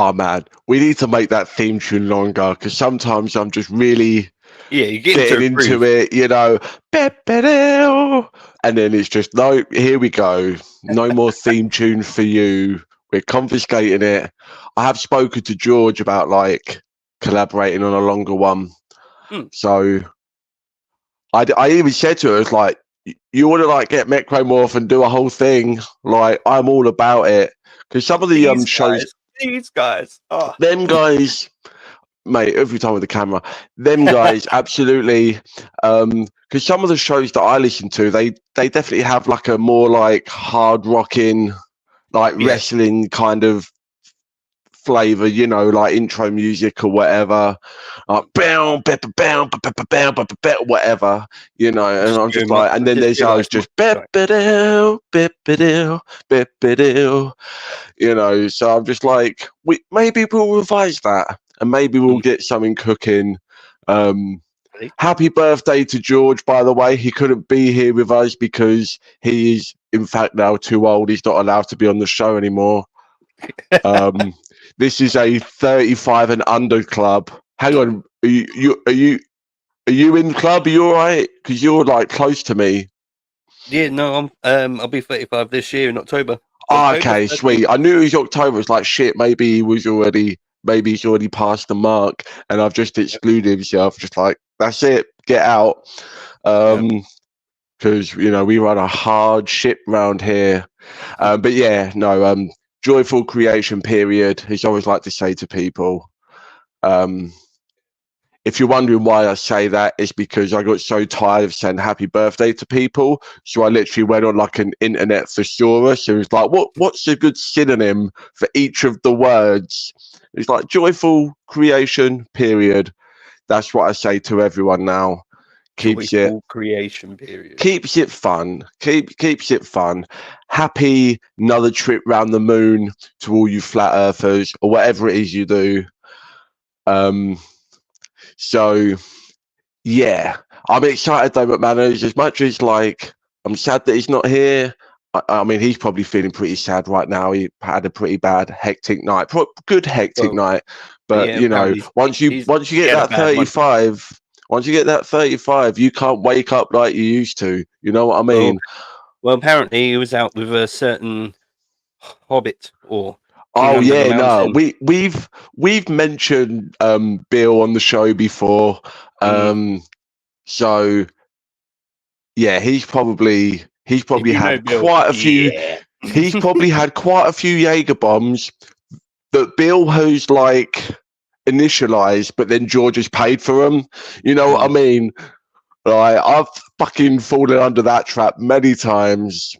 Oh man, we need to make that theme tune longer because sometimes I'm just really you get getting into it, and then it's just no. Here we go. No more theme tune for you. We're confiscating it. I have spoken to George about like collaborating on a longer one. So I even said to her, it's like, you want to like get Necromorph and do a whole thing? Like, I'm all about it. Because some of the shows, these guys, them guys, mate, every time with the camera, them guys, absolutely. Because some of the shows that I listen to, they definitely have like a more like hard rocking, like wrestling kind of flavor, you know, like intro music or whatever, like whatever, you know, and I'm just like, and then there's ours just you know, so I'm just like, maybe we'll revise that and maybe we'll get something cooking. Happy birthday to George, by the way. He couldn't be here with us because he is in fact now too old. He's not allowed to be on the show anymore. This is a 35 and under club. Hang on, are you in the club? Are you all right? Because you're like close to me. Yeah, no, I'll be 35 this year in October. Okay, sweet. I knew it was October. It's like shit. Maybe he's already past the mark, and I've just excluded himself. Just like that's it. Get out. Because you know we run a hard ship round here. But yeah, no. Joyful creation period. As I always like to say to people, if you're wondering why I say that, it's because I got so tired of saying happy birthday to people. So I literally went on like an internet thesaurus. So it was like, what's a good synonym for each of the words? It's like joyful creation period. That's what I say to everyone now. Keeps it creation period. Keeps it fun. Keeps it fun. Happy another trip round the moon to all you flat earthers or whatever it is you do. So yeah, I'm excited though, McManus. As much as like I'm sad that he's not here. I mean, he's probably feeling pretty sad right now. He had a pretty bad, hectic night. Good hectic night, but you know, once you get that 35. Once you get that 35, you can't wake up like you used to. You know what I mean? Well, apparently he was out with a certain hobbit or. Oh yeah, no, we've mentioned Bill on the show before. So yeah, he's probably had quite a few. He's probably had quite a few Jaeger bombs that Bill has like initialized, but then George has paid for them. You know what I mean? Like I've fucking fallen under that trap many times.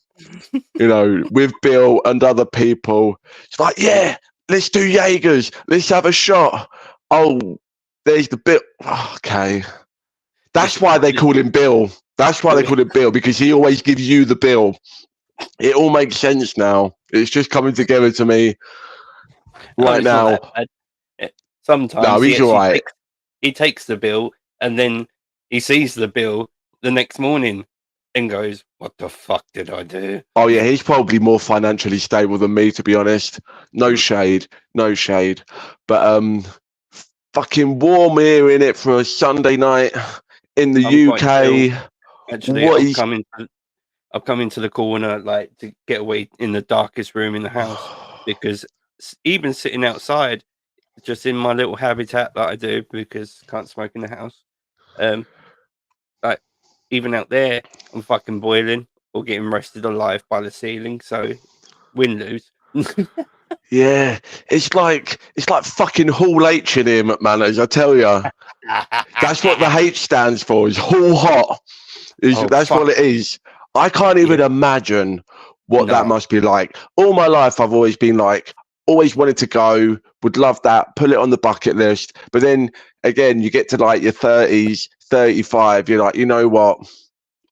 You know, with Bill and other people. It's like, yeah, let's do Jaegers. Let's have a shot. Oh, there's the Bill. Okay. That's why they call him Bill. That's why they call him Bill, because he always gives you the bill. It all makes sense now. It's just coming together to me right now. Sometimes no, he's all right. He takes the bill and then he sees the bill the next morning and goes, what the fuck did I do? Oh yeah, he's probably more financially stable than me, to be honest. No shade. But fucking warm here in it for a Sunday night in the UK. Actually, I've come into the corner like to get away in the darkest room in the house, because even sitting outside, just in my little habitat that I do because I can't smoke in the house, like even out there, I'm fucking boiling or getting roasted alive by the ceiling. So win lose. Yeah, it's like fucking Hall H in here, McManus. I tell you, that's what the H stands for. Is Hall Hot. That's what it is. I can't even imagine what that must be like. All my life, I've always been like, always wanted to go, would love that, put it on the bucket list. But then again, you get to like your 30s, 35, you're like, you know what?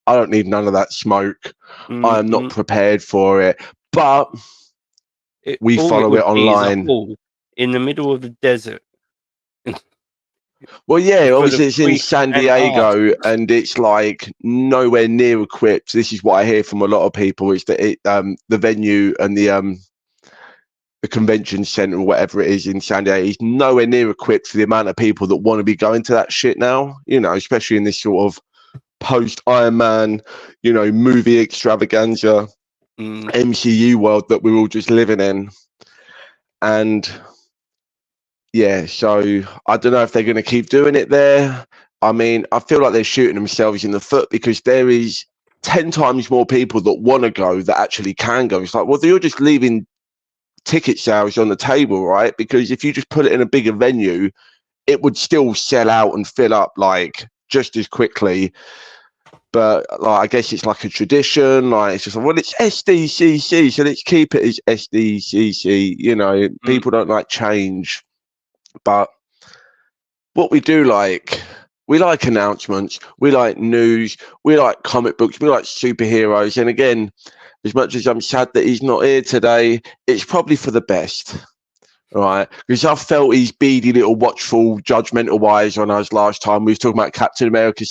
I don't need none of that smoke. I am not prepared for it. But we follow it online. In the middle of the desert. Well, yeah, obviously it's in San Diego and it's like nowhere near equipped. This is what I hear from a lot of people, is that the venue and the the convention center or whatever it is in San Diego is nowhere near equipped for the amount of people that want to be going to that shit now, you know, especially in this sort of post Iron Man, you know, movie extravaganza, MCU world that we're all just living in. And yeah, so I don't know if they're going to keep doing it there. I mean, I feel like they're shooting themselves in the foot because there is 10 times more people that want to go that actually can go. It's like, well, you're just leaving ticket sales on the table, right? Because if you just put it in a bigger venue, it would still sell out and fill up like just as quickly. But like, I guess it's like a tradition. Like it's just like, well, it's SDCC, so let's keep it as SDCC. You know, people don't like change. But what we do like, we like announcements, we like news, we like comic books, we like superheroes. And again, as much as I'm sad that he's not here today, it's probably for the best. All right, because I felt his beady little watchful, judgmental eyes on us last time. We was talking about Captain America,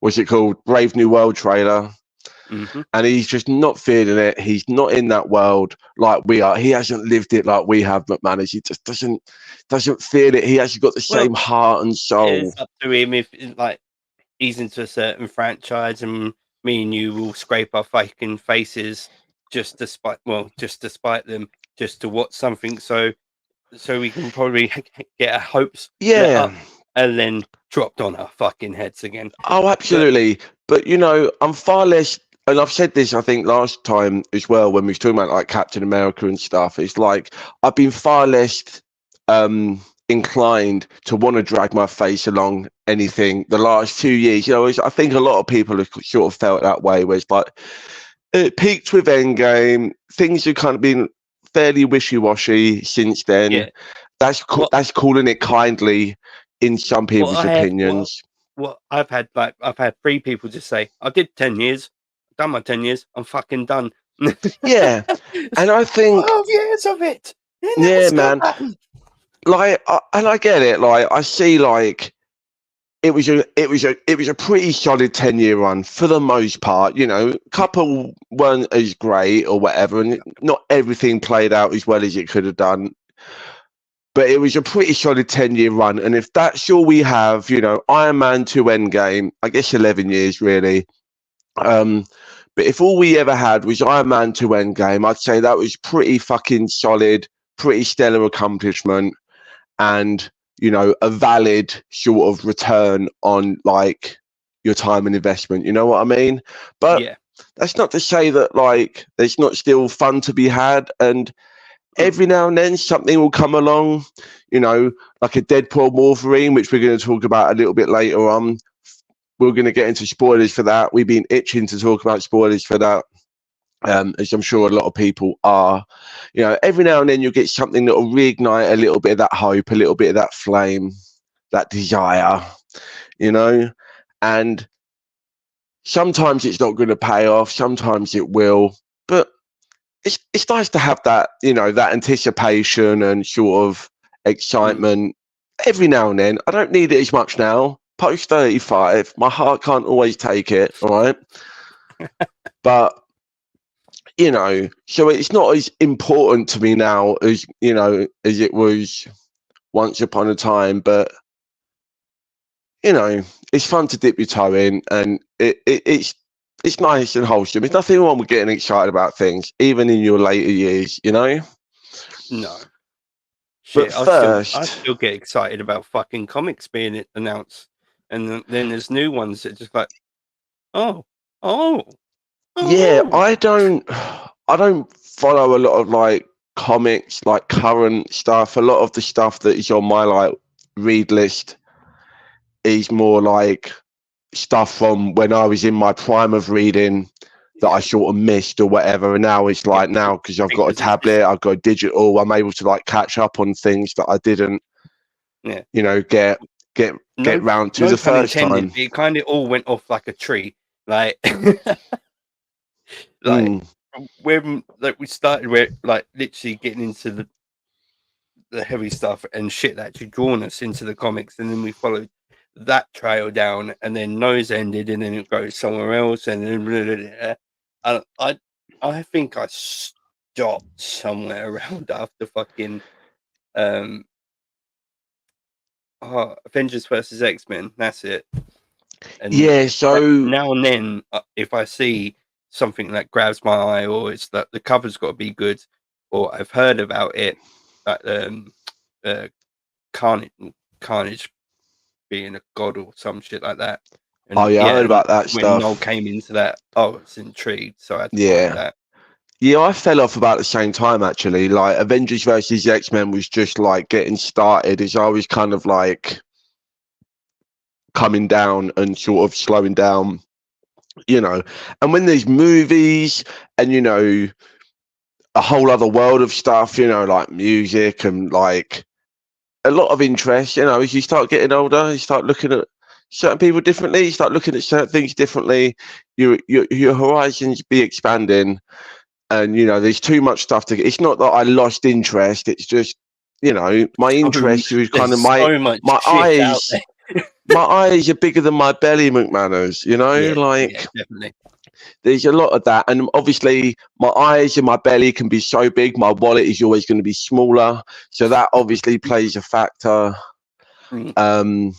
what's it called? Brave New World trailer. And he's just not feeling it. He's not in that world like we are. He hasn't lived it like we have, McManus. He just doesn't feel it. He hasn't got the same heart and soul. It's up to him if like he's into a certain franchise, and me and you will scrape our fucking faces just despite them, just to watch something. So we can probably get our hopes up and then dropped on our fucking heads again. Oh, absolutely. But you know, I'm far less. And I've said this, I think, last time as well, when we were talking about like Captain America and stuff. It's like I've been far less inclined to want to drag my face along anything the last 2 years. You know, I think a lot of people have sort of felt that way, where it's like it peaked with Endgame. Things have kind of been fairly wishy-washy since then. Yeah. That's calling it kindly in some people's opinions. I've had 3 people just say, I did 10 years. Done my 10 years. I'm fucking done. Yeah, and I think 12 years of it. Yeah, man. Like, and I get it. Like, I see, like, it was a pretty solid 10-year run for the most part. You know, a couple weren't as great or whatever, and not everything played out as well as it could have done. But it was a pretty solid 10-year run, and if that's all we have, you know, Iron Man 2 Endgame, I guess 11 years really. But if all we ever had was Iron Man 2 Endgame, I'd say that was pretty fucking solid, pretty stellar accomplishment, and, you know, a valid sort of return on like your time and investment. You know what I mean? But that's not to say that like there's not still fun to be had, and every now and then something will come along, you know, like a Deadpool Wolverine, which we're going to talk about a little bit later on. We're going to get into spoilers for that. We've been itching to talk about spoilers for that, as I'm sure a lot of people are. You know, every now and then you'll get something that will reignite a little bit of that hope, a little bit of that flame, that desire, you know. And sometimes it's not going to pay off. Sometimes it will. But it's nice to have that, you know, that anticipation and sort of excitement every now and then. I don't need it as much now. Post 35, my heart can't always take it, all right? But, you know, so it's not as important to me now as, you know, as it was once upon a time. But, you know, it's fun to dip your toe in, and it's nice and wholesome. There's nothing wrong with getting excited about things, even in your later years, you know? No. Shit, but first... I still get excited about fucking comics being announced. And then there's new ones that just like, oh. Yeah, I don't follow a lot of like comics, like current stuff. A lot of the stuff that is on my like read list is more like stuff from when I was in my prime of reading that I sort of missed or whatever. And now it's like now because I've got a tablet, I've got digital, I'm able to like catch up on things that I didn't, you know, get round to the first time. It kind of all went off like a tree, like when like we started, we're like literally getting into the heavy stuff and shit that actually drawn us into the comics, and then we followed that trail down, and then Nose ended, and then it goes somewhere else, and then I think I dot somewhere around after fucking Avengers versus X-Men. That's it. And yeah, so now and then, if I see something that grabs my eye, or it's that the cover's got to be good, or I've heard about it, that Carnage being a god or some shit like that. And, I heard about that when stuff. Noel came into that, I was intrigued, so I had to find that. Yeah, I fell off about the same time actually. Like Avengers versus X-Men was just like getting started as I was kind of like coming down and sort of slowing down, you know. And when there's movies and, you know, a whole other world of stuff, you know, like music and like a lot of interest, you know, as you start getting older, you start looking at certain people differently, you start looking at certain things differently, your horizons be expanding. And, you know, there's too much stuff to get. It's not that I lost interest. It's just, you know, my interest was kind of my eyes. My eyes are bigger than my belly, McManus, you know, definitely. There's a lot of that. And obviously my eyes and my belly can be so big. My wallet is always going to be smaller. So that obviously plays a factor. And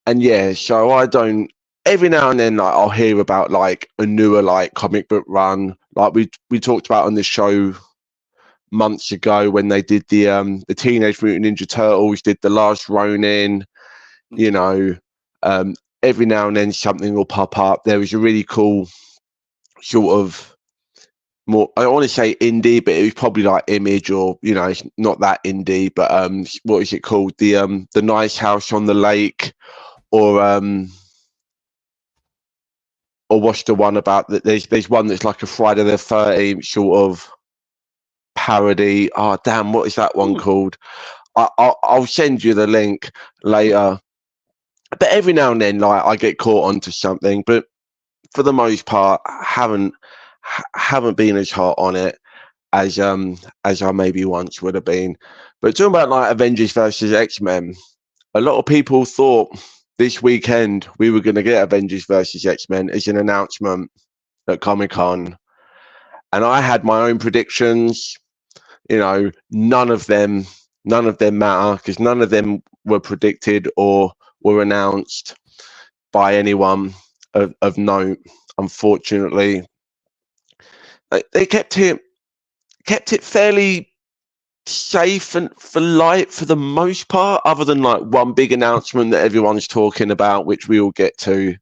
yeah, so I don't, every now and then, like, I'll hear about like a newer like comic book run, like we talked about on the show months ago when they did the Teenage Mutant Ninja Turtles, did the Last Ronin. You know, every now and then something will pop up. There was a really cool sort of more, I don't want to say indie, but it was probably like Image, or, you know, it's not that indie, but what is it called? The Nice House on the Lake, or what's the one about that? There's one that's like a Friday the 13th sort of parody. Oh damn, what is that one called? I'll send you the link later. But every now and then, like, I get caught onto something, but for the most part, haven't been as hot on it as I maybe once would have been. But talking about like Avengers versus X-Men, a lot of people thought this weekend we were going to get Avengers versus X-Men as an announcement at Comic-Con, and I had my own predictions. You know, none of them matter because none of them were predicted or were announced by anyone of note. Unfortunately, they kept it fairly safe and for light for the most part, other than like one big announcement that everyone's talking about, which we all get to.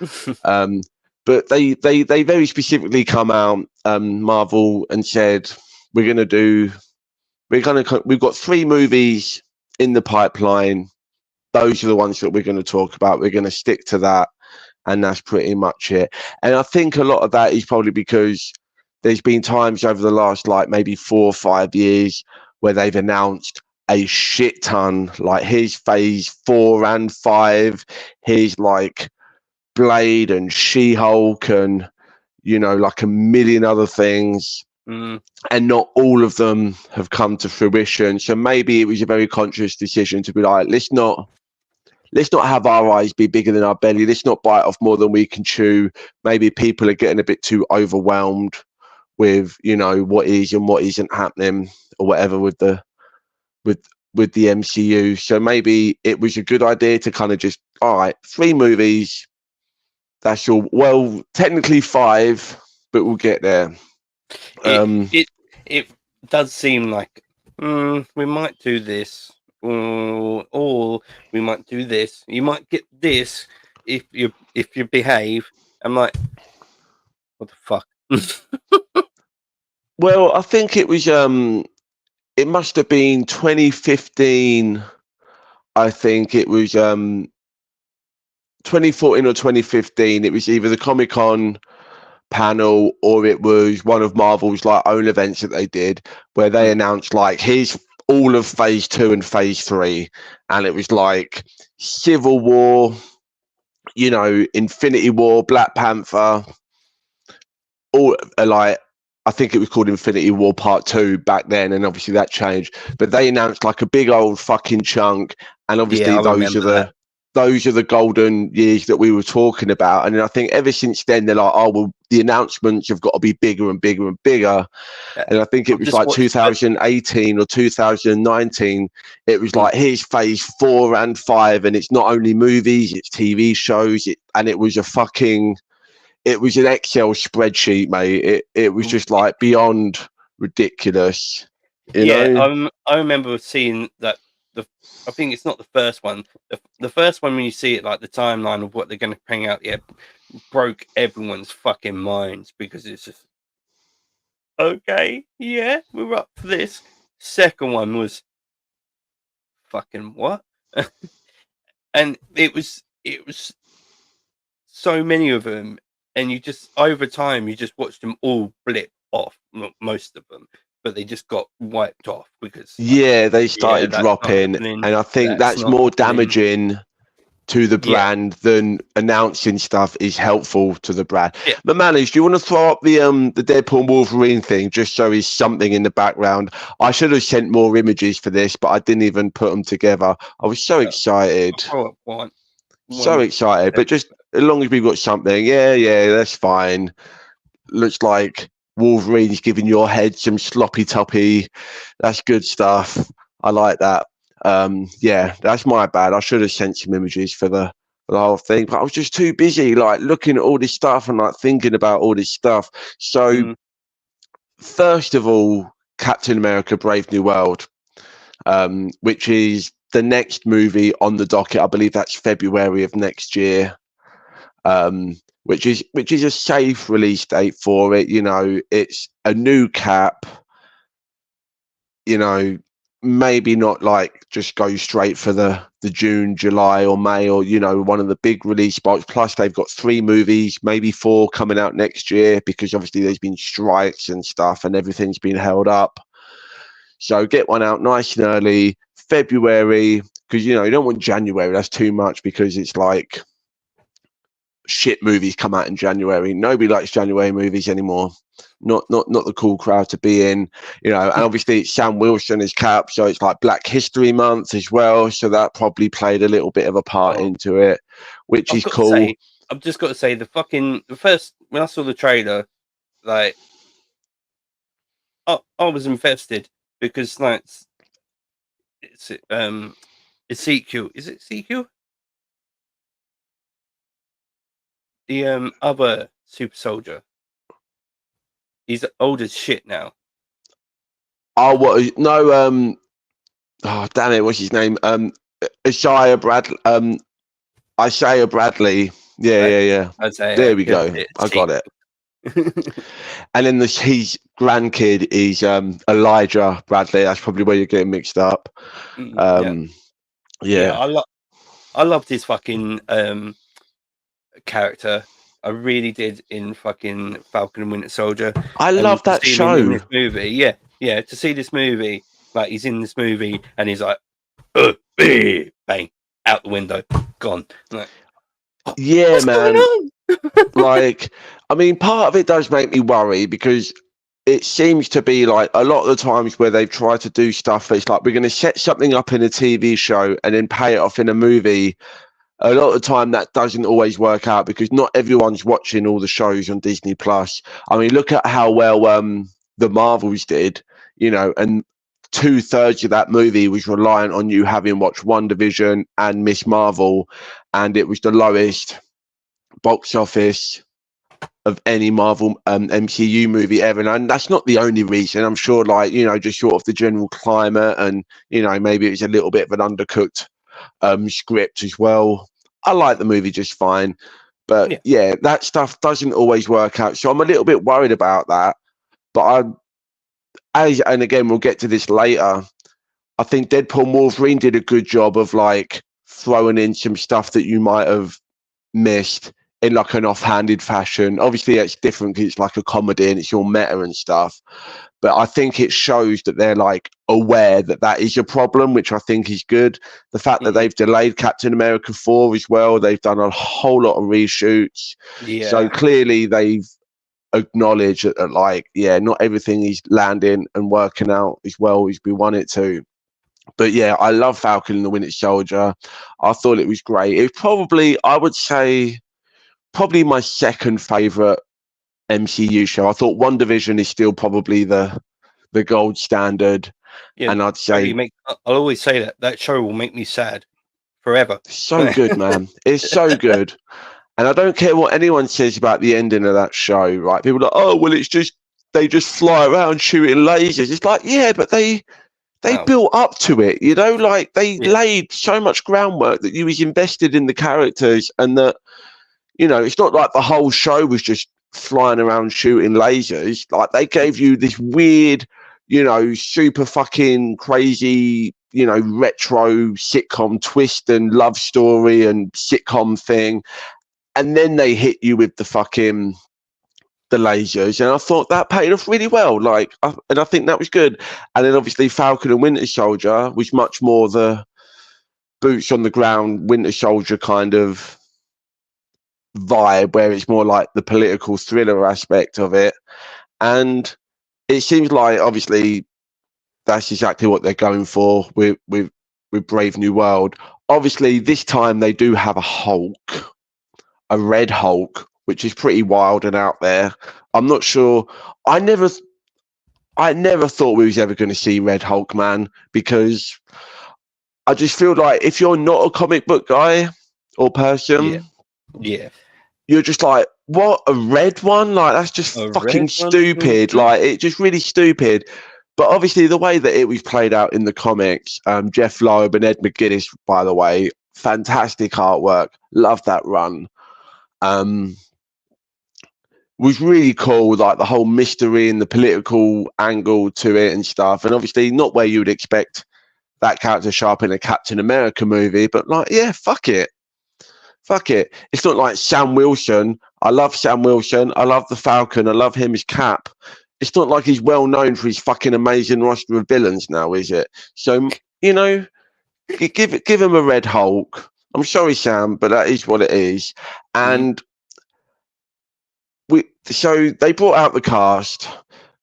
But they very specifically come out, Marvel, and said we've got 3 movies in the pipeline. Those are the ones that we're going to talk about. We're going to stick to that, and that's pretty much it. And I think a lot of that is probably because there's been times over the last like maybe 4 or 5 years where they've announced a shit ton. Like, here's phase 4 and 5. Here's like Blade and She-Hulk and, you know, like a million other things. And not all of them have come to fruition. So maybe it was a very conscious decision to be like, let's not have our eyes be bigger than our belly. Let's not bite off more than we can chew. Maybe people are getting a bit too overwhelmed with, you know, what is and what isn't happening or whatever with the MCU. So maybe it was a good idea to kind of just, all right, 3 movies. That's all. Well, technically 5, but we'll get there. It does seem like we might do this, or we might do this. You might get this if you behave. I'm like, what the fuck? Well, I think it was it must have been 2015. I think it was 2014 or 2015. It was either the Comic-Con panel or it was one of Marvel's like own events that they did where they announced like, here's all of phase 2 and phase 3, and it was like Civil War, you know, Infinity War, Black Panther, all like, I think it was called Infinity War Part 2 back then, and obviously that changed. But they announced like a big old fucking chunk, and obviously those are those are the golden years that we were talking about. And I think ever since then, they're like, oh, well, the announcements have got to be bigger and bigger and bigger. And I think it was like 2018 or 2019. It was like, here's phase 4 and 5. And it's not only movies, it's TV shows. And it was it was an Excel spreadsheet, mate. It was just like beyond ridiculous. You know? I remember seeing that. I think it's not the first one. The first one, when you see it, like the timeline of what they're going to bring out, broke everyone's fucking minds, because it's just, okay, yeah, we're up for this. Second one was fucking what? And it was so many of them, and you just, over time, you just watched them all blip off, most of them. But they just got wiped off because they started dropping, and I think that's more damaging to the brand than announcing stuff is helpful to the brand. But Manage, do you want to throw up the Deadpool and Wolverine thing just so he's something in the background? I should have sent more images for this, but I didn't even put them together. I was so excited. So excited, but just as long as we've got something, that's fine. Looks like Wolverine's giving your head some sloppy toppy. That's good stuff. I like that. That's my bad. I should have sent some images for the whole thing, but I was just too busy, like looking at all this stuff and like thinking about all this stuff. So, first of all, Captain America: Brave New World, which is the next movie on the docket. I believe that's February of next year. Which is a safe release date for it. You know, it's a new Cap. You know, maybe not like just go straight for the June, July, or May, or one of the big release spots. Plus, they've got 3 movies, maybe 4 coming out next year, because obviously there's been strikes and stuff, and everything's been held up. So get one out nice and early, February, because you don't want January. That's too much, because it's like, shit movies come out in January. Nobody likes January movies anymore. Not the cool crowd to be in, and obviously it's Sam Wilson as Cap, so it's like Black History Month as well, so that probably played a little bit of a part into it, which is cool. I've just got to say, the first, when I saw the trailer, like, I was invested, because like it's Ezekiel, is it Ezekiel? The other super soldier. He's old as shit now. Oh, what? No, oh damn it, what's his name? Isaiah Bradley. Yeah. There we go. I got it. And then his grandkid is Elijah Bradley. That's probably where you're getting mixed up. I loved his fucking character. I really did, in fucking Falcon and Winter Soldier. I love that show. In this movie, to see this movie, like he's in this movie and he's like, bang, out the window, gone. Like, yeah, man. Like, I mean, part of it does make me worry, because it seems to be like a lot of the times where they've tried to do stuff, it's like, we're going to set something up in a TV show and then pay it off in a movie. A lot of the time that doesn't always work out, because not everyone's watching all the shows on Disney Plus. I mean, look at how well the Marvels did, and 2/3 of that movie was reliant on you having watched WandaVision and Miss Marvel, and it was the lowest box office of any Marvel MCU movie ever. And that's not the only reason. I'm sure, like, just sort of the general climate, and maybe it's a little bit of an undercooked script as well. I like the movie just fine, but that stuff doesn't always work out, so I'm a little bit worried about that. But and again, we'll get to this later, I think Deadpool and Wolverine did a good job of like throwing in some stuff that you might have missed in like an offhanded fashion. Obviously it's different because it's like a comedy and it's all meta and stuff, but I think it shows that they're like aware that that is a problem, which I think is good. The fact that they've delayed Captain America 4 as well, they've done a whole lot of reshoots, so clearly they've acknowledged that like, not everything is landing and working out as well as we want it to. But yeah, I love Falcon and the Winter Soldier. I thought it was great. It was probably, I would say, probably my second favourite MCU show. I thought WandaVision is still probably the gold standard. Yeah, and I'd say I'll always say that show will make me sad forever. So good, man. It's so good. And I don't care what anyone says about the ending of that show, right? People are like, oh, well, it's just, they just fly around shooting lasers. It's like, yeah, but they built up to it, you know, like they laid so much groundwork that you was invested in the characters, and that, you know, it's not like the whole show was just flying around shooting lasers. Like they gave you this weird, you know, super fucking crazy, you know, retro sitcom twist and love story and sitcom thing. And then they hit you with the lasers, and I thought that paid off really well. Like, and I think that was good. And then obviously Falcon and Winter Soldier was much more the boots on the ground Winter Soldier kind of vibe, where it's more like the political thriller aspect of it. And it seems like obviously that's exactly what they're going for with Brave New World. Obviously, this time they do have a Hulk, a Red Hulk, which is pretty wild and out there. I'm not sure. I never thought we was ever going to see Red Hulk, man, because I just feel like if you're not a comic book guy or person, you're just like, what, a red one? Like, that's just fucking stupid. Like, it's just really stupid. But obviously, the way that it was played out in the comics, Jeff Loeb and Ed McGuinness, by the way, fantastic artwork. Love that run. Was really cool, like the whole mystery and the political angle to it and stuff. And obviously, not where you would expect that character to show up in a Captain America movie, but like, yeah, fuck it. Fuck it. It's not like Sam Wilson. I love Sam Wilson. I love the Falcon. I love him as Cap. It's not like he's well known for his fucking amazing roster of villains now, is it? So, you know, give him a Red Hulk. I'm sorry, Sam, but that is what it is. And so they brought out the cast.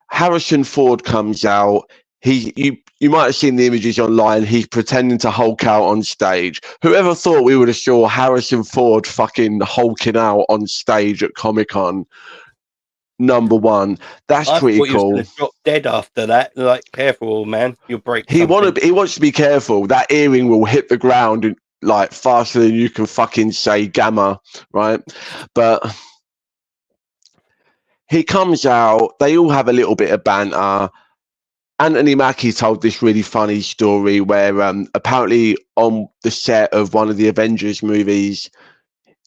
Harrison Ford comes out. You might have seen the images online. He's pretending to Hulk out on stage. Whoever thought we would have saw Harrison Ford fucking hulking out on stage at Comic-Con? Number one. That's pretty cool. He drop dead after that. Like, careful, man, you'll break. He wants to be careful. That earring will hit the ground and, like, faster than you can fucking say gamma, right? But he comes out. They all have a little bit of banter. Anthony Mackie told this really funny story where apparently on the set of one of the Avengers movies,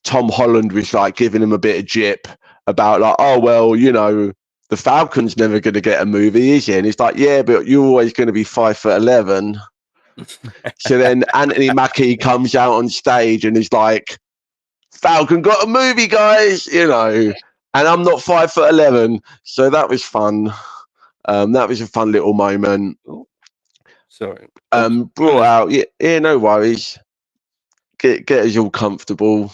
Tom Holland was like giving him a bit of jip about like, oh, well, you know, the Falcon's never going to get a movie, is he? And he's like, yeah, but you're always going to be 5'11". So then Anthony Mackie comes out on stage and he's like, Falcon got a movie, guys, you know, and I'm not 5'11". So that was fun. That was a fun little moment. Sorry. Brought out, yeah, no worries. Get us all comfortable.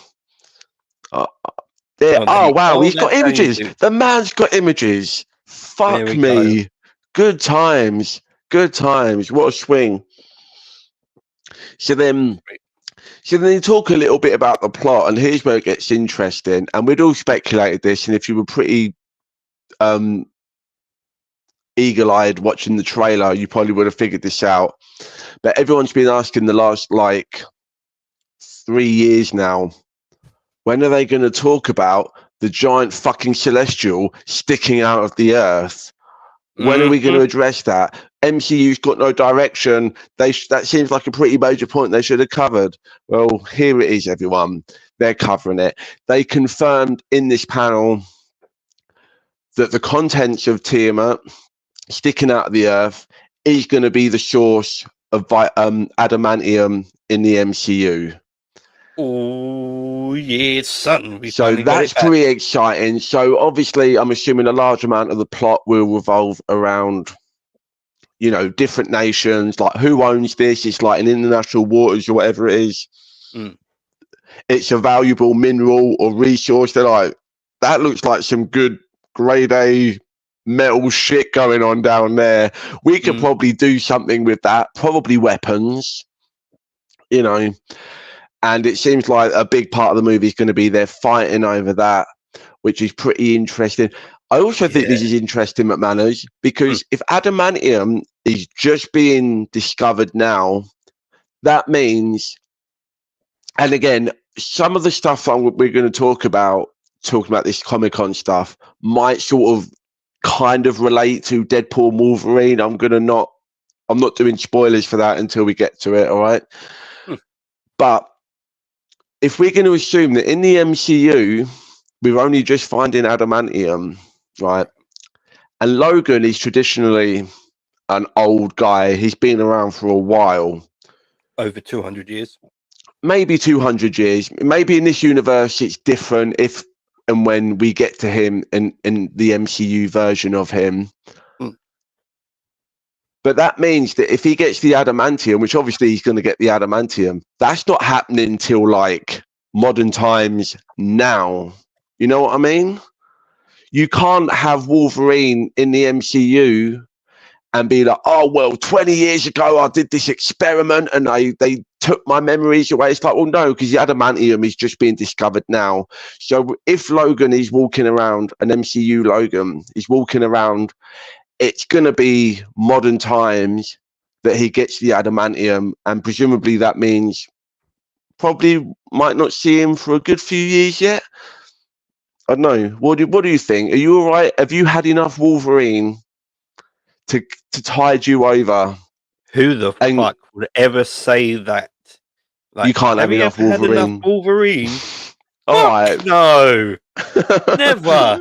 Wow, he's got images. The man's got images. Fuck me. Go. Good times. What a swing. So then you talk a little bit about the plot, and here's where it gets interesting. And we'd all speculated this, and if you were pretty eagle-eyed watching the trailer, you probably would have figured this out. But everyone's been asking the last like 3 years now, when are they going to talk about the giant fucking celestial sticking out of the earth? When are we going to address that? MCU's got no direction. That seems like a pretty major point they should have covered. Well, here it is, everyone. They're covering it. They confirmed in this panel that the contents of Tiamat sticking out of the earth is going to be the source of adamantium in the MCU. Oh, yeah, son. So that's pretty exciting. So obviously, I'm assuming a large amount of the plot will revolve around, you know, different nations, like who owns this. It's like in international waters or whatever it is. It's a valuable mineral or resource. They're like, that looks like some good grade A metal shit going on down there. We could probably do something with that, probably weapons, you know. And it seems like a big part of the movie is going to be they're fighting over that, which is pretty interesting. I also think this is interesting, McManus, because if adamantium is just being discovered now, that means, and again, some of the stuff we're going to talking about this Comic-Con stuff might sort of kind of relate to Deadpool and Wolverine. I'm not doing spoilers for that until we get to it, all right? But if we're going to assume that in the MCU, we're only just finding adamantium, right? And Logan is traditionally an old guy. He's been around for a while. Over 200 years. Maybe 200 years. Maybe in this universe it's different if and when we get to him in the MCU version of him. But that means that if he gets the adamantium, which obviously he's going to get the adamantium, that's not happening till like modern times now. You know what I mean? You can't have Wolverine in the MCU and be like, oh, well, 20 years ago, I did this experiment and they took my memories away. It's like, well, no, because the adamantium is just being discovered now. So if Logan is walking around, an MCU Logan is walking around, it's going to be modern times that he gets the adamantium. And presumably that means probably might not see him for a good few years yet. I don't know. What do you think? Are you all right? Have you had enough Wolverine to tide you over? Who the fuck would ever say that? Like, you can't have enough Wolverine. Had enough Wolverine? All right. No. Never.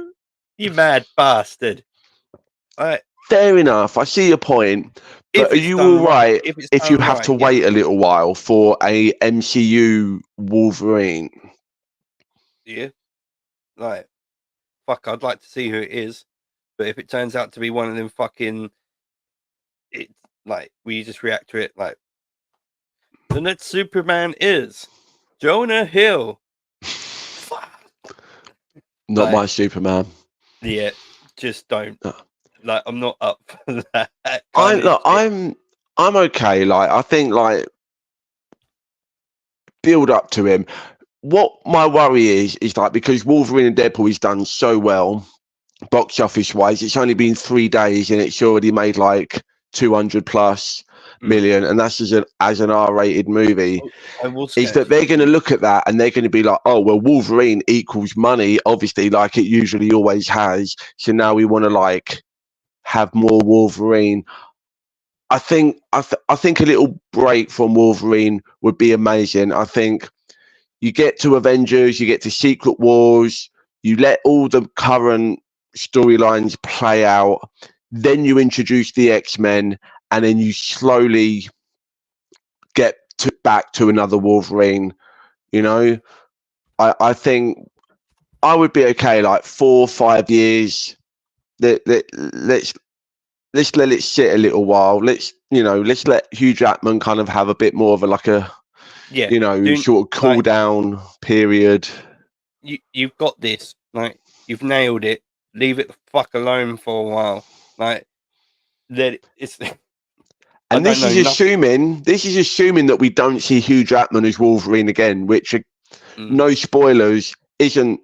You mad bastard. Fair enough. I see your point. But are you all right if you have to wait a little while for a MCU Wolverine? Yeah. Like, fuck, I'd like to see who it is. But if it turns out to be one of them fucking, we just react to it like, the next Superman is Jonah Hill. Not my Superman. Yeah, just don't. Like, I'm not up for that. I'm okay. Like, I think like build up to him. What my worry is like, because Wolverine and Deadpool is done so well, box office wise, it's only been 3 days and it's already made like 200 plus million, and that's as an R-rated movie. Is that they're going to look at that and they're going to be like, oh well, Wolverine equals money, obviously, like it usually always has. So now we want to like have more Wolverine. I think a little break from Wolverine would be amazing. I think you get to Avengers, you get to Secret Wars, you let all the current storylines play out, then you introduce the X-Men, and then you slowly get back to another Wolverine. You know, I think I would be okay, like 4 or 5 years. Let's let it sit a little while. Let's let Hugh Jackman kind of have a bit more of sort of cool down period. You've got this, like, you've nailed it. Leave it the fuck alone for a while, like that. It's and this is assuming that we don't see Hugh Jackman as Wolverine again, which no spoilers isn't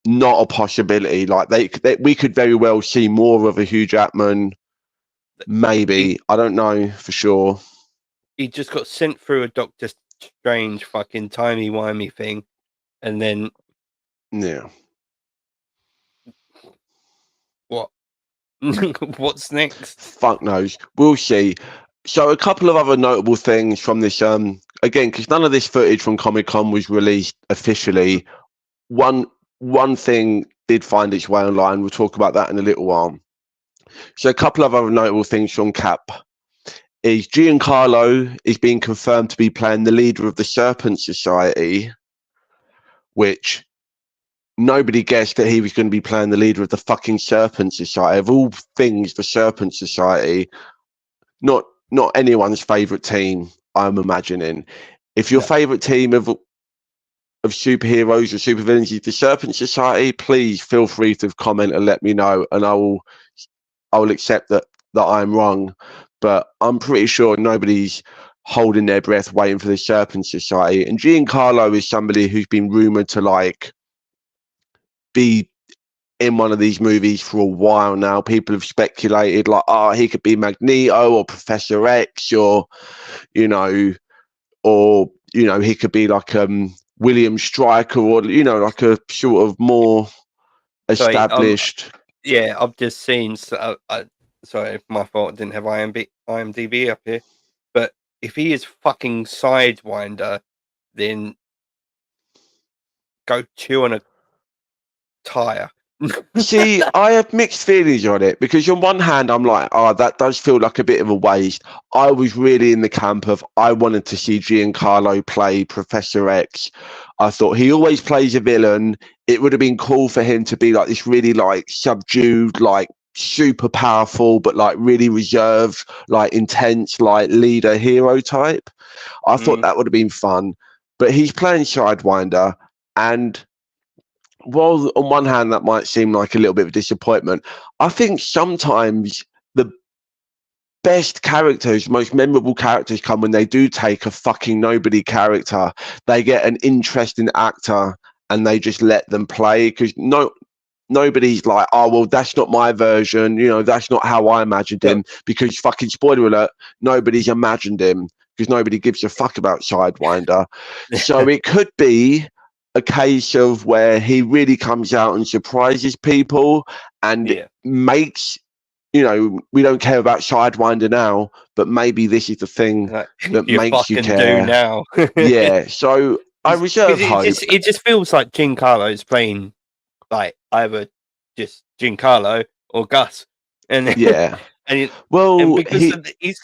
not a possibility. Like we could very well see more of a Hugh Jackman. Maybe I don't know for sure. He just got sent through a Doctor Strange fucking timey-wimey thing, and then what? What's next? Fuck knows. We'll see. So a couple of other notable things from this, again, because none of this footage from Comic-Con was released officially. One thing did find its way online. We'll talk about that in a little while. So a couple of other notable things from Cap is Giancarlo is being confirmed to be playing the leader of the Serpent Society, which nobody guessed that he was going to be playing the leader of the fucking Serpent Society. Of all things, the Serpent Society, not anyone's favorite team, I'm imagining. If your favorite team of superheroes or supervillains is the Serpent Society, please feel free to comment and let me know, and I will I'll accept that I'm wrong, but I'm pretty sure nobody's holding their breath waiting for the Serpent Society. And Giancarlo is somebody who's been rumored to like be in one of these movies for a while now. People have speculated like, oh, he could be Magneto or Professor X, or he could be like William Stryker, or like a sort of more established. Yeah, I've just seen. Sorry, my fault. I didn't have IMDb up here. But if he is fucking Sidewinder, then go chew on a tire. See, I have mixed feelings on it, because on one hand, I'm like, oh, that does feel like a bit of a waste. I was really in the camp of, I wanted to see Giancarlo play Professor X. I thought he always plays a villain. It would have been cool for him to be like this really like subdued, like super powerful, but like really reserved, like intense, like leader hero type. I thought that would have been fun, but he's playing Sidewinder, and while on one hand that might seem like a little bit of a disappointment, I think sometimes the best characters, most memorable characters come when they do take a fucking nobody character, they get an interesting actor and they just let them play, because nobody's like, oh, well, that's not my version, that's not how I imagined him, because fucking spoiler alert, nobody's imagined him, because nobody gives a fuck about Sidewinder. So it could be a case of where he really comes out and surprises people and makes, we don't care about Sidewinder now, but maybe this is the thing that makes you care now. Yeah, so I reserve hope. It just feels like Giancarlo is playing like either just Giancarlo or Gus, and because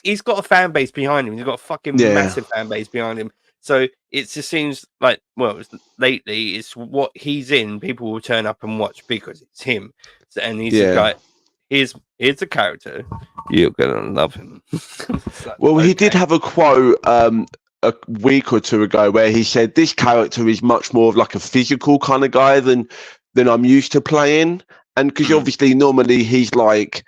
he's got a fan base behind him. He's got a fucking massive fan base behind him. So it just seems like, lately it's what he's in. People will turn up and watch because it's him. So, and he's like, here's a character, you're gonna love him. Like, he did have a quote a week or two ago where he said this character is much more of like a physical kind of guy than I'm used to playing, and because obviously normally he's like,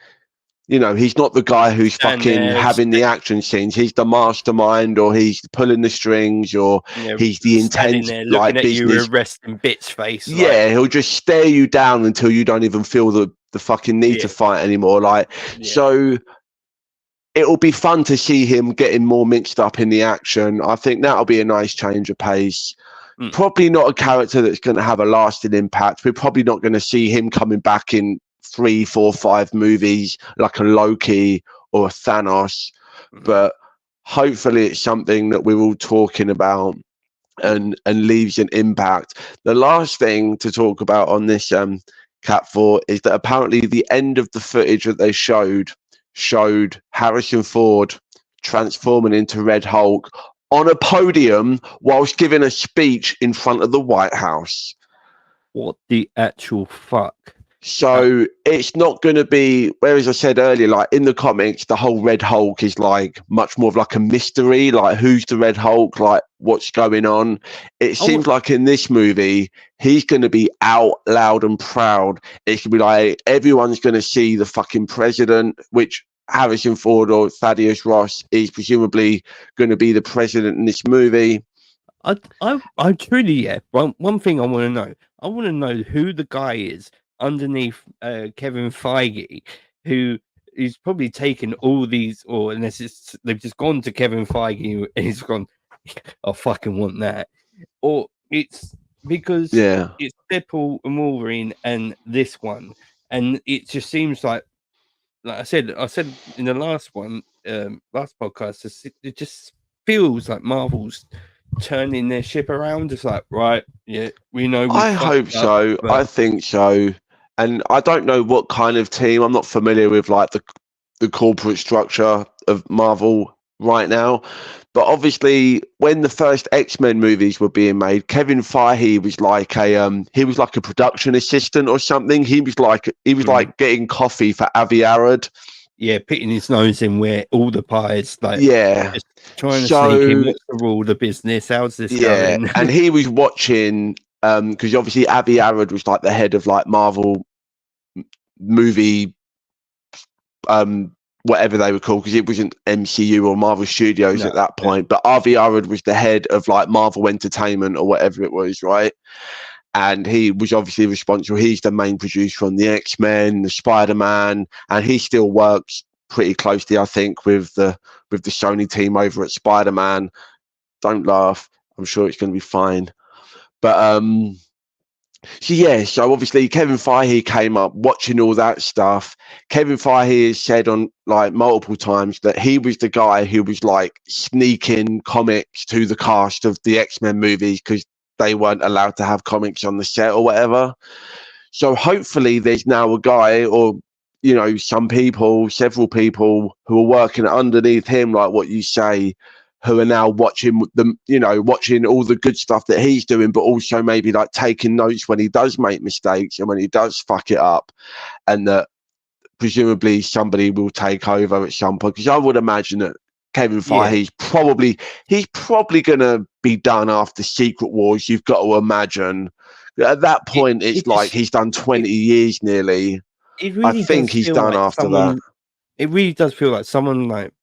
he's not the guy who's fucking having the action scenes. He's the mastermind, or he's pulling the strings, or he's the intense, there, like, business. You resting bitch face. He'll just stare you down until you don't even feel the fucking need to fight anymore. So it'll be fun to see him getting more mixed up in the action. I think that'll be a nice change of pace. Probably not a character that's going to have a lasting impact. We're probably not going to see him coming back in 3, 4, 5 movies like a Loki or a Thanos, but hopefully it's something that we're all talking about and leaves an impact. The last thing to talk about on this Cat 4 is that apparently the end of the footage that they showed Harrison Ford transforming into Red Hulk on a podium whilst giving a speech in front of the White House. What the actual fuck? So it's not going to be, whereas I said earlier, like in the comics, the whole Red Hulk is like much more of like a mystery, like who's the Red Hulk, like what's going on. It seems like in this movie, he's going to be out loud and proud. It's going to be like everyone's going to see the fucking president, which Harrison Ford or Thaddeus Ross is presumably going to be the president in this movie. I truly, one thing I want to know who the guy is underneath Kevin Feige, who is probably taken all these, or unless they've just gone to Kevin Feige and he's gone, I fucking want that, or it's because it's Deadpool and Wolverine and this one, and it just seems like I said in the last one, last podcast, it just feels like Marvel's turning their ship around. It's like, right, we know. I hope so. I think so. And I don't know what kind of team. I'm not familiar with like the corporate structure of Marvel right now. But obviously, when the first X-Men movies were being made, Kevin Feige was like a production assistant or something. He was like getting coffee for Avi Arad. Yeah, putting his nose in where all the pies, just trying to sneak in. What's the rule of the business? How's this going? And he was watching because obviously Avi Arad was like the head of like Marvel movie whatever they were called, because it wasn't MCU or Marvel Studios at that point. But Avi Arad was the head of like Marvel Entertainment or whatever it was, right? And he was obviously responsible. He's the main producer on the X-Men, the Spider-Man, and he still works pretty closely, I think, with the Sony team over at Spider-Man. Don't laugh. I'm sure it's going to be fine. But so obviously Kevin Feige came up watching all that stuff. Kevin Feige has said on like multiple times that he was the guy who was like sneaking comics to the cast of the X-Men movies because they weren't allowed to have comics on the set or whatever. So hopefully there's now a guy, or you know, several people who are working underneath him, like what you say, who are now watching them, you know, watching all the good stuff that he's doing, but also maybe like taking notes when he does make mistakes and when he does fuck it up, and that presumably somebody will take over at some point. Because I would imagine that Kevin Feige, he's probably going to be done after Secret Wars. You've got to imagine. At that point, it's like he's done 20 years nearly. Really I think he's done like after that. It really does feel like someone like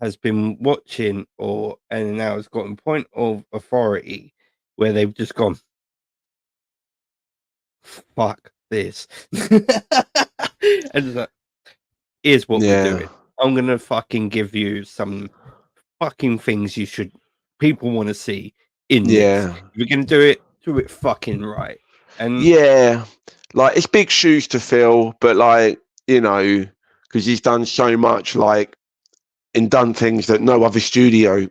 has been watching, and now has gotten a point of authority where they've just gone, fuck this. And it's like, here's what we're doing. I'm gonna fucking give you some fucking things people want to see in this. If you're gonna do it fucking right. And like it's big shoes to fill, but like, you know, because he's done so much, like, and done things that no other studio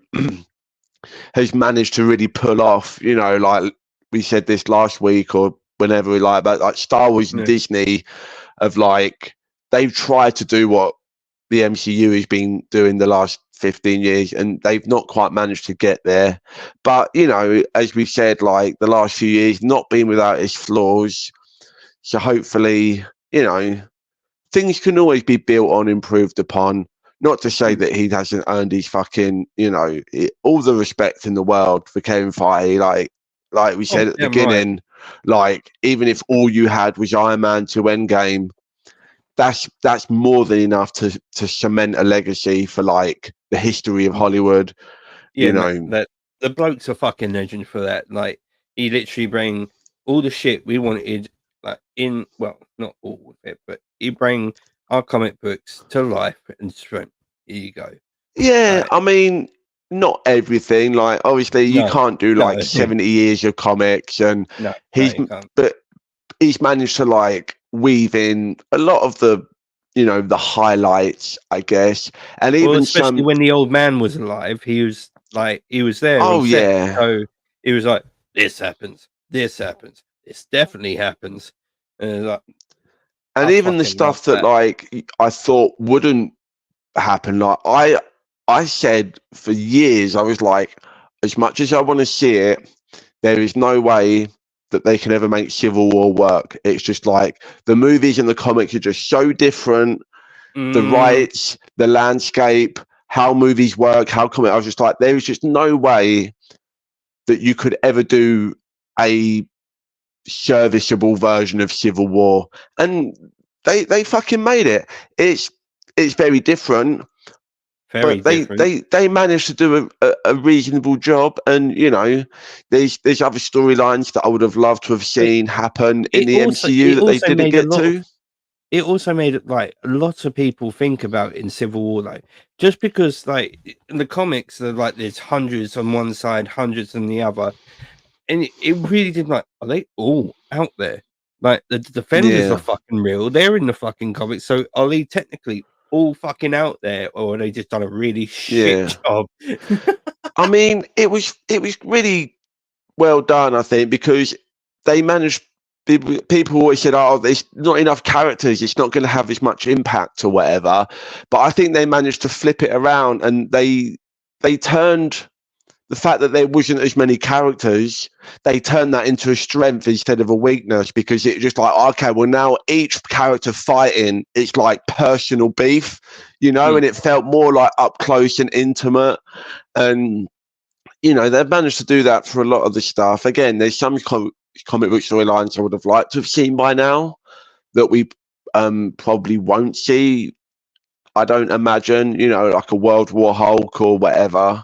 has managed to really pull off. You know, like we said this last week or whenever we about like Star Wars and Disney, of like they've tried to do what the MCU has been doing the last 15 years and they've not quite managed to get there. But, you know, as we said, like the last few years, not been without its flaws. So hopefully, you know, things can always be built on, improved upon. Not to say that he hasn't earned his fucking, you know, all the respect in the world for Kevin Feige. Like we said at the beginning, like even if all you had was Iron Man to Endgame, that's more than enough to cement a legacy for like the history of Hollywood. Yeah, you know, that the bloke's a fucking legend for that. Like he literally bring all the shit we wanted, like not all of it, but he bring our comic books to life and strength. Here you go. Yeah, I mean, not everything. Like obviously you can't do like 70 years of comics, and but he's managed to like weave in a lot of the, you know, the highlights, I guess. And even especially when the old man was alive, he was there. Oh yeah. So he was like, this happens, this definitely happens. And even the stuff that like I thought wouldn't happen, like I said for years, I was like, as much as I want to see it, there is no way that they can ever make Civil War work. It's just like the movies and the comics are just so different. The rights, the landscape, how movies work, how comic. I was just like, there is just no way that you could ever do a serviceable version of Civil War. And they fucking made it. It's very different. But they managed to do a reasonable job, and you know, there's other storylines that I would have loved to have seen happen in the MCU that they didn't get to. It also made like lots of people think about in Civil War, like just because like in the comics, there's hundreds on one side, hundreds on the other, and it really did like, are they all out there? Like the Defenders are fucking real, they're in the fucking comics, so are they technically all fucking out there, or they just done a really shit job? I mean, it was really well done, I think, because they managed. People always said, "Oh, there's not enough characters; it's not going to have as much impact or whatever." But I think they managed to flip it around, and they turned the fact that there wasn't as many characters, they turned that into a strength instead of a weakness, because it just like, okay, well now each character fighting, it's like personal beef, you know, and it felt more like up close and intimate. And, you know, they've managed to do that for a lot of the stuff. Again, there's some comic book storylines I would have liked to have seen by now that we probably won't see I don't imagine, like a World War Hulk or whatever.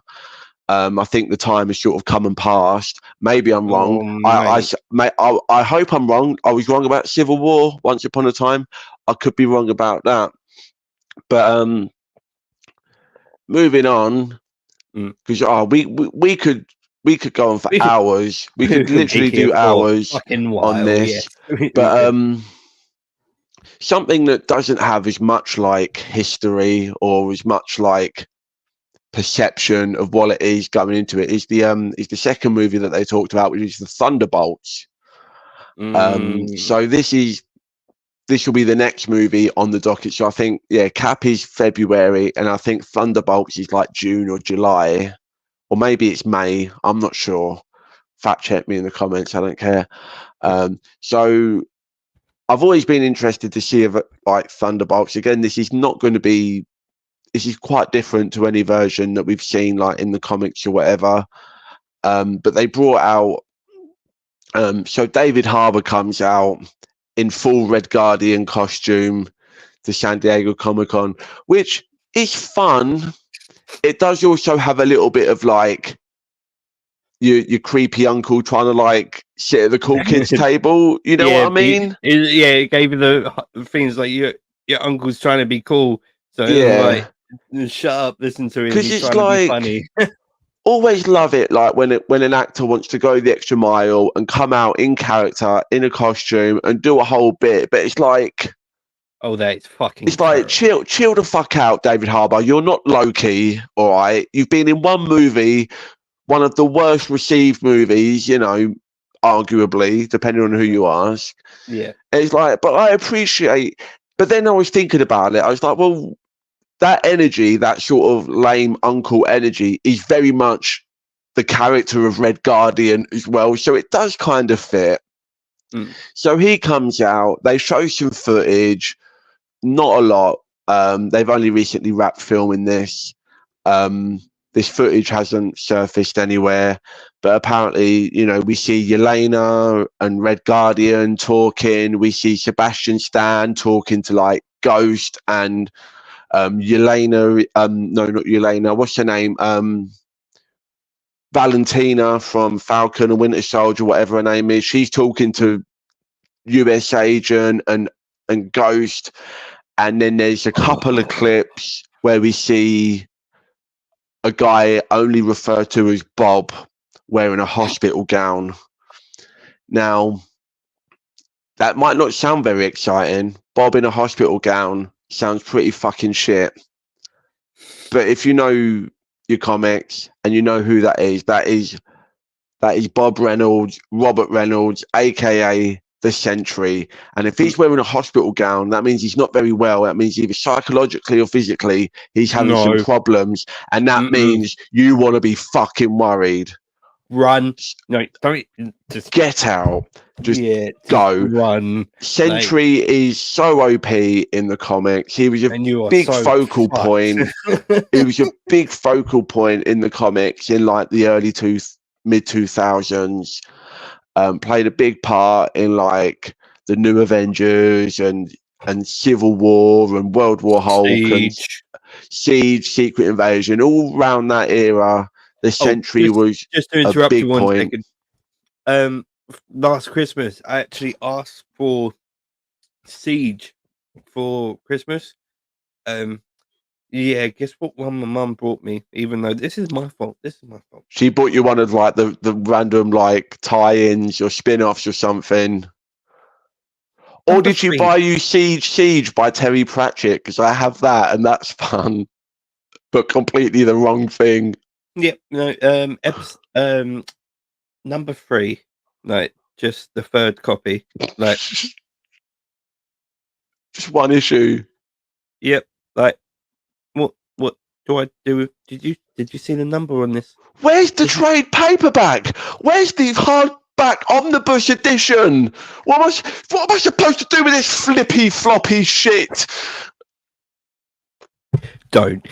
I think the time has sort of come and passed. Maybe I'm wrong. I hope I'm wrong. I was wrong about Civil War once upon a time. I could be wrong about that. But moving on, because we could go on for hours. We could literally do hours on this. Yes. But something that doesn't have as much like history or as much like perception of what it is going into it is the second movie that they talked about, which is the Thunderbolts. So this will be the next movie on the docket. So I think Cap is February, and I think Thunderbolts is like June or July, or maybe it's May. I'm not sure. Fact check me in the comments. I don't care. So I've always been interested to see if like Thunderbolts again. This is quite different to any version that we've seen like in the comics or whatever. But they brought out so David Harbour comes out in full Red Guardian costume to San Diego Comic-Con, which is fun. It does also have a little bit of like your creepy uncle trying to like sit at the cool kids table. You know what I mean? It gave you the things like your uncle's trying to be cool. So like, shut up, listen to him. Because it's like, to be funny. Always love it, like when an actor wants to go the extra mile and come out in character, in a costume, and do a whole bit. But it's like, that's fucking. It's like chill the fuck out, David Harbour. You're not Loki, all right? You've been in one movie, one of the worst received movies, arguably, depending on who you ask. Yeah, and it's like, but I appreciate. But then I was thinking about it. I was like, well, that energy, that sort of lame uncle energy, is very much the character of Red Guardian as well. So it does kind of fit. So he comes out, they show some footage, not a lot. They've only recently wrapped filming this. This footage hasn't surfaced anywhere, but apparently, we see Yelena and Red Guardian talking. We see Sebastian Stan talking to like Ghost and Yelena, no, not Yelena. What's her name? Valentina from Falcon and Winter Soldier, whatever her name is. She's talking to US Agent and Ghost, and then there's a couple of clips where we see a guy only referred to as Bob wearing a hospital gown. Now, that might not sound very exciting. Bob in a hospital gown sounds pretty fucking shit. But if you know your comics and you know who that is Bob Reynolds, Robert Reynolds, aka the Sentry. And if he's wearing a hospital gown, that means he's not very well. That means either psychologically or physically he's having some problems, and that means you want to be fucking worried. Run. No, don't just get out. Just go. Run. Sentry is so OP in the comics. He was a big focal point. He was a big focal point in the comics in like the mid 2000s. Played a big part in like the New Avengers and Civil War and World War Hulk and Siege, Secret Invasion, all around that era. The Sentry was just to interrupt you 1 point. second. Last Christmas, I actually asked for Siege for Christmas. Guess what one my mum brought me, even though this is my fault. She bought you one of like the random like tie-ins or spin-offs or something. Or did she buy you Siege by Terry Pratchett? Because I have that and that's fun. But completely the wrong thing. Yep, no, number 3. Like just the third copy. Like just one issue. Yep, like what do I do? Did you see the number on this? Where's the trade paperback? Where's the hardback omnibus edition? What am I supposed to do with this flippy floppy shit? Don't.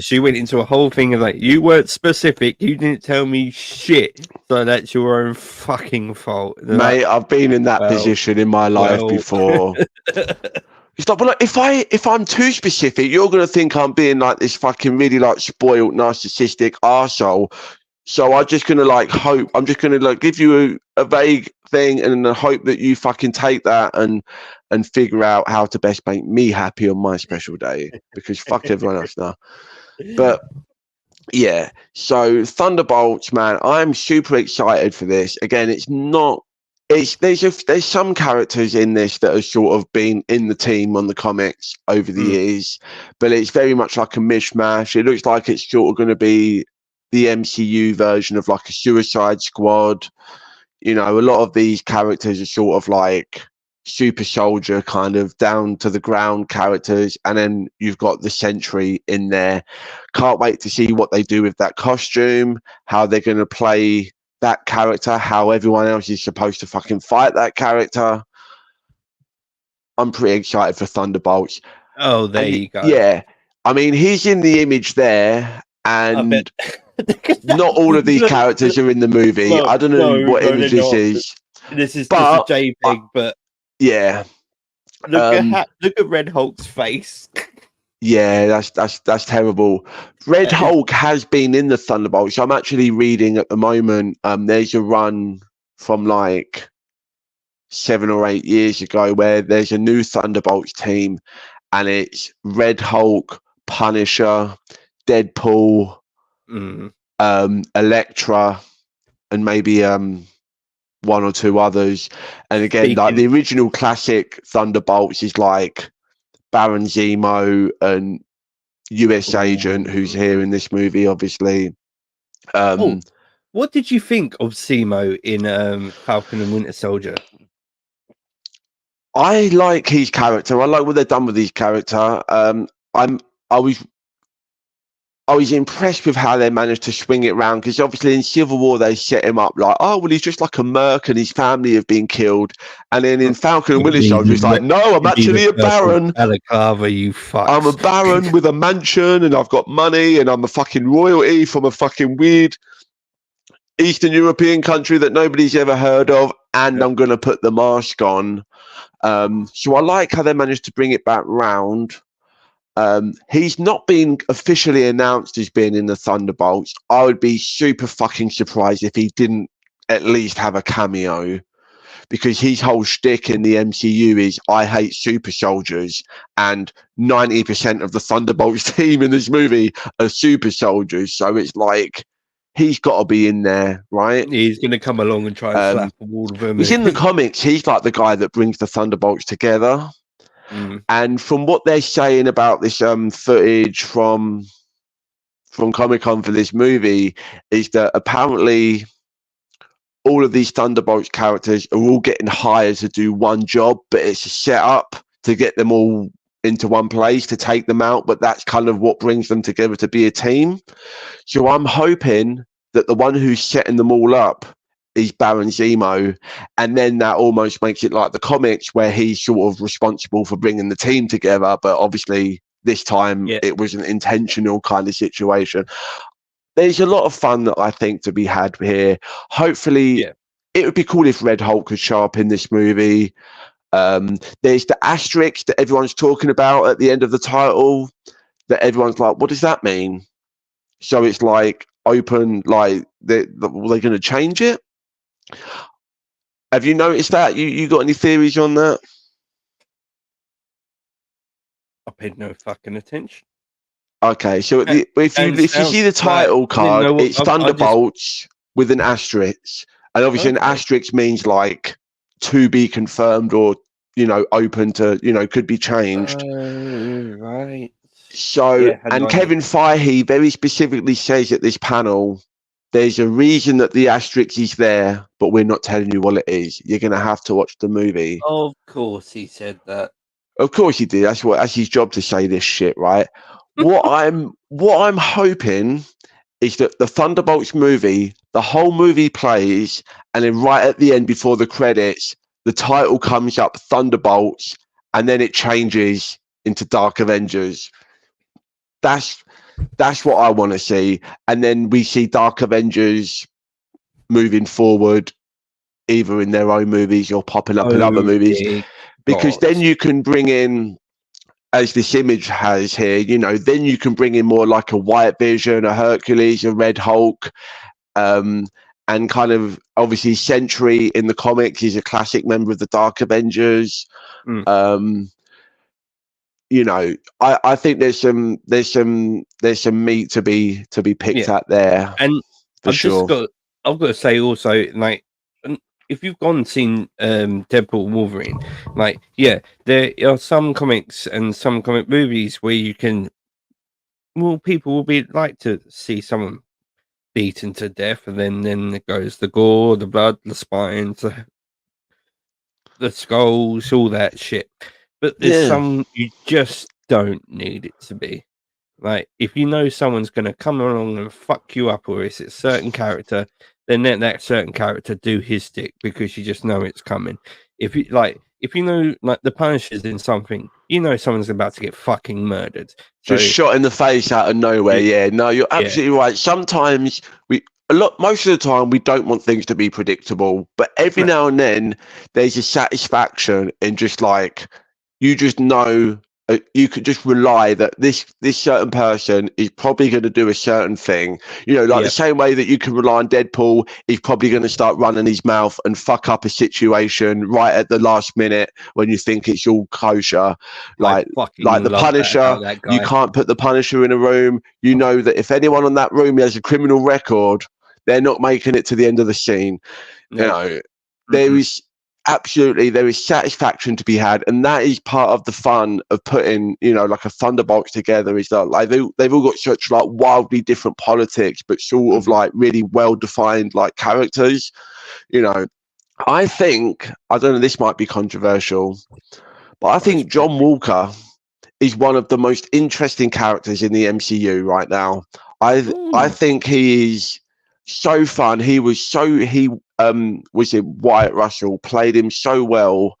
She went into a whole thing of like, you weren't specific, you didn't tell me shit, so that's your own fucking fault. Mate, I've been in that position in my life before. It's like, well, if I'm too specific, you're gonna think I'm being like this fucking really like spoiled, narcissistic arsehole. So I'm just gonna like hope. I'm just gonna like give you a vague thing and then hope that you fucking take that and figure out how to best make me happy on my special day, because fuck everyone else now. But yeah, so Thunderbolts, man, I'm super excited for this. Again, it's not. There's some characters in this that have sort of been in the team on the comics over the years, but it's very much like a mishmash. It looks like it's sort of going to be the MCU version of like a Suicide Squad. You know, a lot of these characters are sort of like super soldier kind of down to the ground characters, and then you've got the Sentry in there. Can't wait to see what they do with that costume, how they're going to play that character, how everyone else is supposed to fucking fight that character. I'm pretty excited for Thunderbolts. Oh, there you go. Yeah, I mean, he's in the image there, and not all of these characters are in the movie. I don't know what image this is. This is just a JPEG, but yeah. Look at Red Hulk's face. Yeah, that's terrible. Red Hulk has been in the Thunderbolts. I'm actually reading at the moment. There's a run from like 7 or 8 years ago where there's a new Thunderbolts team, and it's Red Hulk, Punisher, Deadpool, Elektra, and maybe one or two others. And again, like the original classic Thunderbolts is like Baron Zemo and US Agent, who's here in this movie, obviously. What did you think of Zemo in Falcon and Winter Soldier? I like his character. I like what they've done with his character. I was impressed with how they managed to swing it around, because obviously in Civil War they set him up like, oh well, he's just like a merc and his family have been killed, and then in Falcon and Winter Soldier he's like, no, I'm actually a baron. Balaclava, you fucks. I'm a baron with a mansion and I've got money and I'm a fucking royalty from a fucking weird Eastern European country that nobody's ever heard of, and I'm gonna put the mask on. So I like how they managed to bring it back round. He's not been officially announced as being in the Thunderbolts. I would be super fucking surprised if he didn't at least have a cameo, because his whole shtick in the MCU is I hate super soldiers, and 90% of the Thunderbolts team in this movie are super soldiers. So it's like he's got to be in there, right? He's going to come along and try and slap all of them. He's in the comics. He's like the guy that brings the Thunderbolts together. And from what they're saying about this footage from Comic-Con for this movie is that apparently all of these Thunderbolts characters are all getting hired to do one job, but it's a setup to get them all into one place to take them out. But that's kind of what brings them together to be a team. So I'm hoping that the one who's setting them all up is Baron Zemo, and then that almost makes it like the comics where he's sort of responsible for bringing the team together, but obviously this time it was an intentional kind of situation. There's a lot of fun that I think to be had here. Hopefully it would be cool if Red Hulk could show up in this movie. There's the asterisk that everyone's talking about at the end of the title that everyone's like, what does that mean? So it's like open, like they're going to change it. Have you noticed that? You got any theories on that? I paid no fucking attention. Okay, so if you see the title card, it's Thunderbolts with an asterisk, and obviously an asterisk means like to be confirmed, or open to could be changed. Right. So and Kevin Feige very specifically says at this panel, there's a reason that the asterisk is there, but we're not telling you what it is. You're going to have to watch the movie. Of course he said that. Of course he did. That's his job to say this shit, right? What I'm hoping is that the Thunderbolts movie, the whole movie plays, and then right at the end before the credits, the title comes up Thunderbolts, and then it changes into Dark Avengers. That's what I want to see. And then we see Dark Avengers moving forward, either in their own movies or popping up in other movies. Because then you can bring in as this image has here, you know, then you can bring in more like a White Vision, a Hercules, a Red Hulk, and kind of obviously Sentry in the comics is a classic member of the Dark Avengers. You know, I think there's some meat to be picked at there, and I've got to say also, like, if you've gone and seen Deadpool, Wolverine, like, there are some comics and some comic movies where you can, people will be like to see someone beaten to death, and then it goes the gore, the blood, the spines, the skulls, all that shit. But there's some you just don't need it to be. Like, if you know someone's going to come along and fuck you up, or it's a certain character, then let that certain character do his stick, because you just know it's coming. If you know, like, the Punisher's in something, you know someone's about to get fucking murdered. Just shot in the face out of nowhere. Yeah, no, you're absolutely right. Sometimes most of the time we don't want things to be predictable, but every now and then there's a satisfaction in just like, you just know, you could just rely that this certain person is probably going to do a certain thing, you know, like the same way that you can rely on Deadpool, he's probably going to start running his mouth and fuck up a situation right at the last minute when you think it's all kosher. Like the Punisher, you can't put the Punisher in a room. You know that if anyone on that room has a criminal record, they're not making it to the end of the scene. You know, there is satisfaction to be had, and that is part of the fun of putting, you know, like a Thunderbolts together, is that like they've all got such like wildly different politics, but sort of like really well defined like characters. You know, I think, I don't know, this might be controversial, but I think John Walker is one of the most interesting characters in the MCU right now. I think he is so fun. Was it Wyatt Russell played him so well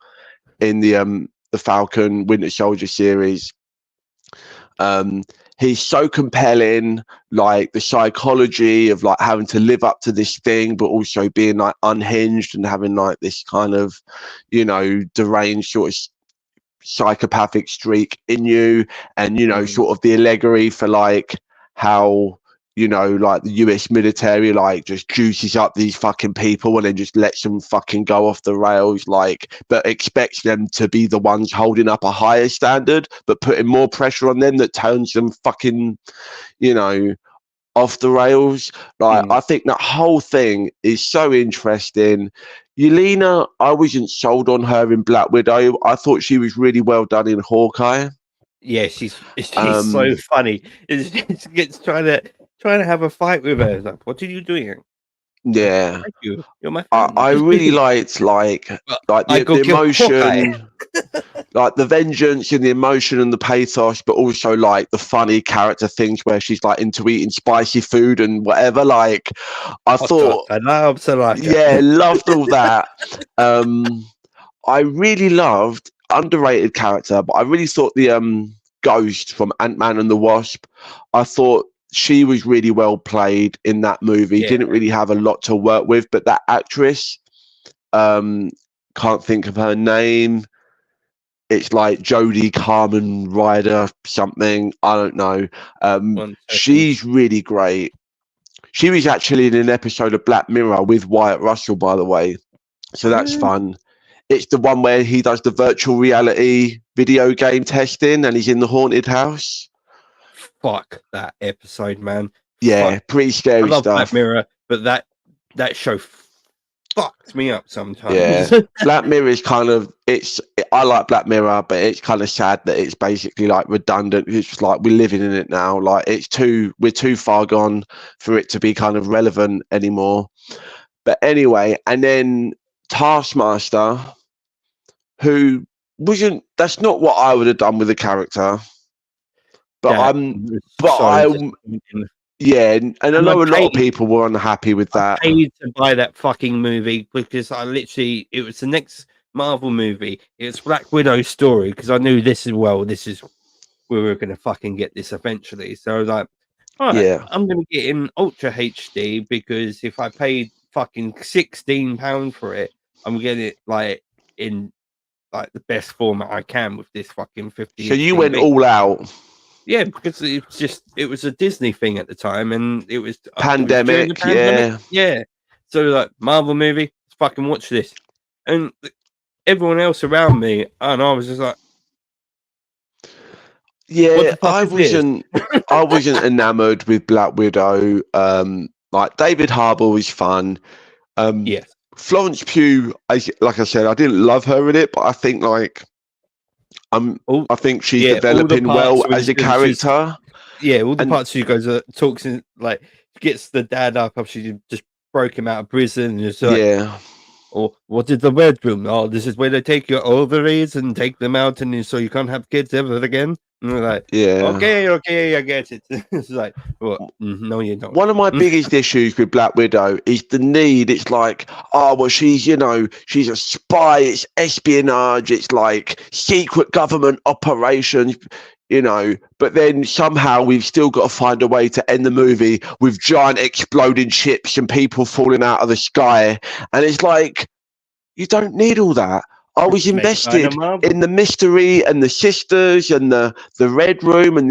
in the Falcon Winter Soldier series. He's so compelling, like the psychology of like having to live up to this thing, but also being like unhinged and having like this kind of, you know, deranged sort of psychopathic streak in you, and, you know, sort of the allegory for like how, you know, like the US military like just juices up these fucking people and then just lets them fucking go off the rails, like, but expects them to be the ones holding up a higher standard, but putting more pressure on them that turns them fucking, you know, off the rails. Like, I think that whole thing is so interesting. Yelena, I wasn't sold on her in Black Widow. I thought she was really well done in Hawkeye. Yeah, she's so funny. It's trying to have a fight with her. Like, what are you doing? Yeah, thank you. You're my friend. I really liked like the emotion, like the vengeance and the emotion and the pathos, but also like the funny character things where she's like into eating spicy food and whatever. Like, I thought, loved all that. I really loved, underrated character, but I really thought the Ghost from Ant-Man and the Wasp, I thought she was really well played in that movie. Didn't really have a lot to work with, but that actress, can't think of her name. It's like Jodie Carmen Ryder something. I don't know. She's really great. She was actually in an episode of Black Mirror with Wyatt Russell, by the way. So that's fun. It's the one where he does the virtual reality video game testing and he's in the haunted house. Fuck that episode, man. Yeah, pretty scary stuff. Black Mirror, but that show fucks me up sometimes. Yeah, Black Mirror is kind of, I like Black Mirror, but it's kind of sad that it's basically like redundant. It's just like we're living in it now. Like, we're too far gone for it to be kind of relevant anymore. But anyway, and then Taskmaster, who that's not what I would have done with the character. But yeah, and I know a lot of people were unhappy with that. I paid to buy that fucking movie because it was the next Marvel movie. It's Black Widow's story, because I knew this is where we were going to fucking get this eventually. So I was like, all right, I'm going to get in Ultra HD, because if I paid fucking £16 for it, I'm getting it like in like the best format I can with this fucking 50. So you went all out. Yeah, because it was a Disney thing at the time, and it was pandemic, it was pandemic. Yeah. So like Marvel movie, let's fucking watch this, and everyone else around me, and I was just like, yeah, I wasn't enamored with Black Widow. Like David Harbour was fun. Yes. Florence Pugh, like I said, I didn't love her in it, but I think like I think she's developing well as a character. All the parts she goes talks in, like, gets the dad up after she just broke him out of prison, and it's like, or what did the bedroom? Oh, this is where they take your ovaries and take them out, and so you can't have kids ever again. And we're like, okay, I get it. It's like, well, no, you don't. One of my biggest issues with Black Widow is the need. It's like, oh, well, she's a spy. It's espionage. It's like secret government operations, But then somehow we've still got to find a way to end the movie with giant exploding ships and people falling out of the sky. And it's like, you don't need all that. I was invested in the mystery and the sisters and the Red Room and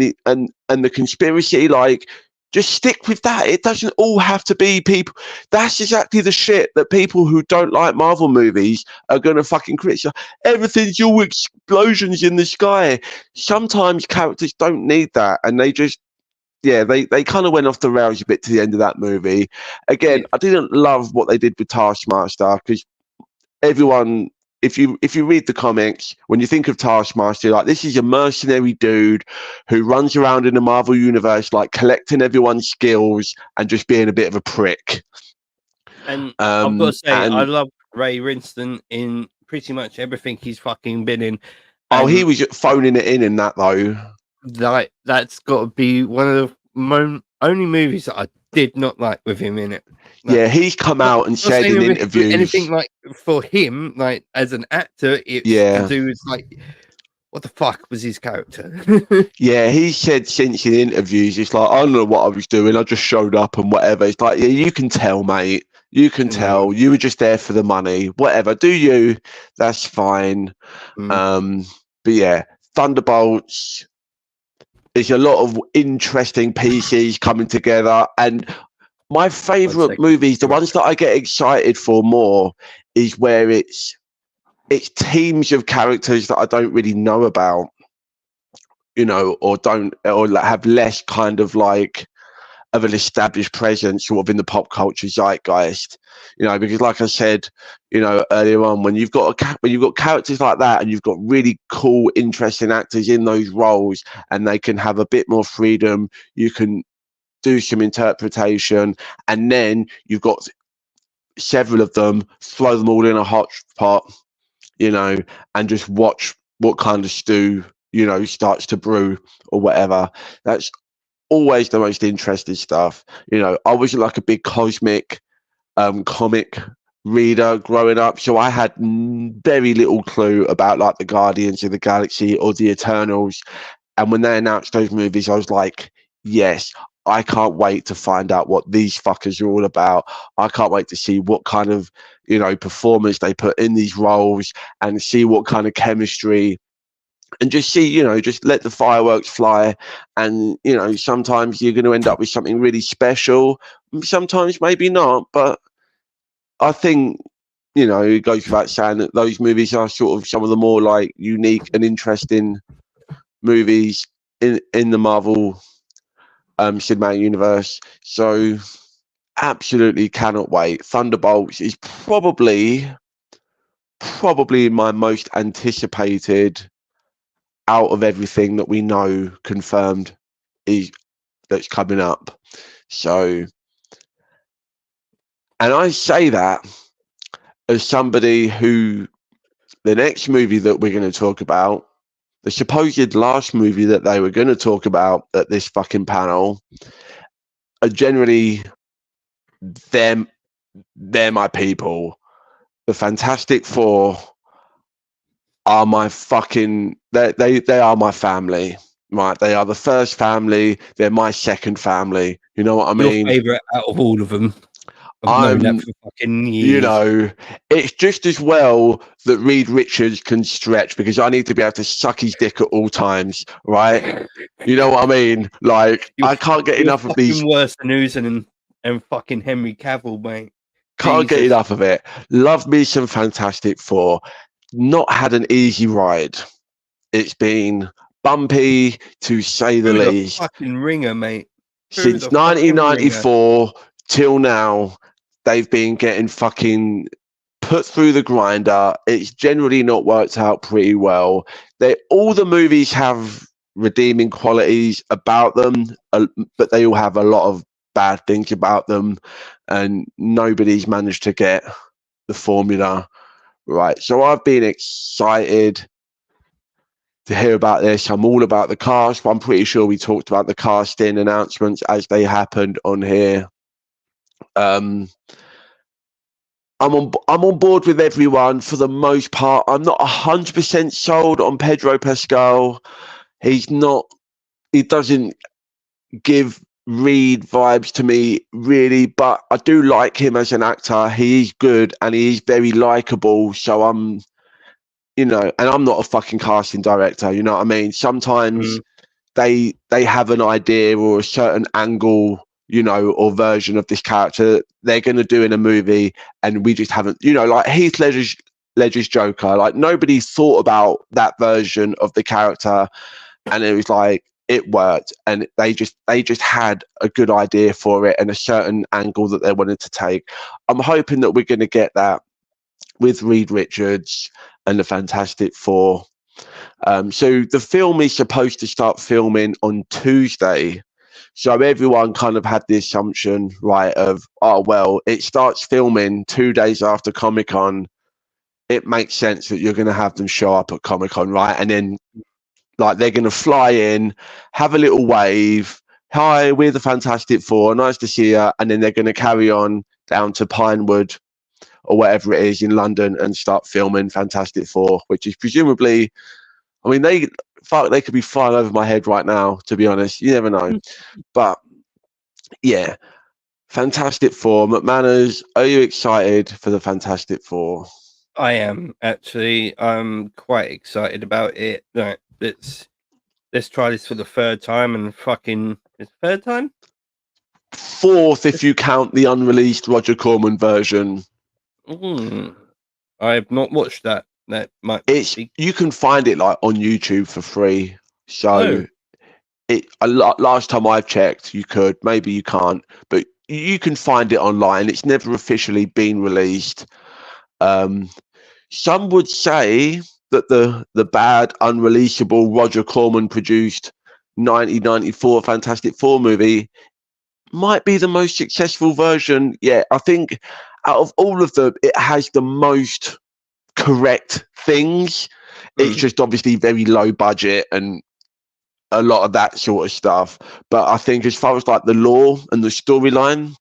the conspiracy. Like, just stick with that. It doesn't all have to be people. That's exactly the shit that people who don't like Marvel movies are gonna fucking criticize. Everything's all explosions in the sky. Sometimes characters don't need that, and they just they kind of went off the rails a bit to the end of that movie. Again, I didn't love what they did with Taskmaster, because everyone, if you read the comics, when you think of Taskmaster, like, this is a mercenary dude who runs around in the Marvel universe, like, collecting everyone's skills and just being a bit of a prick. And I've got to say, I love Ray Winston in pretty much everything he's fucking been in. And he was phoning it in that, though. Like, that's got to be one of the only movies that I did not like with him in it. Like, he's come out and said in interviews, anything like for him, like as an actor, it's to do with like, what the fuck was his character? He said since in interviews, it's like, I don't know what I was doing, I just showed up and whatever. It's like, yeah, you can tell, mate. You can tell. You were just there for the money. Whatever. Do you? That's fine. But yeah, Thunderbolts. There's a lot of interesting pieces coming together, and my favourite movies, the ones that I get excited for more, is where it's teams of characters that I don't really know about, or have less kind of like of an established presence sort of in the pop culture zeitgeist, because like I said, earlier on, when you've got characters like that and you've got really cool, interesting actors in those roles, and they can have a bit more freedom, you can do some interpretation, and then you've got several of them, throw them all in a hot pot, and just watch what kind of stew, starts to brew or whatever. That's always the most interesting stuff. I was like a big cosmic comic reader growing up, so I had very little clue about like the Guardians of the Galaxy or the Eternals, and when they announced those movies, I was like, yes, I can't wait to find out what these fuckers are all about. I can't wait to see what kind of, performers they put in these roles, and see what kind of chemistry, and just see, just let the fireworks fly. And, sometimes you're going to end up with something really special. Sometimes maybe not, but I think, it goes without saying that those movies are sort of some of the more like unique and interesting movies in the Marvel cinematic universe. So absolutely cannot wait. Thunderbolts is probably my most anticipated out of everything that we know confirmed that's coming up. So, and I say that as somebody who, the next movie that we're going to talk about, the supposed last movie that they were going to talk about at this fucking panel, are generally they're my people. The Fantastic Four are my fucking, they are my family, right? They are the first family. They're my second family. You know what I mean? Your favorite out of all of them? I've known that for fucking years. You know, it's just as well that Reed Richards can stretch, because I need to be able to suck his dick at all times, right? You know what I mean? Like, I can't get enough of these. Worse than Uzen and fucking Henry Cavill, mate. Can't get enough of it. Love me some Fantastic Four. Not had an easy ride. It's been bumpy, to say the least. Fucking ringer, mate. Since 1994 till now, they've been getting fucking put through the grinder. It's generally not worked out pretty well. All the movies have redeeming qualities about them, but they all have a lot of bad things about them, and nobody's managed to get the formula right. So I've been excited to hear about this. I'm all about the cast, but I'm pretty sure we talked about the casting announcements as they happened on here. I'm on board with everyone for the most part. I'm not 100% sold on Pedro Pascal. He doesn't give Reed vibes to me really, but I do like him as an actor. He is good and he is very likable. So and I'm not a fucking casting director, you know what I mean? Sometimes they have an idea or a certain angle, or version of this character they're going to do in a movie, and we just haven't, like Heath Ledger's Joker, like nobody thought about that version of the character, and it was like, it worked, and they just had a good idea for it and a certain angle that they wanted to take. I'm hoping that we're going to get that with Reed Richards and the Fantastic Four. So the film is supposed to start filming on Tuesday. So everyone kind of had the assumption, right, of, it starts filming 2 days after Comic-Con. It makes sense that you're going to have them show up at Comic-Con, right? And then, like, they're going to fly in, have a little wave. Hi, we're the Fantastic Four. Nice to see you. And then they're going to carry on down to Pinewood or whatever it is in London and start filming Fantastic Four, which is presumably, I mean, they could be flying over my head right now, to be honest. You never know. But yeah, Fantastic Four. McManus, are you excited for the Fantastic Four? I am, actually. I'm quite excited about it. Right, let's try this for the third time, and fucking, it's third time? Fourth, if you count the unreleased Roger Corman version. I have not watched that. That might you can find it like on YouTube for free. So last time I've checked, you could. Maybe you can't, but you can find it online. It's never officially been released. Some would say that the bad, unreleasable Roger Corman produced 1994 Fantastic Four movie might be the most successful version. Yeah, I think out of all of them, it has the most correct things. It's just obviously very low budget and a lot of that sort of stuff. But I think as far as like the lore and the storyline,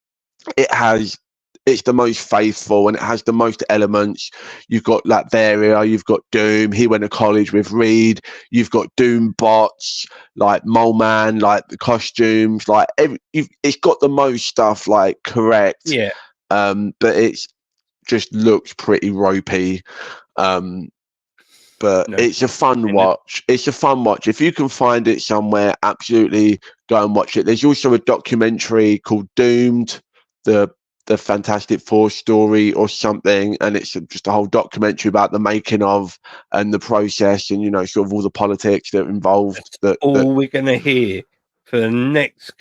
it's the most faithful, and it has the most elements. You've got Latveria, you've got Doom. He went to college with Reed. You've got Doom bots, like Mole Man, like the costumes, like it's got the most stuff like correct. Yeah. But it's just looks pretty ropey. But it's a fun watch. It's a fun watch. If you can find it somewhere, absolutely go and watch it. There's also a documentary called Doomed, the Fantastic Four story or something, and it's just a whole documentary about the making of and the process, and sort of all the politics that are involved. We're gonna hear for the next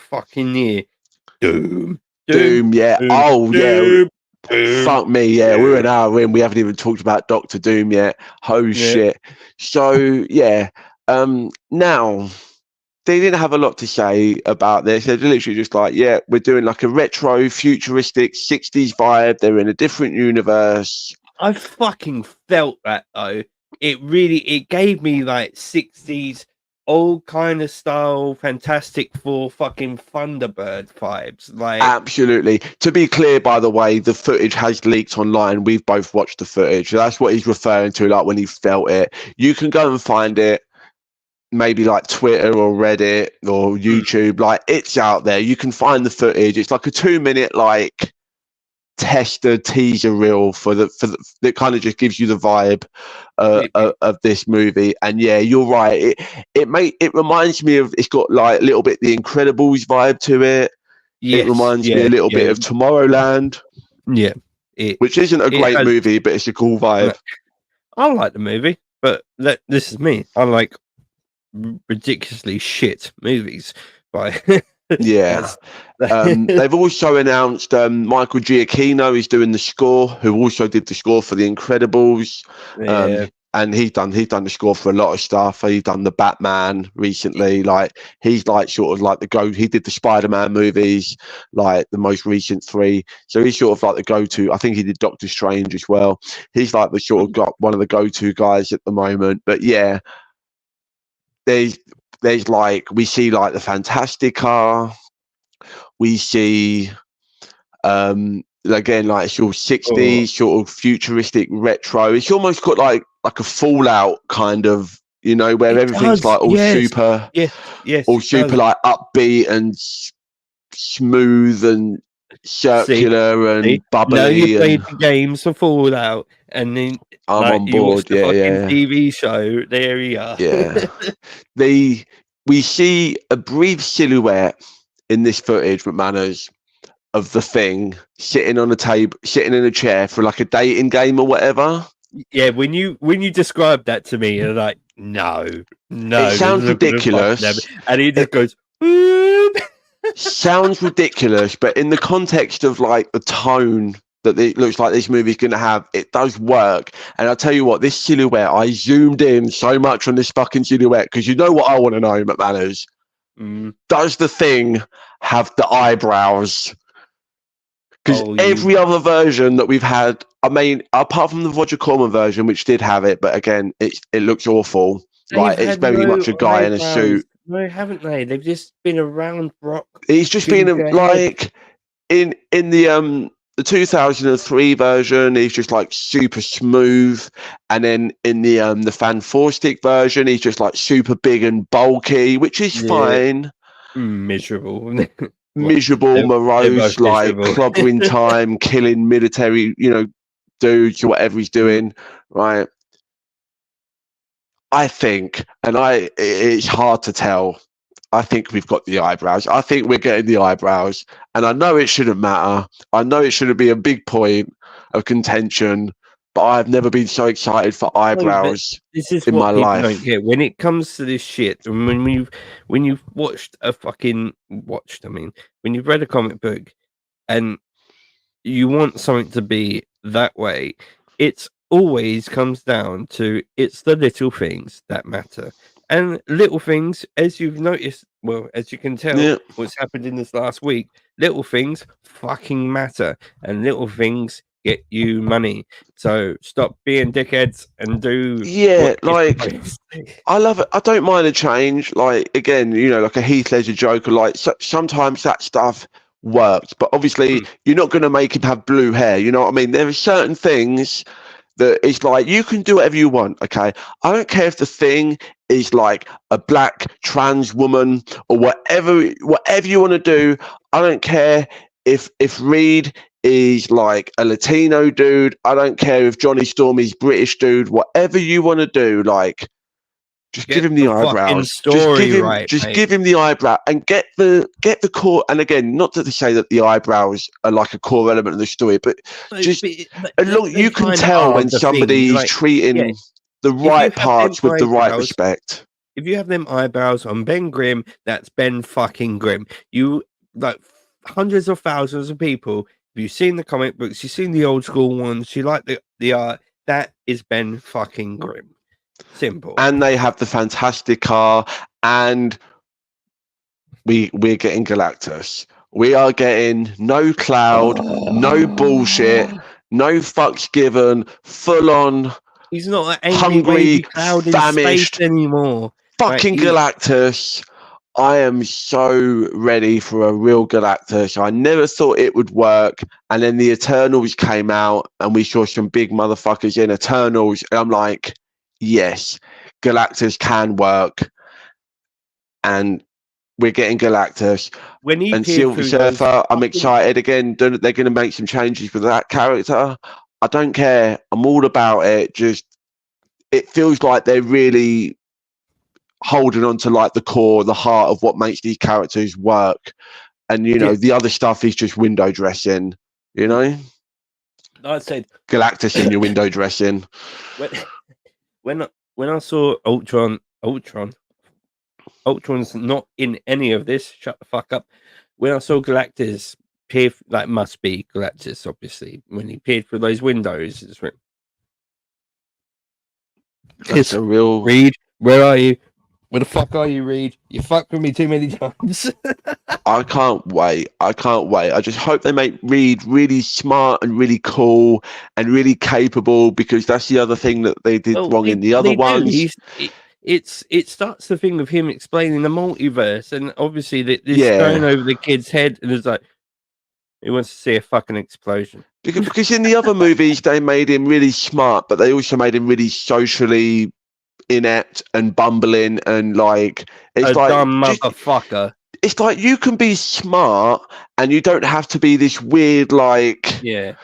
fucking year. Doom, yeah. Doom, yeah. Fuck me, yeah. We're an hour in. We haven't even talked about Dr. Doom yet. Shit. So yeah. Now, they didn't have a lot to say about this. They're literally just like, yeah, we're doing like a retro, futuristic 60s vibe. They're in a different universe. I fucking felt that though. It gave me like 60s old kind of style Fantastic Four fucking Thunderbird vibes. Like, absolutely. To be clear, by the way, the footage has leaked online. We've both watched the footage. That's what he's referring to, like when he felt it. You can go and find it. maybe like Twitter or Reddit or YouTube, like it's out there. You can find the footage. It's like a 2-minute like tester teaser reel for the that kind of just gives you the vibe of this movie. And yeah, you're right. It reminds me of, it's got like a little bit the Incredibles vibe to it. Yes, it reminds me a little bit of Tomorrowland. Yeah, which isn't a great movie, but it's a cool vibe. I like the movie, but this is me. I like ridiculously shit movies. Yeah. They've also announced Michael Giacchino is doing the score, who also did the score for The Incredibles. And he's done the score for a lot of stuff. He's done the Batman recently. Like he's like sort of like he did the Spider-Man movies, like the most recent 3. So he's sort of like the go-to. I think he did Doctor Strange as well. He's like the sort of one of the go-to guys at the moment. But yeah, there's like, we see like the Fantastic Car. We see again, like it's all 60s sort of futuristic retro. It's almost got like a Fallout kind of, you know, where everything's like all super, all super like upbeat and smooth and circular and bubbly. Now you played the games for Fallout, and then I'm on board. TV show. There you are. Yeah. We see a brief silhouette in this footage, McManus, of the Thing sitting on a table, sitting in a chair for like a dating game or whatever. Yeah, when you described that to me, you're like, no, it sounds ridiculous, and he just goes. Sounds ridiculous, but in the context of like the tone that it looks like this movie's going to have, it does work. And I'll tell you what, this silhouette, I zoomed in so much on this fucking silhouette because you know what I want to know, McManus. Does the Thing have the eyebrows? Because every other version that we've had, I mean, apart from the Roger Corman version, which did have it, but again, it looks awful. Like it's very much a guy in a suit. No, haven't they? They've just been around Brock. He's just been like in the 2003 version, he's just like super smooth, and then in the Fan 4-stick version, he's just like super big and bulky, which is fine. Miserable, morose, like clobbering time, killing military, dudes or whatever he's doing, right? I think, it's hard to tell. I think we've got the eyebrows. I think we're getting the eyebrows. And I know it shouldn't matter. I know it shouldn't be a big point of contention, but I've never been so excited for eyebrows in my life. Don't get. When it comes to this shit, and when you've when you've read a comic book and you want something to be that way, it's always comes down to it's the little things that matter. And little things, as you've noticed, well, as you can tell, what's happened in this last week, little things fucking matter, and little things get you money. So stop being dickheads and do. Yeah, like I love it. I don't mind a change. Like again, like a Heath Ledger Joker. Like sometimes that stuff works, but obviously you're not going to make him have blue hair. You know what I mean? There are certain things that it's like you can do whatever you want. Okay, I don't care if the Thing is like a black trans woman or whatever you want to do. I don't care if Reed is like a Latino dude. I don't care if Johnny Storm is British dude. Whatever you want to do, like just give him the eyebrows. Give him the eyebrow and get the core. And again, not to say that the eyebrows are like a core element of the story, but you can tell when somebody's treating the right parts with the right respect. If you have them eyebrows on Ben Grimm, that's Ben fucking Grimm. You like hundreds of thousands of people. If you've seen the comic books, you've seen the old school ones, you like the art, that is Ben fucking Grimm. Simple. And they have the Fantastic Car, and we're getting Galactus. We are getting no Cloud, no bullshit, no fucks given, full on. He's not an hungry, famished anymore. Fucking Galactus. I am so ready for a real Galactus. I never thought it would work. And then the Eternals came out and we saw some big motherfuckers in Eternals. And I'm like, yes, Galactus can work. and we're getting Galactus. When he and Silver Surfer, I'm excited again. They're going to make some changes with that character. I don't care. I'm all about it. Just it feels like they're really holding on to like the core, the heart of what makes these characters work. And you know, the other stuff is just window dressing. You know, I said Galactus in your window dressing. When I saw Ultron's not in any of this. Shut the fuck up. When I saw Galactus peer, like must be Galactus, obviously, when he peered through those windows, That's a real Reed. Where are you? Where the fuck are you, Reed? You fucked with me too many times. I can't wait. I just hope they make Reed really smart and really cool and really capable, because that's the other thing that they did wrong in the other ones. It starts the thing of him explaining the multiverse, and obviously this going over the kid's head, and it's like he wants to see a fucking explosion. Because in the other movies they made him really smart, but they also made him really socially inept and bumbling, and like it's like dumb motherfucker. It's like you can be smart and you don't have to be this weird you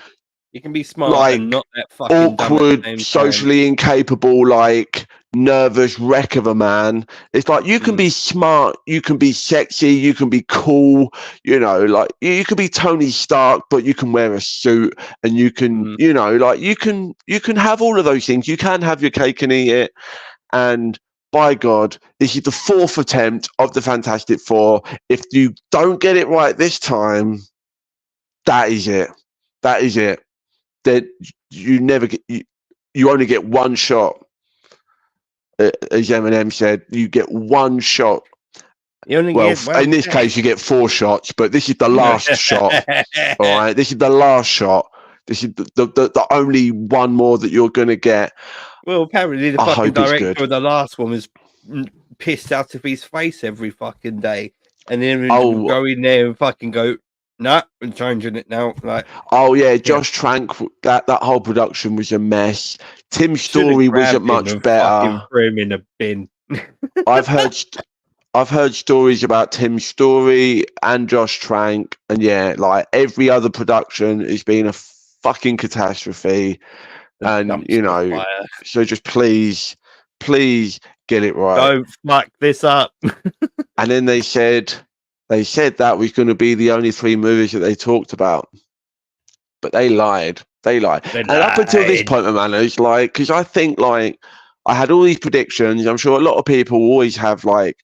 can be smart like and not that fucking awkward, socially incapable, like nervous wreck of a man. It's like you can be smart, you can be sexy, you can be cool, you know, like you can be Tony Stark, but you can wear a suit, and you can you know, like you can have all of those things. You can have your cake and eat it. And by God, this is the 4th attempt of the Fantastic Four. If you don't get it right this time, that is it. That you never get. You only get one shot. As Eminem said, you get one shot. You only get in this case, you get 4 shots, but this is the last shot. All right, this is the last shot. This is the only one more that you're gonna get. Well, apparently the fucking director of the last one was pissed out of his face every fucking day, and then go in there and fucking go, nah, I'm changing it now. Like, Josh Trank, that whole production was a mess. Tim's story wasn't much better. Threw him in a bin. I've heard stories about Tim's story and Josh Trank, and like every other production has been a fucking catastrophe. And you know, fire. So just please get it right. Don't fuck this up. And then they said that was going to be the only 3 movies that they talked about, but they lied. And up until this point, man, it's like, because I think like I had all these predictions. I'm sure a lot of people always have like,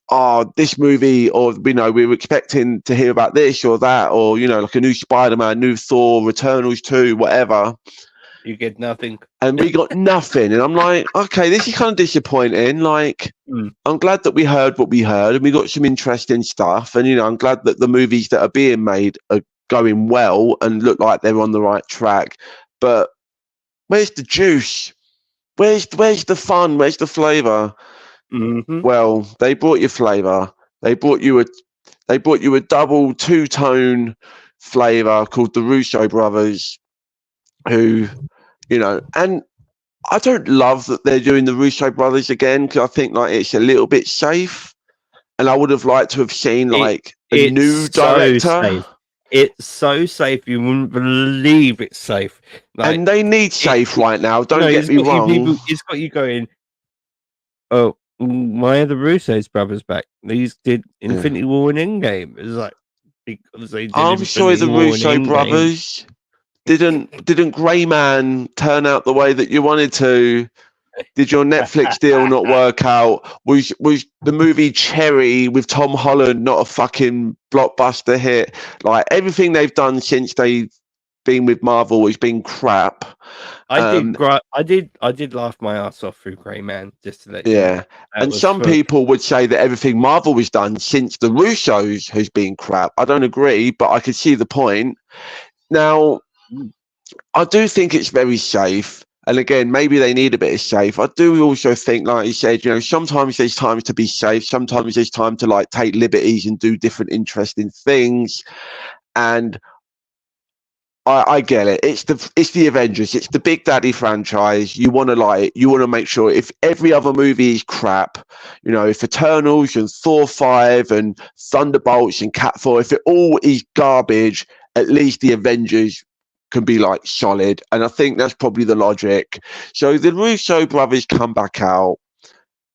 this movie, or you know, we were expecting to hear about this or that, or you know, like a new Spider-Man, new Thor, Returnals 2, whatever. You get nothing. And we got nothing. And I'm like, okay, this is kind of disappointing. Like, I'm glad that we heard what we heard, and we got some interesting stuff. And, you know, I'm glad that the movies that are being made are going well and look like they're on the right track. But where's the juice? Where's the fun? Where's the flavor? Mm-hmm. Well, they brought you flavor. They brought you a double 2-tone flavor called the Russo brothers, who, you know, and I don't love that they're doing the Russo brothers again, because I think like it's a little bit safe, and I would have liked to have seen like a new director. Safe. It's so safe, you wouldn't believe it's safe. Like, and they need safe right now. Don't get me wrong. It's got you going, oh, why are the Russo's brothers back? These did Infinity War and Endgame. It's like, because they did I'm sorry, the Russo brothers. Didn't Grey Man turn out the way that you wanted to? Did your Netflix deal not work out? Was the movie Cherry with Tom Holland not a fucking blockbuster hit? Like everything they've done since they've been with Marvel has been crap. I did laugh my ass off through Grey Man, just to let you know. And some people would say that everything Marvel has done since the Russos has been crap. I don't agree, but I could see the point. Now, I do think it's very safe. And again, maybe they need a bit of safe. I do also think, like you said, you know, sometimes there's times to be safe. Sometimes there's time to like take liberties and do different interesting things. And I get it. It's the Avengers. It's the Big Daddy franchise. You want to make sure if every other movie is crap, you know, if Eternals and Thor 5 and Thunderbolts and Cat 4, if it all is garbage, at least the Avengers can be like solid. And I think that's probably the logic. So the Russo brothers come back out.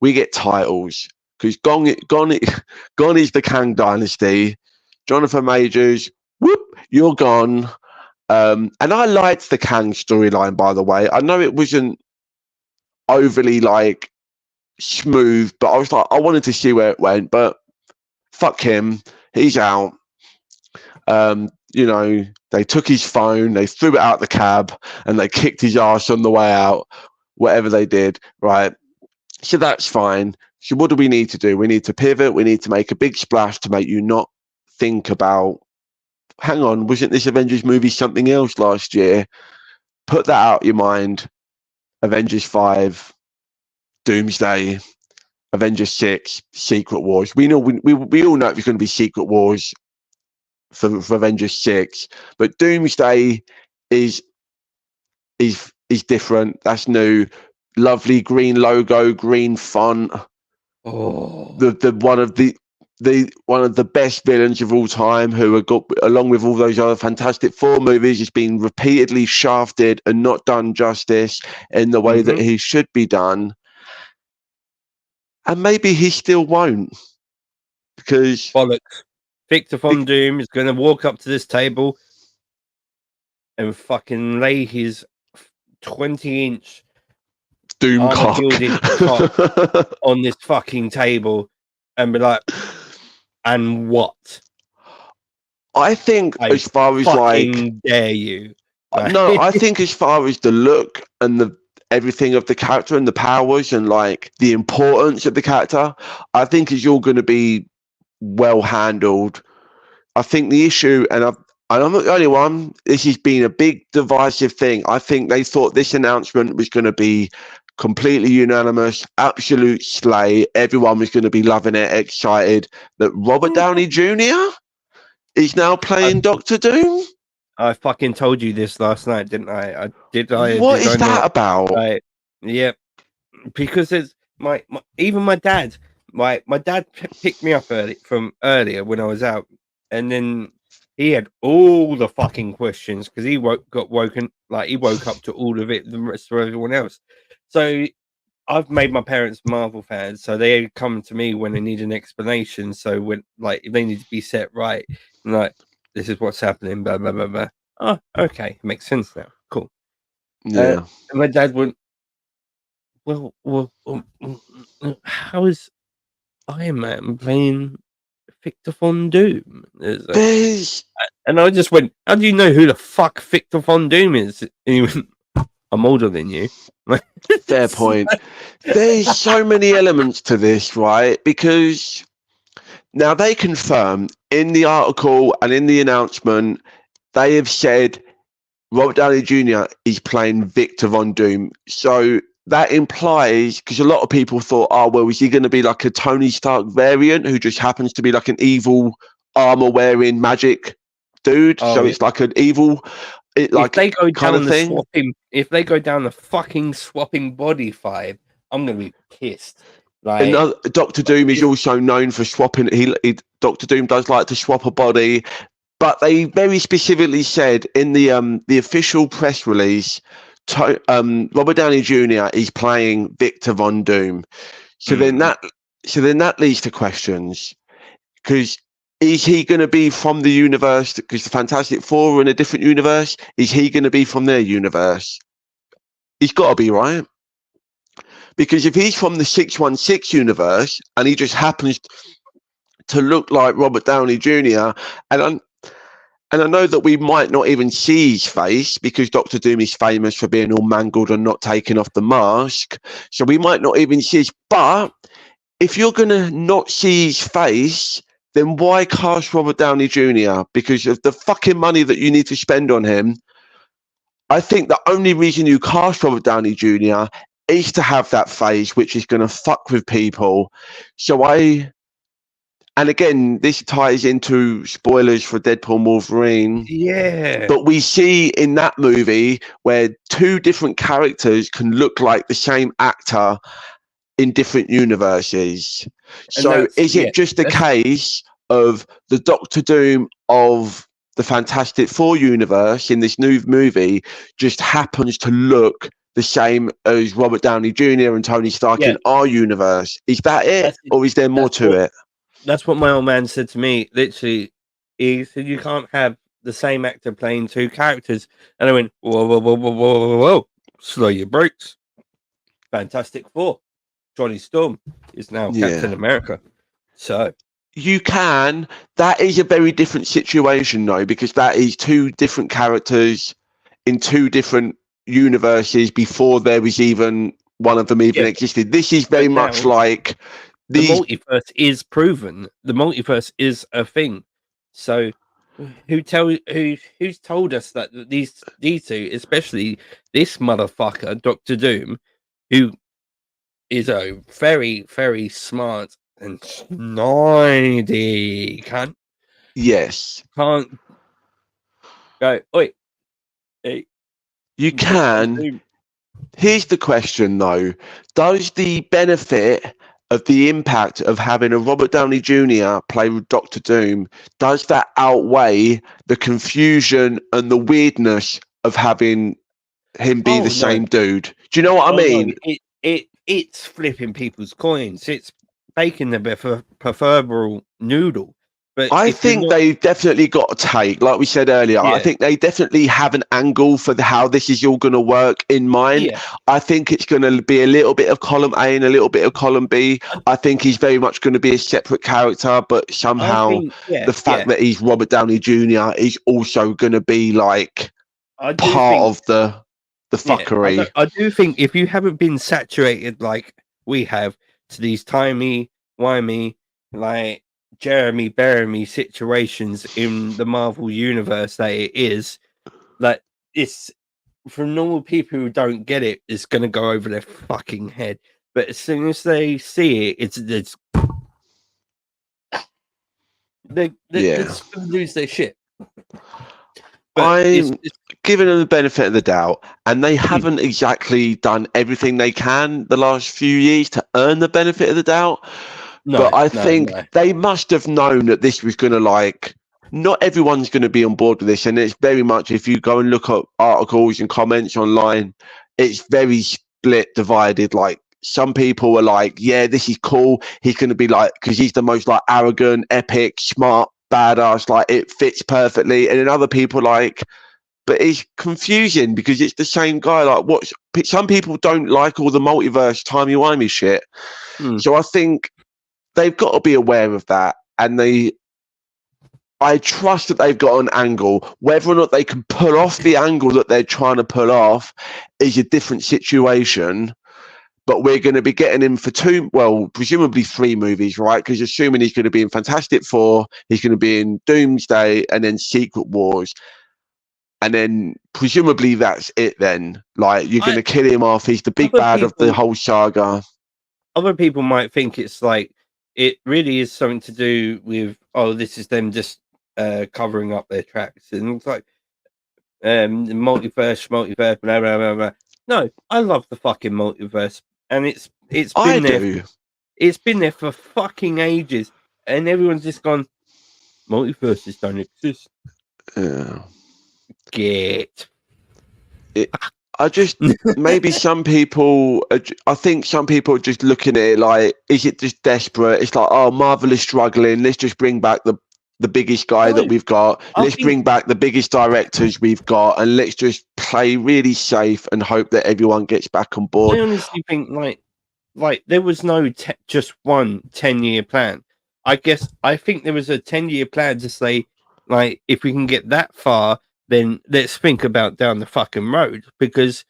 We get titles because gone is the Kang Dynasty. Jonathan Majors, whoop, you're gone. And I liked the Kang storyline, by the way. I know it wasn't overly like smooth, but I was like, I wanted to see where it went, but fuck him. He's out. You know, they took his phone, they threw it out the cab, and they kicked his ass on the way out, whatever they did, right? So that's fine. So what do we need to do? We need to pivot. We need to make a big splash to make you not think about, hang on, wasn't this Avengers movie something else last year? Put that out of your mind. Avengers 5, Doomsday, Avengers 6, Secret Wars. We know we all know it's going to be Secret Wars for Avengers 6, but Doomsday is different. That's new. Lovely green logo, green font. Oh, the one of the best villains of all time, who are got along with all those other Fantastic Four movies, has been repeatedly shafted and not done justice in the way that he should be done. And maybe he still won't, because bollocks. Victor Von Doom is going to walk up to this table and fucking lay his 20-inch Doom cock on this fucking table and be like, and what? I think as far as like, dare you? No, I think as far as the look and the everything of the character and the powers and like the importance of the character, I think is all going to be well handled. I think the issue, and I'm not the only one, this has been a big divisive thing. I think they thought this announcement was going to be completely unanimous, absolute slay. Everyone was going to be loving it, excited that Robert Downey Jr. is now playing Doctor Doom. I fucking told you this last night, didn't I? What is that about? Yeah, because it's even my dad. My dad picked me up earlier when I was out, and then he had all the fucking questions because he woke up to all of it, the rest of everyone else. So I've made my parents Marvel fans, so they come to me when they need an explanation. So when if they need to be set right, like, this is what's happening, blah blah blah blah. Oh, okay, makes sense now. Cool. Yeah. And my dad went, well, how is Iron Man playing Victor Von Doom? And I just went, how do you know who the fuck Victor Von Doom is? And he went, I'm older than you. Fair point. There's so many elements to this, right? Because now they confirm in the article and in the announcement, they have said Robert Downey Jr. is playing Victor Von Doom. So that implies, because a lot of people thought, oh, well, is he going to be like a Tony Stark variant who just happens to be like an evil armor-wearing magic dude? Oh, so it's like an evil... if they go down if they go down the fucking swapping body vibe, I'm gonna be pissed. Doctor Doom is also known for swapping. Doctor Doom does like to swap a body, but they very specifically said in the official press release, Robert Downey Jr. is playing Victor Von Doom. So then that leads to questions, because is he going to be from the universe? Because the Fantastic Four are in a different universe. Is he going to be from their universe? He's got to be, right? Because if he's from the 616 universe and he just happens to look like Robert Downey Jr., and I know that we might not even see his face because Doctor Doom is famous for being all mangled and not taking off the mask. So we might not even see his... But if you're going to not see his face, then why cast Robert Downey Jr.? Because of the fucking money that you need to spend on him. I think the only reason you cast Robert Downey Jr. is to have that face, which is going to fuck with people. So and again, this ties into spoilers for Deadpool and Wolverine. Yeah. But we see in that movie where two different characters can look like the same actor in different universes. So is it just a case of the Doctor Doom of the Fantastic Four universe in this new movie just happens to look the same as Robert Downey Jr. and Tony Stark in our universe? Is that it? Or is there more to it? That's what my old man said to me. Literally, he said, you can't have the same actor playing two characters. And I went, whoa, whoa, whoa, whoa, whoa, whoa, whoa. Slow your brakes. Fantastic Four. Johnny Storm is now Captain America. So you can. That is a very different situation, though, because that is two different characters in two different universes before there was even one of them even existed. This is very much like the multiverse is proven. The multiverse is a thing. So who's told us that these two, especially this motherfucker, Dr. Doom, who is a very, very smart and snidey cunt. Yes. Can't go, oi. Hey. You can. Here's the question, though. Does the benefit of the impact of having a Robert Downey Jr. play with Dr. Doom, does that outweigh the confusion and the weirdness of having him be the same dude? Do you know what I mean? No. It's flipping people's coins. It's baking the preferable noodle. But I think they've definitely got a take, like we said earlier. I think they definitely have an angle for how this is all going to work in mind. I think it's going to be a little bit of column A and a little bit of column B. I think he's very much going to be a separate character, but somehow the fact that he's Robert Downey Jr. is also going to be like part of the fuckery. I do think if you haven't been saturated like we have to these timey-wimey, like Jeremy Bearimy situations in the Marvel universe that it is, like, it's for normal people who don't get it, it's going to go over their fucking head. But as soon as they see it, it's they're just going to lose their shit. But I'm giving them the benefit of the doubt, and they haven't exactly done everything they can the last few years to earn the benefit of the doubt. But I think they must have known that this was going to, not everyone's going to be on board with this. And it's very much, if you go and look up articles and comments online, it's very split, divided. Like, some people are like, yeah, this is cool. He's going to be because he's the most arrogant, epic, smart, badass, it fits perfectly. And then other people but it's confusing because it's the same guy. Some people don't like all the multiverse timey-wimey shit. So I think they've got to be aware of that, and I trust that they've got an angle. Whether or not they can pull off the angle that they're trying to pull off is a different situation. But we're going to be getting him for presumably 3 movies, right? Because assuming he's going to be in Fantastic Four, he's going to be in Doomsday, and then Secret Wars. And then presumably that's it then. You're going to kill him off. He's the big bad of the whole saga. Other people might think it's it really is something to do with, this is them just covering up their tracks. And it's multiverse, blah, blah, blah, blah. No, I love the fucking multiverse. And it's been there. It's been there for fucking ages. And everyone's just gone, multiverses don't exist. Get. I just, maybe some people, I think some people are just looking at it is it just desperate? It's Marvel is struggling. Let's just bring back the biggest guy that we've got. Let's bring back the biggest directors we've got, and let's just play really safe and hope that everyone gets back on board. I honestly think there was no just one 10-year plan. I think there was a 10-year plan to say, if we can get that far, then let's think about down the fucking road, because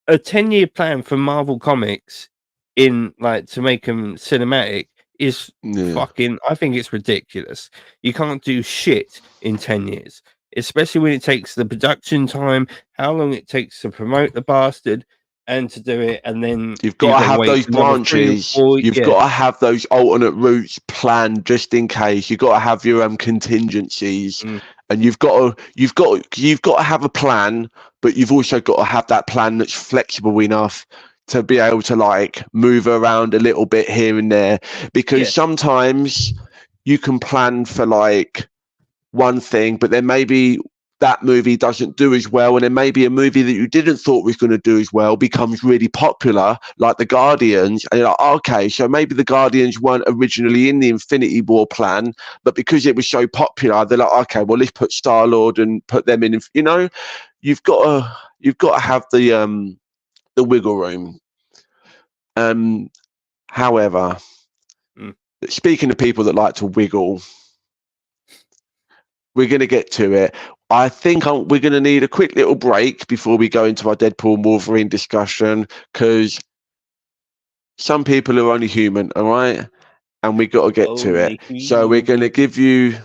a 10-year plan for Marvel Comics to make them cinematic is fucking, I think it's ridiculous. You can't do shit in 10 years, especially when it takes the production time, how long it takes to promote the bastard. and to do it, and then you've got to have those branches. You've got to have those alternate routes planned just in case. You've got to have your contingencies, and you've got to have a plan, but you've also got to have that plan that's flexible enough to be able to like move around a little bit here and there, because sometimes you can plan for like one thing, but then maybe that movie doesn't do as well, and then maybe a movie that you didn't thought was going to do as well becomes really popular, like the Guardians, and you're like, okay, so maybe the Guardians weren't originally in the Infinity War plan, but because it was so popular, they're like, okay, well, let's put Star-Lord and put them in. You know, you've got to have the wiggle room. However, speaking of people that like to wiggle, we're going to get to it. I think we're going to need a quick little break before we go into our Deadpool and Wolverine discussion, because some people are only human, all right? And we got to get to it. So we're going to give you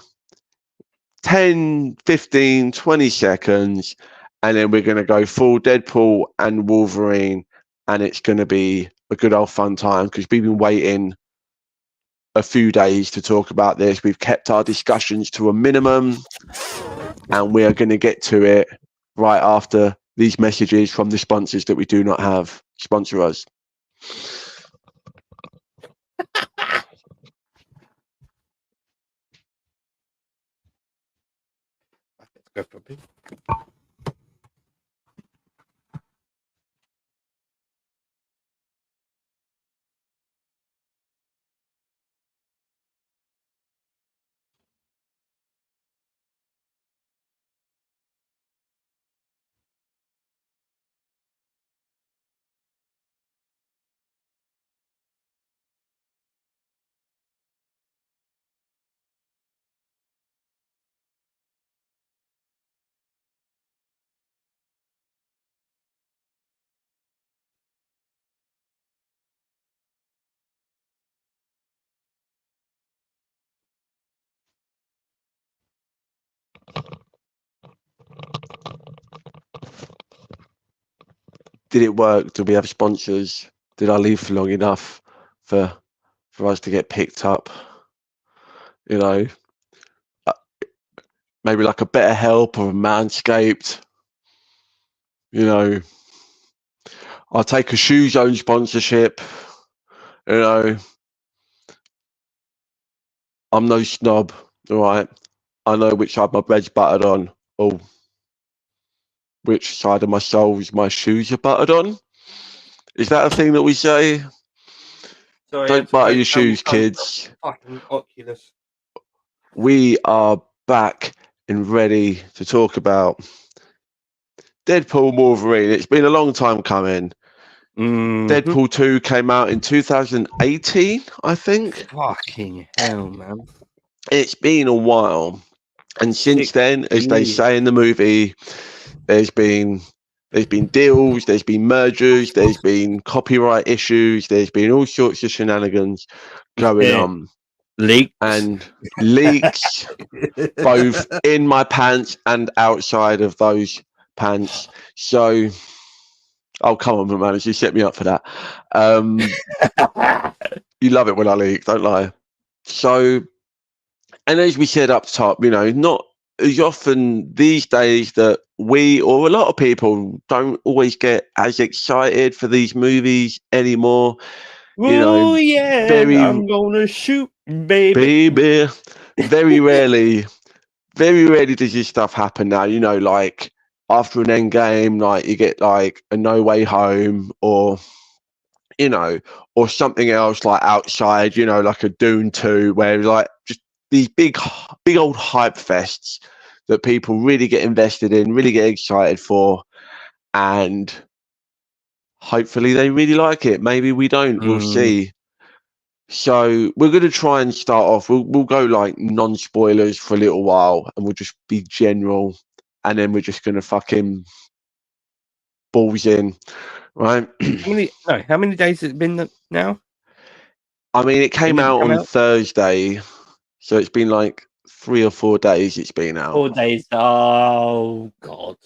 10, 15, 20 seconds, and then we're going to go full Deadpool and Wolverine, and it's going to be a good old fun time, because we've been waiting a few days to talk about this. We've kept our discussions to a minimum, and we are going to get to it right after these messages from the sponsors that we do not have sponsor us. Go for a bit. Did it work? Did we have sponsors? Did I leave for long enough for us to get picked up? You know, maybe like a Better Help or a Manscaped. You know, I'll take a Shoe Zone sponsorship. You know, I'm no snob, all right? I know which side my bread's buttered on. Oh, which side of my soles my shoes are buttered on? Is that a thing that we say? Sorry, don't butter your shoes, kids. Fucking Oculus. We are back and ready to talk about Deadpool and Wolverine. It's been a long time coming. Deadpool 2 came out in 2018, I think. Fucking hell, man. It's been a while. And since then, as they say in the movie, there's been deals, there's been mergers, there's been copyright issues, there's been all sorts of shenanigans going on. Leaks, both in my pants and outside of those pants. So, oh, come on, man, you set me up for that. You love it when I leak, don't lie. So, and as we said up top, you know, not as often these days that we or a lot of people don't always get as excited for these movies anymore. You know, I'm gonna shoot, baby. Very rarely does this stuff happen now. You know, like after an Endgame, like you get like a No Way Home, or you know, or something else like outside. You know, like a Dune 2, where like just these big old hype fests that people really get invested in, really get excited for, and hopefully they really like it. Maybe we don't. We'll see. So we're going to try and start off. We'll go like non-spoilers for a little while, and we'll just be general, and then we're just going to fucking balls in, right? How many days has it been now? I mean, it came out on Thursday, so it's been like 3 or 4 days it's been out. 4 days. Oh, God.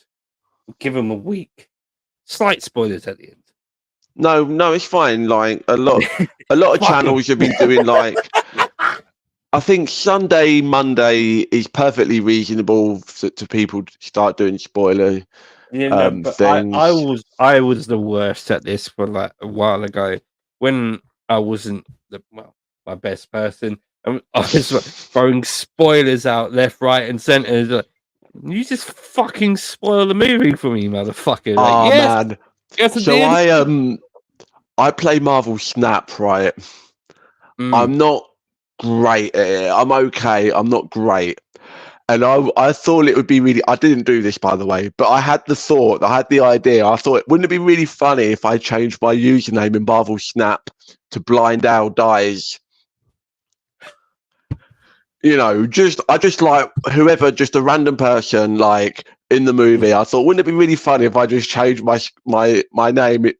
We'll give them a week. Slight spoilers at the end. No, it's fine. Like a lot of channels have been doing like. I think Sunday, Monday is perfectly reasonable to people to start doing spoiler things. I was the worst at this for like a while ago when I wasn't my best person. I was like, throwing spoilers out left, right, and center. Like, you just fucking spoil the movie for me, motherfucker! Like, man. Yes, so I play Marvel Snap, right? I'm not great at it. I'm okay. I'm not great. And I thought it would be really. I didn't do this, by the way, but I had the idea. I thought, wouldn't it be really funny if I changed my username in Marvel Snap to Blind Owl Dies? You know, I just like whoever, just a random person like in the movie. I thought, wouldn't it be really funny if I just changed my name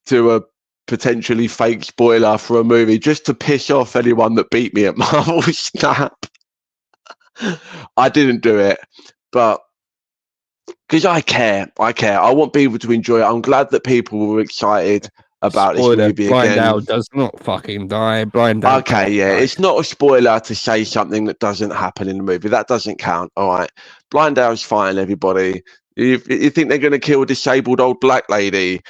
to a potentially fake spoiler for a movie just to piss off anyone that beat me at Marvel Snap? I didn't do it, but because I care. I want people to enjoy it. I'm glad that people were excited about this movie Blind again. Owl does not fucking die. Blind Owl. Okay, yeah, it's not a spoiler to say something that doesn't happen in the movie. That doesn't count. All right, Blind Owl's fine. Everybody, you think they're going to kill a disabled old black lady?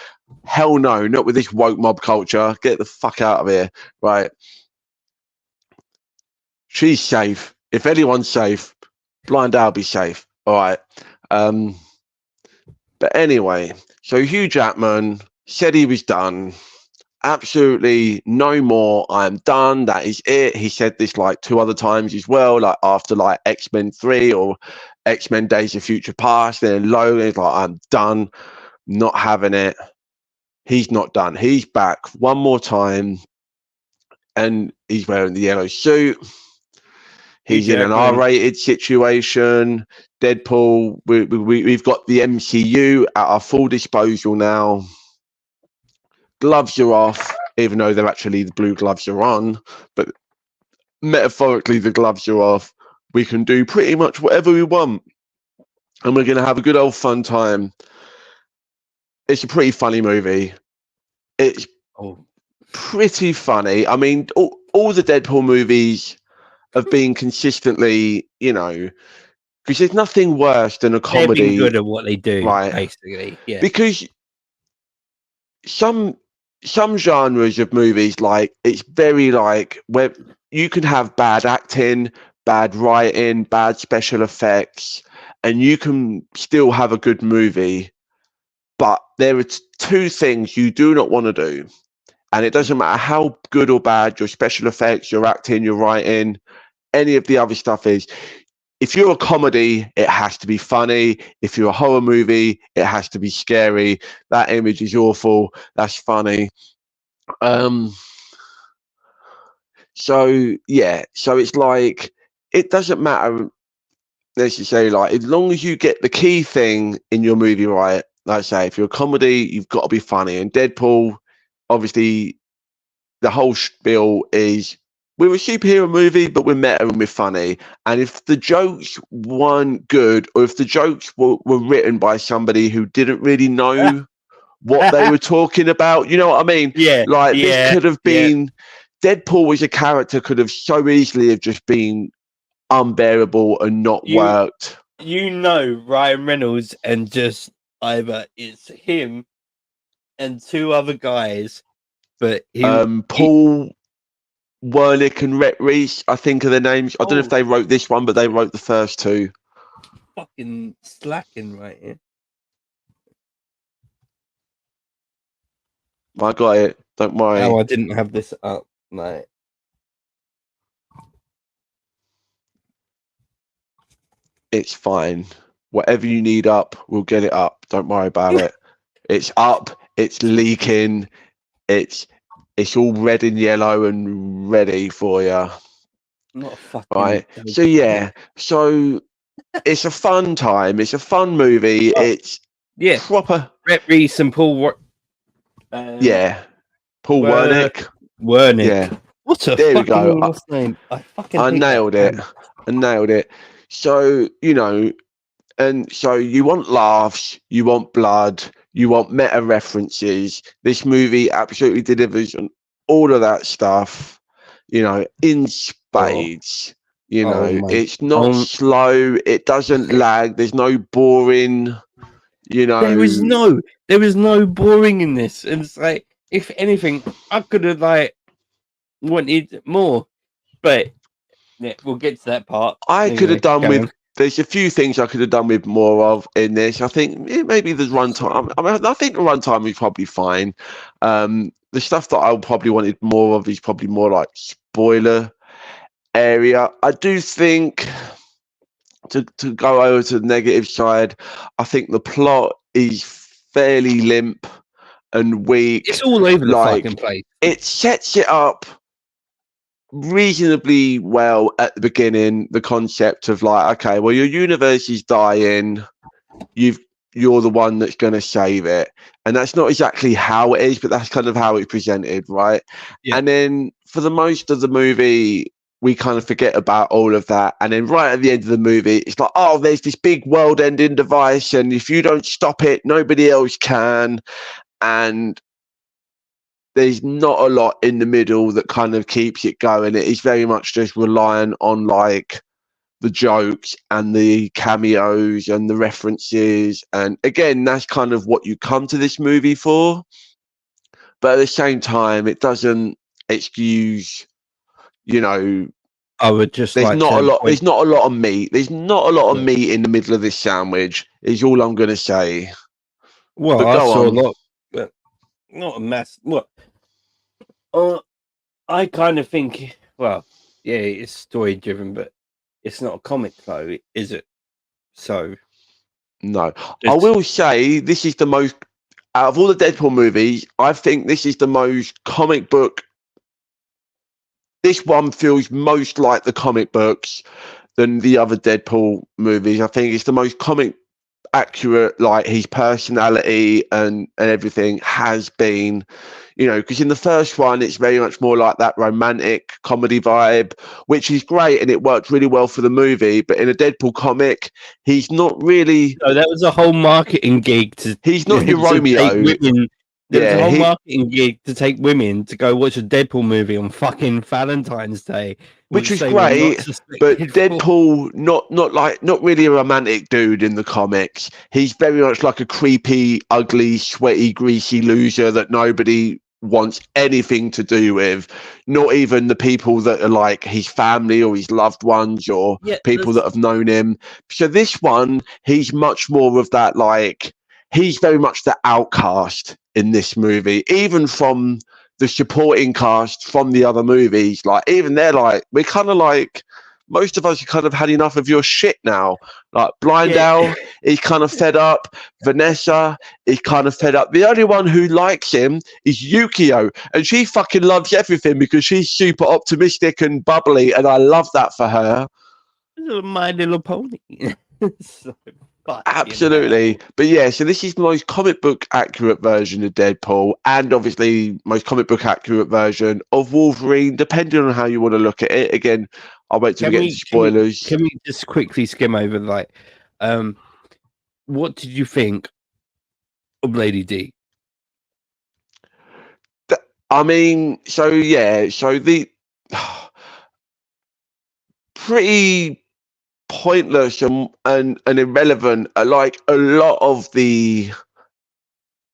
Hell no, not with this woke mob culture. Get the fuck out of here, right? She's safe. If anyone's safe, Blind Owl be safe. All right. But anyway, so Hugh Jackman said he was done. Absolutely no more. I'm done. That is it. He said this like 2 other times as well, like after like X-Men 3 or X-Men Days of Future Past. Then Logan's like, I'm done. Not having it. He's not done. He's back one more time. And he's wearing the yellow suit. He's in an R-rated situation. Deadpool. We've got the MCU at our full disposal now. Gloves are off, even though they're actually the blue gloves are on. But metaphorically, the gloves are off. We can do pretty much whatever we want. And we're going to have a good old fun time. It's a pretty funny movie. It's pretty funny. I mean, all the Deadpool movies have been consistently, you know, because there's nothing worse than a comedy. They're good at what they do, right? Basically, yeah. Because some genres of movies, like it's very like where you can have bad acting, bad writing, bad special effects, and you can still have a good movie. But there are 2 things you do not want to do. And it doesn't matter how good or bad your special effects, your acting, your writing, any of the other stuff is. If you're a comedy, it has to be funny. If you're a horror movie, it has to be scary. That image is awful. That's funny. So it's like, it doesn't matter. Let's just say, like, as long as you get the key thing in your movie right, like I say, if you're a comedy, you've got to be funny. And Deadpool, obviously, the whole spiel is we're a superhero movie, but we're meta and we're funny. And if the jokes weren't good, or if the jokes were written by somebody who didn't really know what they were talking about, you know what I mean? Yeah. Like, this could have been, Deadpool as a character could have so easily have just been unbearable and not worked. You know, Ryan Reynolds and just either it's him and 2 other guys, but Paul Wernick and Rhett Reese, I think are their names. I don't know if they wrote this one, but they wrote the first 2. Fucking slacking right here. I got it. Don't worry. Oh, I didn't have this up. No. It's fine. Whatever you need up, we'll get it up. Don't worry about it. It's up. It's leaking. It's all red and yellow and ready for you. Not a fucking right. So yeah. So it's a fun time. It's a fun movie. It's proper. Rhett Reese and Paul. Paul Wernick. Yeah. What a there we go. last name. I nailed it. So, you know, and so you want laughs, you want blood, You want meta references. This movie absolutely delivers on all of that stuff, in spades. It's not slow. It doesn't lag. There's no boring, There is no boring in this. And it's like, if anything, I could have wanted more. But yeah, we'll get to that part. Could have done with. There's a few things I could have done with more of in this. I think maybe the runtime. I think the runtime is probably fine. The stuff that I probably wanted more of is probably more like spoiler area. I do think to go over to the negative side, I think the plot is fairly limp and weak. It's all over the fucking place. It sets it up reasonably well at the beginning, the concept of okay, well, your universe is dying, you're the one that's going to save it, and that's not exactly how it is, but that's kind of how it's presented, right? Yeah. And then for the most of the movie, we kind of forget about all of that, and then right at the end of the movie, it's like, oh, there's this big world-ending device, and if you don't stop it, nobody else can. And there's not a lot in the middle that kind of keeps it going. It is very much just relying on the jokes and the cameos and the references. And again, that's kind of what you come to this movie for. But at the same time, it doesn't excuse, I would just there's not a lot. There's not a lot of meat. There's not a lot of meat in the middle of this sandwich. Is all I'm going to say. Well, I saw a lot. Not a mess. What? I kind of think. Well, yeah, it's story driven, but it's not a comic, though, is it? So, no. I will say this is the most out of all the Deadpool movies. I think this is the most comic book. This one feels most like the comic books than the other Deadpool movies. I think it's the most comic accurate, his personality and everything has been, because in the first one it's very much more like that romantic comedy vibe, which is great and it worked really well for the movie. But in a Deadpool comic, he's not really. No, that was a whole marketing gig he's not your Romeo. There was a whole marketing gig to take women to go watch a Deadpool movie on fucking Valentine's Day, which is great. But Deadpool, not really a romantic dude in the comics. He's very much like a creepy, ugly, sweaty, greasy loser that nobody wants anything to do with. Not even the people that are his family or his loved ones or people that have known him. So this one, he's much more of that. He's very much the outcast in this movie, even from the supporting cast from the other movies. Even they're we're kind of most of us have kind of had enough of your shit now. Blind Al, he's kind of fed up. Vanessa is kind of fed up. The only one who likes him is Yukio, and she fucking loves everything because she's super optimistic and bubbly, and I love that for her. My Little Pony. So, absolutely. But yeah, so this is the most comic book accurate version of Deadpool, and obviously most comic book accurate version of Wolverine, depending on how you want to look at it. Again, I'll wait till we get to spoilers. Can we just quickly skim over what did you think of Lady D? So the pretty pointless and irrelevant, like a lot of the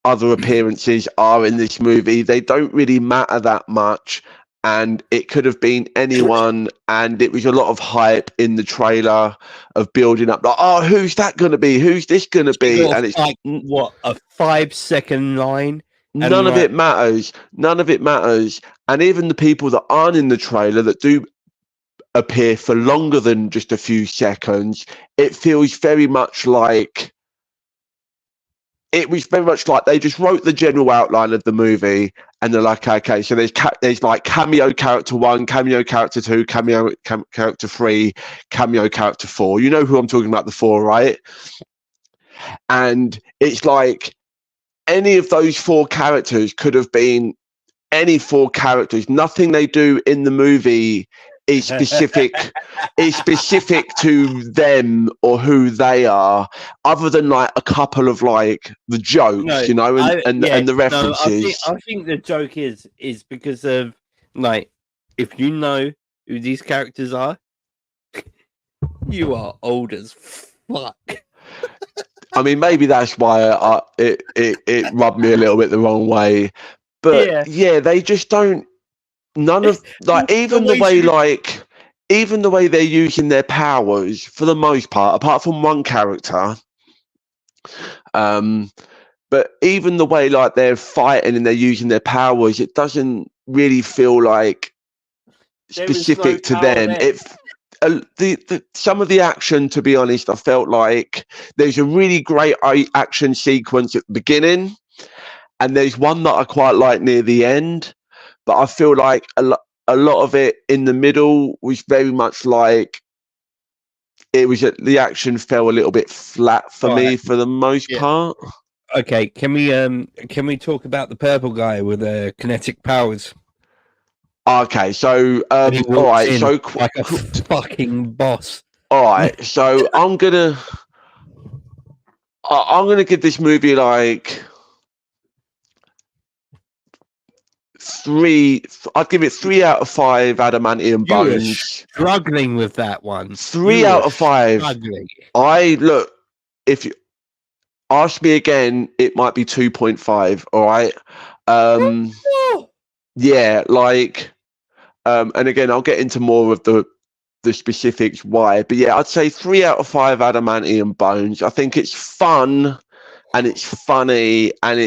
other appearances are in this movie. They don't really matter that much, and it could have been anyone, and it was a lot of hype in the trailer of building up who's that going to be, who's this going to be, and it's a 5-second line. None of it matters, and even the people that aren't in the trailer that do appear for longer than just a few seconds, it feels very much like they just wrote the general outline of the movie and they're okay, so there's cameo character 1, cameo character 2, cameo character 3, cameo character 4. You know who I'm talking about, the 4, right? And it's any of those 4 characters could have been any 4 characters. Nothing they do in the movie is specific. It's specific to them or who they are, other than like a couple of like the jokes, and the references. I think the joke is because of like, if you know who these characters are, you are old as fuck. I mean, maybe that's why it rubbed me a little bit the wrong way. But yeah, they just don't. None of like even the way they're using their powers for the most part, apart from one character. But even the way like they're fighting and they're using their powers, it doesn't really feel like specific to them. Some of the action, to be honest, I felt like there's a really great action sequence at the beginning, and there's one that I quite like near the end. But I feel like a lot of it in the middle was very much like the action fell a little bit flat for me for the most part. Okay, can we talk about the purple guy with the kinetic powers? Okay, so all right, so like a fucking boss. All right, so I'm gonna give this movie like 3. I'd give it 3 out of 5 adamantium bones. You were struggling with that one. 3 out of 5. Struggling. If you ask me again, it might be 2.5. All right. Yeah, like. And again, I'll get into more of the specifics why. But yeah, I'd say 3 out of 5 adamantium bones. I think it's fun and it's funny and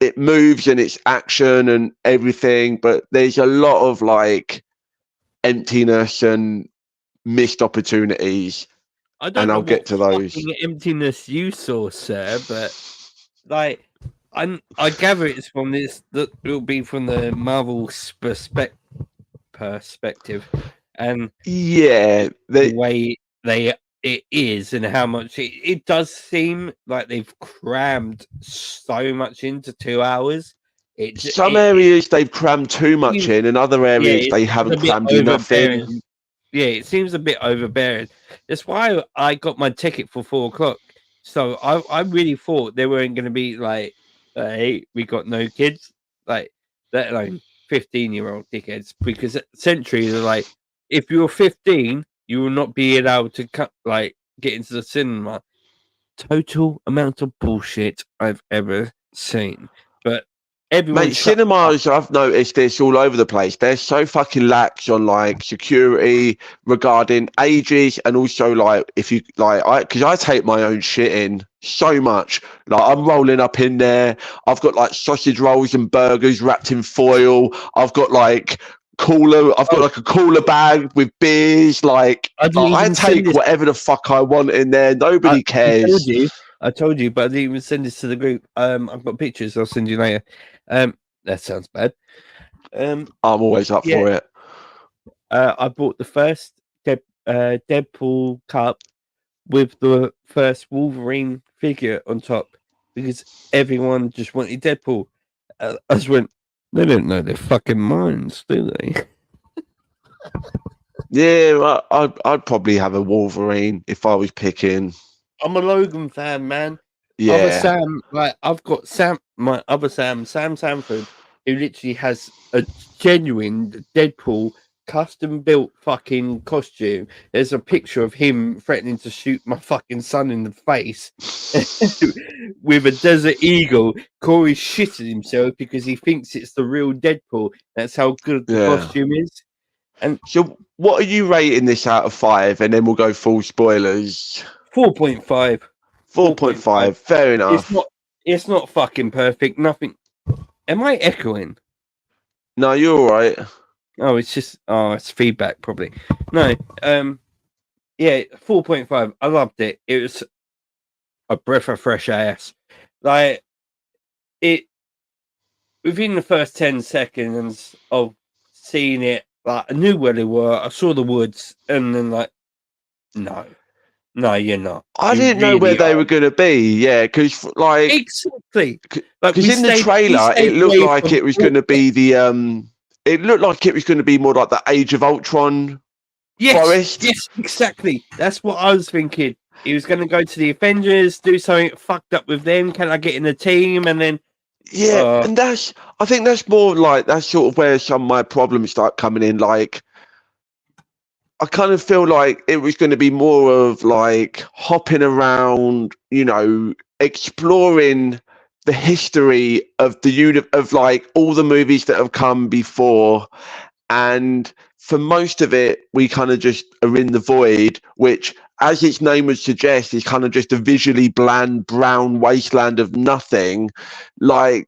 it moves and it's action and everything. But there's a lot of like emptiness and missed opportunities. I'll get to those. Emptiness you saw, sir, but like I gather it's from this. That will be from the Marvel perspective, and the way it is and how much it does seem like they've crammed so much into 2 hours. Some areas they've crammed too much in, and other areas they haven't crammed enough in. Yeah, it seems a bit overbearing. That's why I got my ticket for 4:00. So I really thought they weren't going to be like, hey, we got no kids, like let alone 15-year-old dickheads, because essentially they're like, if you're 15, you will not be allowed to get into the cinema. Total amount of bullshit I've ever seen. But everyone, cinemas, I've noticed this all over the place. They're so fucking lax on like security regarding ages, and also like if you because I take my own shit in so much. Like I'm rolling up in there. I've got like sausage rolls and burgers wrapped in foil. I've got like a cooler bag with beers. Like I take whatever the fuck I want in there. Nobody cares. I told you, but I didn't even send this to the group. I've got pictures. I'll send you later. That sounds bad. I'm always up for it. I bought the first Deadpool cup with the first Wolverine figure on top because everyone just wanted Deadpool. I just went, they don't know their fucking minds, do they? Yeah, I'd probably have a Wolverine if I was picking. I'm a Logan fan, man. Yeah. Other Sam, I've got my other Sam Sanford, who literally has a genuine Deadpool custom built fucking costume. There's a picture of him threatening to shoot my fucking son in the face with a Desert Eagle. Corey shitted himself because he thinks it's the real Deadpool. That's how good the costume is. And so, what are you rating this out of 5? And then we'll go full spoilers. 4.5. 4.5. Fair enough. It's not fucking perfect. Nothing. Am I echoing? No, you're all right. Oh, it's feedback probably. No, 4.5. I loved it. It was a breath of fresh ass. Like it within the first 10 seconds of seeing it, like I knew where they were. I saw the woods, and then like, no, you're not. I didn't know where they were going to be. Yeah, because like exactly. Because in the trailer, it looked like it was going to be the It looked like it was going to be more like the Age of Ultron Forest. Yes, exactly. That's what I was thinking. He was going to go to the Avengers, do something fucked up with them. Can I get in the team? And then, and I think that's more like that's sort of where some of my problems start coming in. Like, I kind of feel like it was going to be more of like hopping around, exploring the history of of like all the movies that have come before. And for most of it, we kind of just are in the void, which, as its name would suggest, is kind of just a visually bland brown wasteland of nothing. Like,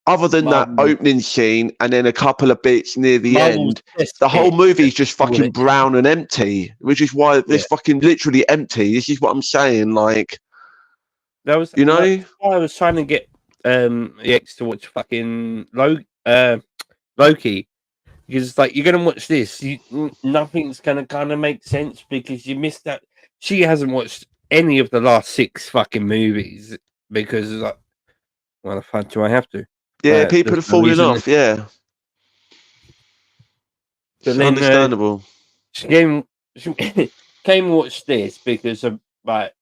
other than that opening scene and then a couple of bits near the end, the whole movie is just fucking brown and empty, which is why this fucking literally empty. This is what I'm saying. Like, that was, that's why I was trying to get the X to watch fucking Loki, because it's like, you're gonna watch this, nothing's gonna kind of make sense because you missed that. She hasn't watched any of the last 6 fucking movies because, like, well, the fuck do I have to? Yeah, people are falling off. Yeah, it's understandable. She came and watched this because of like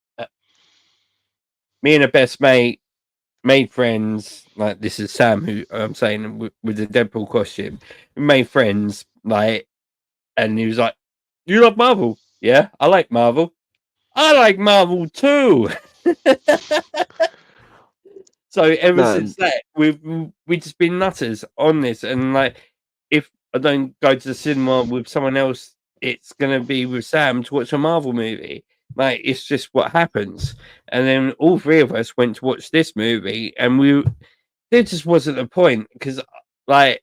me and her best mate made friends. Like, this is Sam, who I'm saying with the Deadpool costume. We made friends, like, and he was like, "You love Marvel?" Yeah, I like Marvel. I like Marvel too. So ever since that, we've just been nutters on this, and like, if I don't go to the cinema with someone else, it's gonna be with Sam to watch a Marvel movie. Like, it's just what happens. And then all 3 of us went to watch this movie, and there just wasn't a point because, like,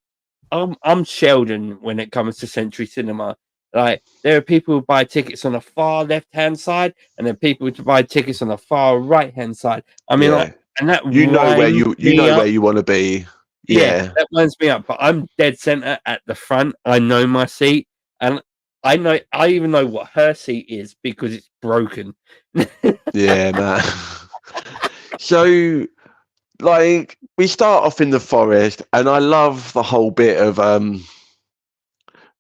I'm Sheldon when it comes to Century Cinema. Like, there are people who buy tickets on the far left-hand side, and there are people who buy tickets on the far right-hand side. I mean, like, and that where you want to be. Yeah, that winds me up. But I'm dead center at the front. I know my seat, and I even know what her seat is because it's broken. Yeah, man. So, like, we start off in the forest, and I love the whole bit of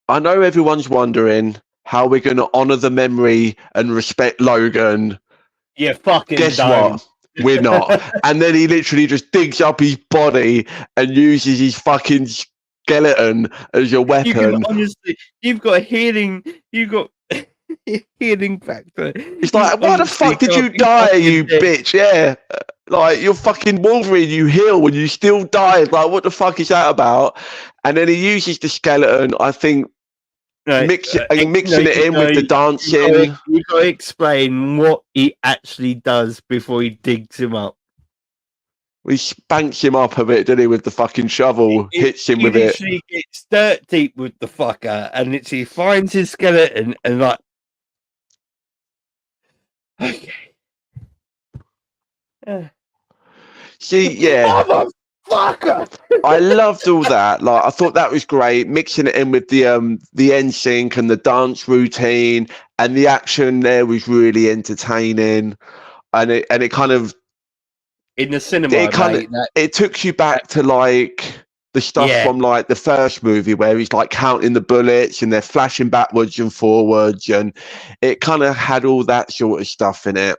I know everyone's wondering how we're going to honor the memory and respect Logan. Yeah, fucking guess what? We're not. And then he literally just digs up his body and uses his fucking skeleton as your weapon. You can, honestly, you've got healing factor. It's like, why the fuck did you die, you bitch? Yeah. Like, you're fucking Wolverine, you heal when you still die. Like, what the fuck is that about? And then he uses the skeleton, I think, mixing it in with the dancing. You've got to explain what he actually does before he digs him up. He spanks him up a bit, doesn't he, with the fucking shovel, hits him with it. He gets dirt deep with the fucker and literally finds his skeleton and, like, okay. See, yeah. Motherfucker! I loved all that. Like, I thought that was great. Mixing it in with the NSYNC and the dance routine, and the action there was really entertaining. And it kind of, in the cinema, it took you back to like the stuff from like the first movie where he's like counting the bullets and they're flashing backwards and forwards, and it kind of had all that sort of stuff in it.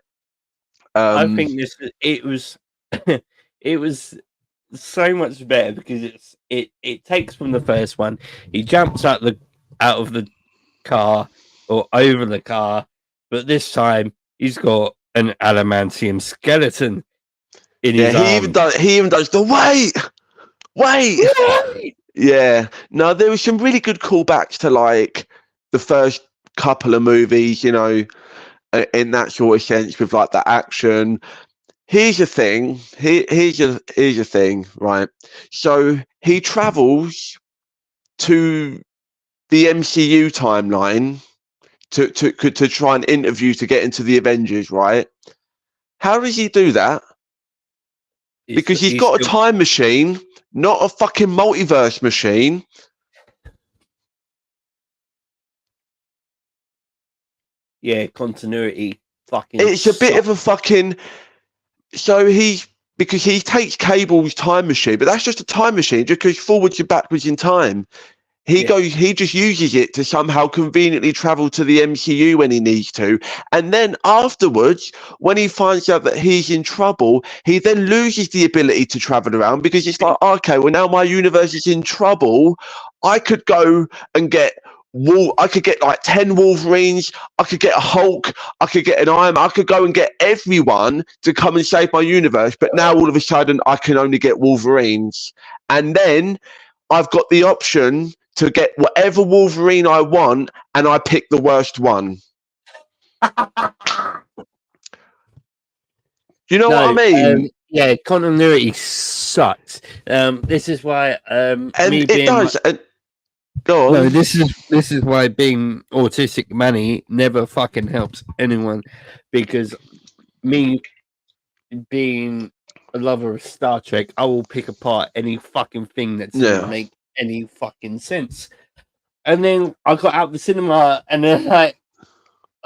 I think it was it was so much better because it takes from the first one. He jumps out of the car or over the car, but this time he's got an adamantium skeleton in his arm. He even does the wait. Yeah. No, there was some really good callbacks to like the first couple of movies, you know, in that sort of sense with like the action. Here's the thing. Here's a thing, right? So he travels to the MCU timeline to try and interview to get into the Avengers, right? How does he do that? Because he's got a time machine, not a fucking multiverse machine. Yeah, continuity. Fucking. It's a bit of a fucking. So because he takes Cable's time machine, but that's just a time machine, just goes forwards and backwards in time. He just uses it to somehow conveniently travel to the MCU when he needs to. And then afterwards, when he finds out that he's in trouble, he then loses the ability to travel around because it's like, okay, well, now my universe is in trouble. I could go and get I could get like 10 Wolverines. I could get a Hulk. I could get an Iron Man. I could go and get everyone to come and save my universe. But now all of a sudden, I can only get Wolverines. And then I've got the option to get whatever Wolverine I want, and I pick the worst one. You know what I mean? Yeah, continuity sucks. This is why and it does. Go on. No, this is why being autistic Manny never fucking helps anyone, because me being a lover of Star Trek, I will pick apart any fucking thing that doesn't make any fucking sense. And then I got out the cinema, and then I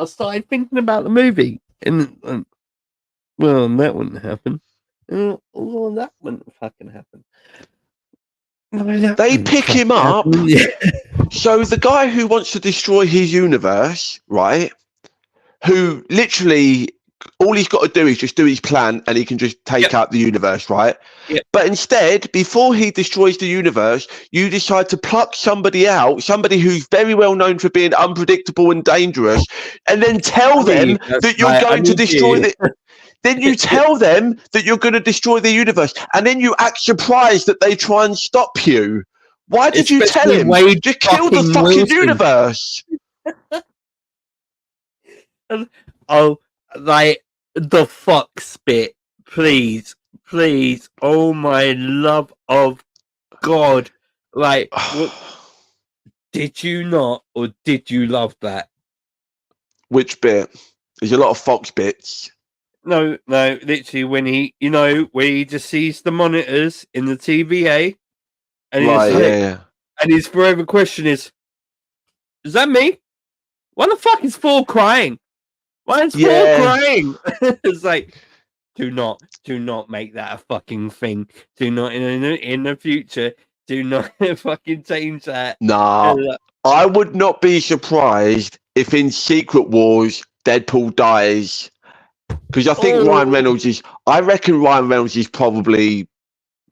started thinking about the movie, and well, that wouldn't happen. Well, that wouldn't fucking happen. They pick him up. So the guy who wants to destroy his universe, right? Who literally all he's got to do is just do his plan, and he can just take out the universe, right? But instead, before he destroys the universe, you decide to pluck somebody out, somebody who's very well known for being unpredictable and dangerous, and then tell them that you're going to destroy the. Then you tell them that you're going to destroy the universe, and then you act surprised that they try and stop you. Why did you tell him? Just kill the fucking universe. Oh, like the Fox bit, please. Oh my love of God! Like, did you not, or did you love that? Which bit? There's a lot of Fox bits. No, literally when he just sees the monitors in the TVA, and and his forever question is that me? Why the fuck is Thor crying? Why is Thor crying? It's like, do not make that a fucking thing. Do not in the future. Do not fucking change that. Nah, I would not be surprised if in Secret Wars Deadpool dies. Because I think I reckon Ryan Reynolds is probably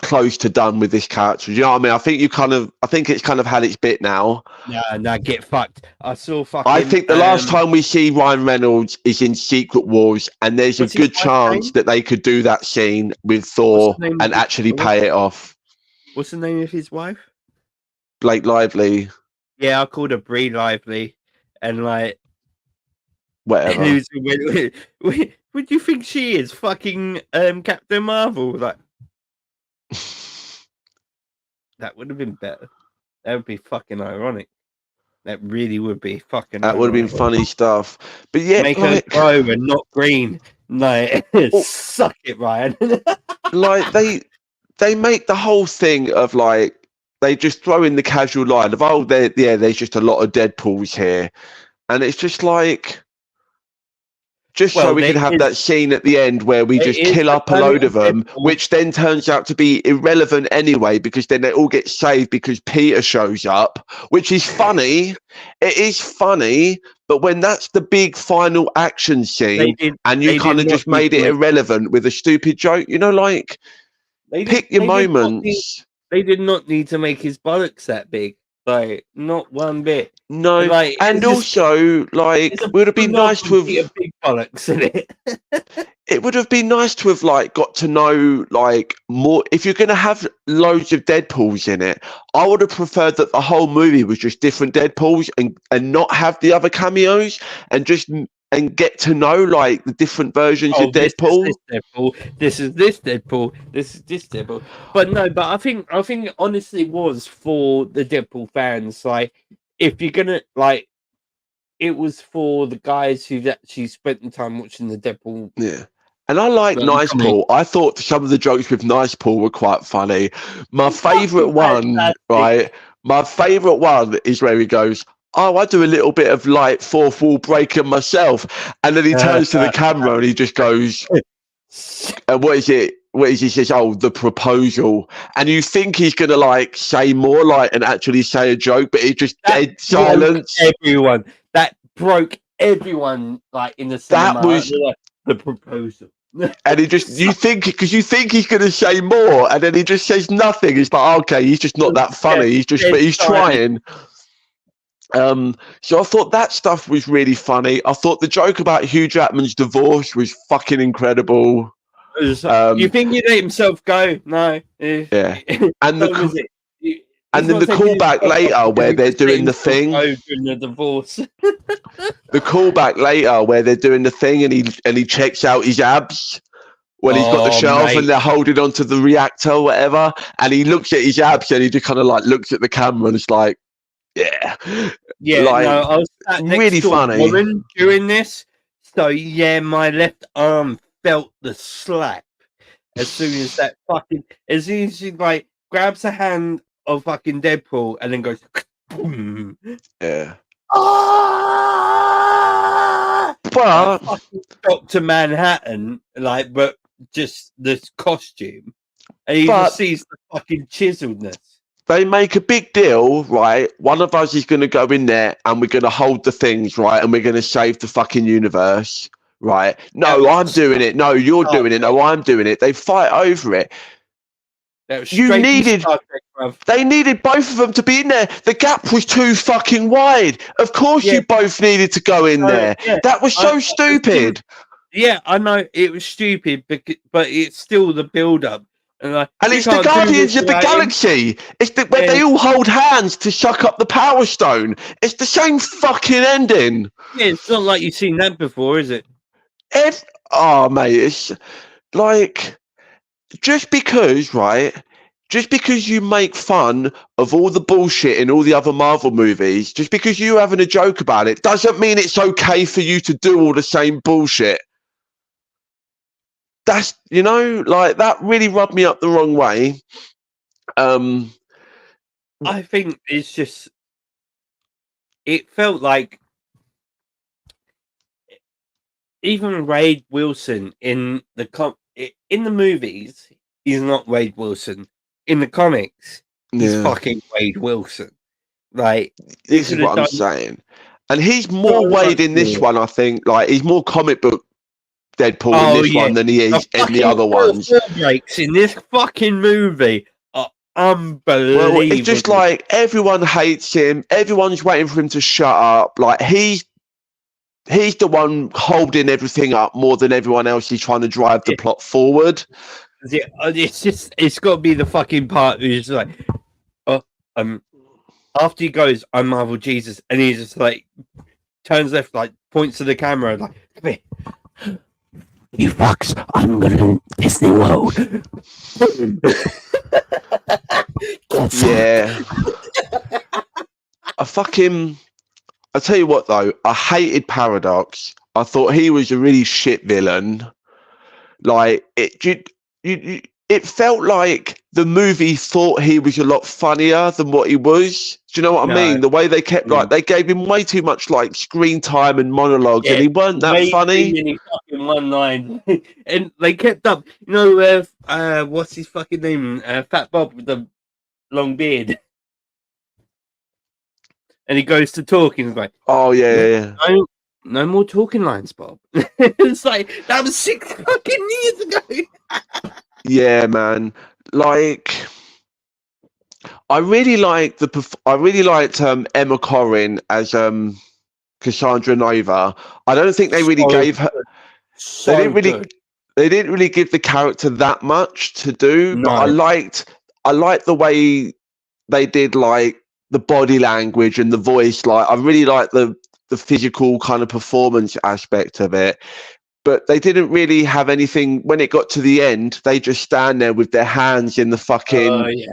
close to done with this character. Do you know what I mean? I think it's kind of had its bit now. Nah, get fucked. I think the last time we see Ryan Reynolds is in Secret Wars, and there's a good chance that they could do that scene with Thor and actually pay it off. What's the name of his wife? Blake Lively. Yeah, I called her Brie Lively, and like. Whatever. What do you think she is? Fucking Captain Marvel? Like, that would have been better. That would be fucking ironic. That really would be fucking. That would have been funny stuff. But yeah, make her grow and not green. Like, suck it, Ryan. Like they make the whole thing of like they just throw in the casual line of there's just a lot of Deadpools here, and it's just like. So we can have that scene at the end where we just kill up a load of them, which then turns out to be irrelevant anyway, because then they all get saved because Peter shows up, which is funny. It is funny, but when that's the big final action scene and you kind of just made it irrelevant with a stupid joke, like, pick your moments. They did not need to make his bollocks that big. Like, not one bit. No, like, and also, like, it would have been nice to have big bollocks in it. It would have been nice to have like got to know like more. If you're going to have loads of Deadpools in it, I would have preferred that the whole movie was just different Deadpools and not have the other cameos and get to know like the different versions of Deadpool. This is this Deadpool. This is this Deadpool. But I think it honestly was for the Deadpool fans. Like, if you're gonna like, it was for the guys who've actually spent the time watching the Deadpool. Yeah. And I like Nice Paul. I thought some of the jokes with Nice Paul were quite funny. My favourite one, right? My favourite one is where he goes, "Oh, I do a little bit of like fourth wall breaking myself," and then he turns to the camera and he just goes, "What is it? where he says, "Oh, the proposal," and you think he's gonna like say more, like, and actually say a joke, but he just dead silence. Everyone that broke everyone, like in the cinema. That was the proposal, and he just you think he's gonna say more, and then he just says nothing. It's like, okay, he's just not that funny. He's trying. So I thought that stuff was really funny. I thought the joke about Hugh Jackman's divorce was fucking incredible. You think he let himself go? No. Yeah. And then the callback later where they're doing the thing. The divorce. The callback later where they're doing the thing and he checks out his abs when he's got the shelf and they're holding onto the reactor or whatever, and he looks at his abs and he just kind of like looks at the camera and it's like, yeah, like, no, I was really funny during this. So yeah, my left arm felt the slap as soon as he like grabs a hand of fucking Deadpool and then goes, boom. Yeah. But Dr. Manhattan, like, but just this costume, and he just sees the fucking chiseledness. They make a big deal, right? One of us is going to go in there and we're going to hold the things, right? And we're going to save the fucking universe, right? No, I'm doing it. No, you're doing it. No, I'm doing it. They fight over it. They needed both of them to be in there. The gap was too fucking wide. Of course you both needed to go in there. Yeah. That was so stupid. Yeah, I know it was stupid, but it's still the build-up. And it's the Guardians of the Galaxy. It's where they all hold hands to suck up the Power Stone. It's the same fucking ending. Yeah, it's not like you've seen that before, is it? Mate, it's like just because you make fun of all the bullshit in all the other Marvel movies, just because you're having a joke about it, doesn't mean it's okay for you to do all the same bullshit. That's, like, that really rubbed me up the wrong way. I think it's just, it felt like even Wade Wilson in the movies, he's not Wade Wilson. In the comics, he's fucking Wade Wilson. Like, this is what I'm saying. And he's more Wade in this one, I think. Like, he's more comic book Deadpool in this one than he is in the other ones. Breaks in this fucking movie are unbelievable. Well, it's just like everyone hates him. Everyone's waiting for him to shut up. Like, he's the one holding everything up more than everyone else. He's trying to drive the plot forward. Yeah, it's got to be the fucking part who's like, after he goes, I'm Marvel Jesus, and he just like turns left, like points to the camera, like, come here. You fucks, I'm gonna Disney World. Yeah. I tell you what though, I hated Paradox. I thought he was a really shit villain. Like, it felt like the movie thought he was a lot funnier than what he was. Do you know what I mean? The way they kept, like, they gave him way too much, like, screen time and monologues, and he weren't that funny. Many fucking one line, and they kept up. What's his fucking name? Fat Bob with the long beard, and he goes to talk, and he's like, "Oh yeah. No more talking lines, Bob." It's like that was 6 fucking years ago. Yeah, man. Like, I really liked Emma Corrin as Cassandra Nova. I don't think they really gave her. They didn't really give the character that much to do. No. But I liked the way they did, like, the body language and the voice. Like, I really liked the physical kind of performance aspect of it. But they didn't really have anything. When it got to the end, they just stand there with their hands in the fucking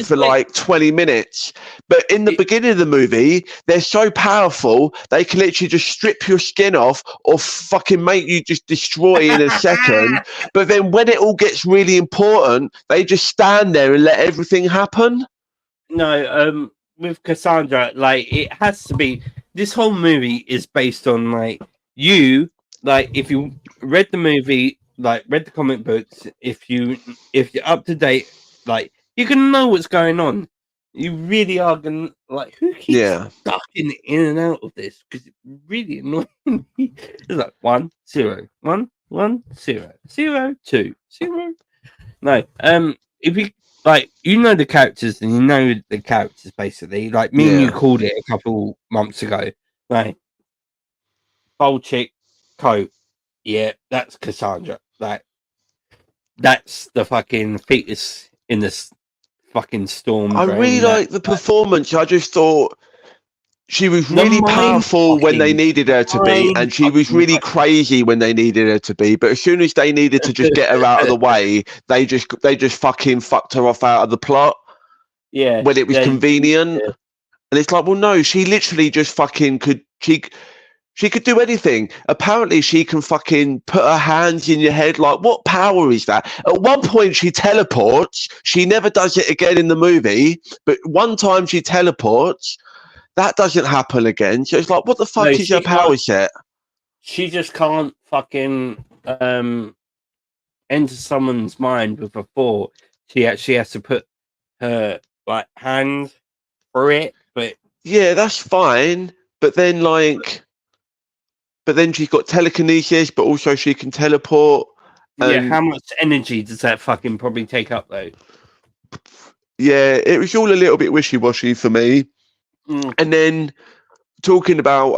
for like 20 minutes. But in the beginning of the movie, they're so powerful, they can literally just strip your skin off or fucking make you just destroy in a second. But then when it all gets really important, they just stand there and let everything happen. No, with Cassandra, like, it has to be. This whole movie is based on, like, you. Like, if you read the movie like read the comic books, if you're up to date, like you can know what's going on. You really are gonna like who keeps ducking in and out of this because it's really annoying. It's like 1 0 1 1 0 0 2 0. No, if you like, you know the characters and you know the characters basically. Like me and you called it a couple months ago. Like, bold chick, coat. Yeah, that's Cassandra. Like, that's the fucking fetus in this fucking storm. I really like the performance. I just thought she was really powerful when they needed her to be, and she was really crazy when they needed her to be. But as soon as they needed to just get her out of the way, they just fucking fucked her off out of the plot. Yeah, when it was convenient, and it's like, well, no, she literally just fucking could. She could do anything. Apparently, she can fucking put her hands in your head. Like, what power is that? At one point, she teleports. She never does it again in the movie, but one time she teleports. That doesn't happen again. So it's like, what the fuck is her power set? She just can't fucking enter someone's mind with a thought. She actually has to put her like hands through it. But yeah, that's fine. But then she's got telekinesis, but also she can teleport. Yeah, how much energy does that fucking probably take up though? Yeah, it was all a little bit wishy-washy for me. And then talking about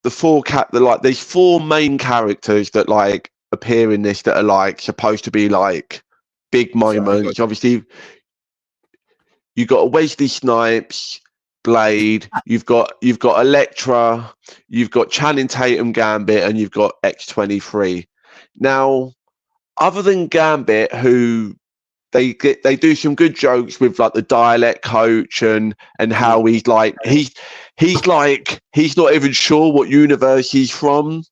there's 4 main characters that like appear in this that are like supposed to be like big moments. Obviously, you got Wesley Snipes, Blade, you've got Elektra, you've got Channing Tatum Gambit, and you've got X-23. Now, other than Gambit, who they do some good jokes with like the dialect coach and how he's like he's not even sure what universe he's from,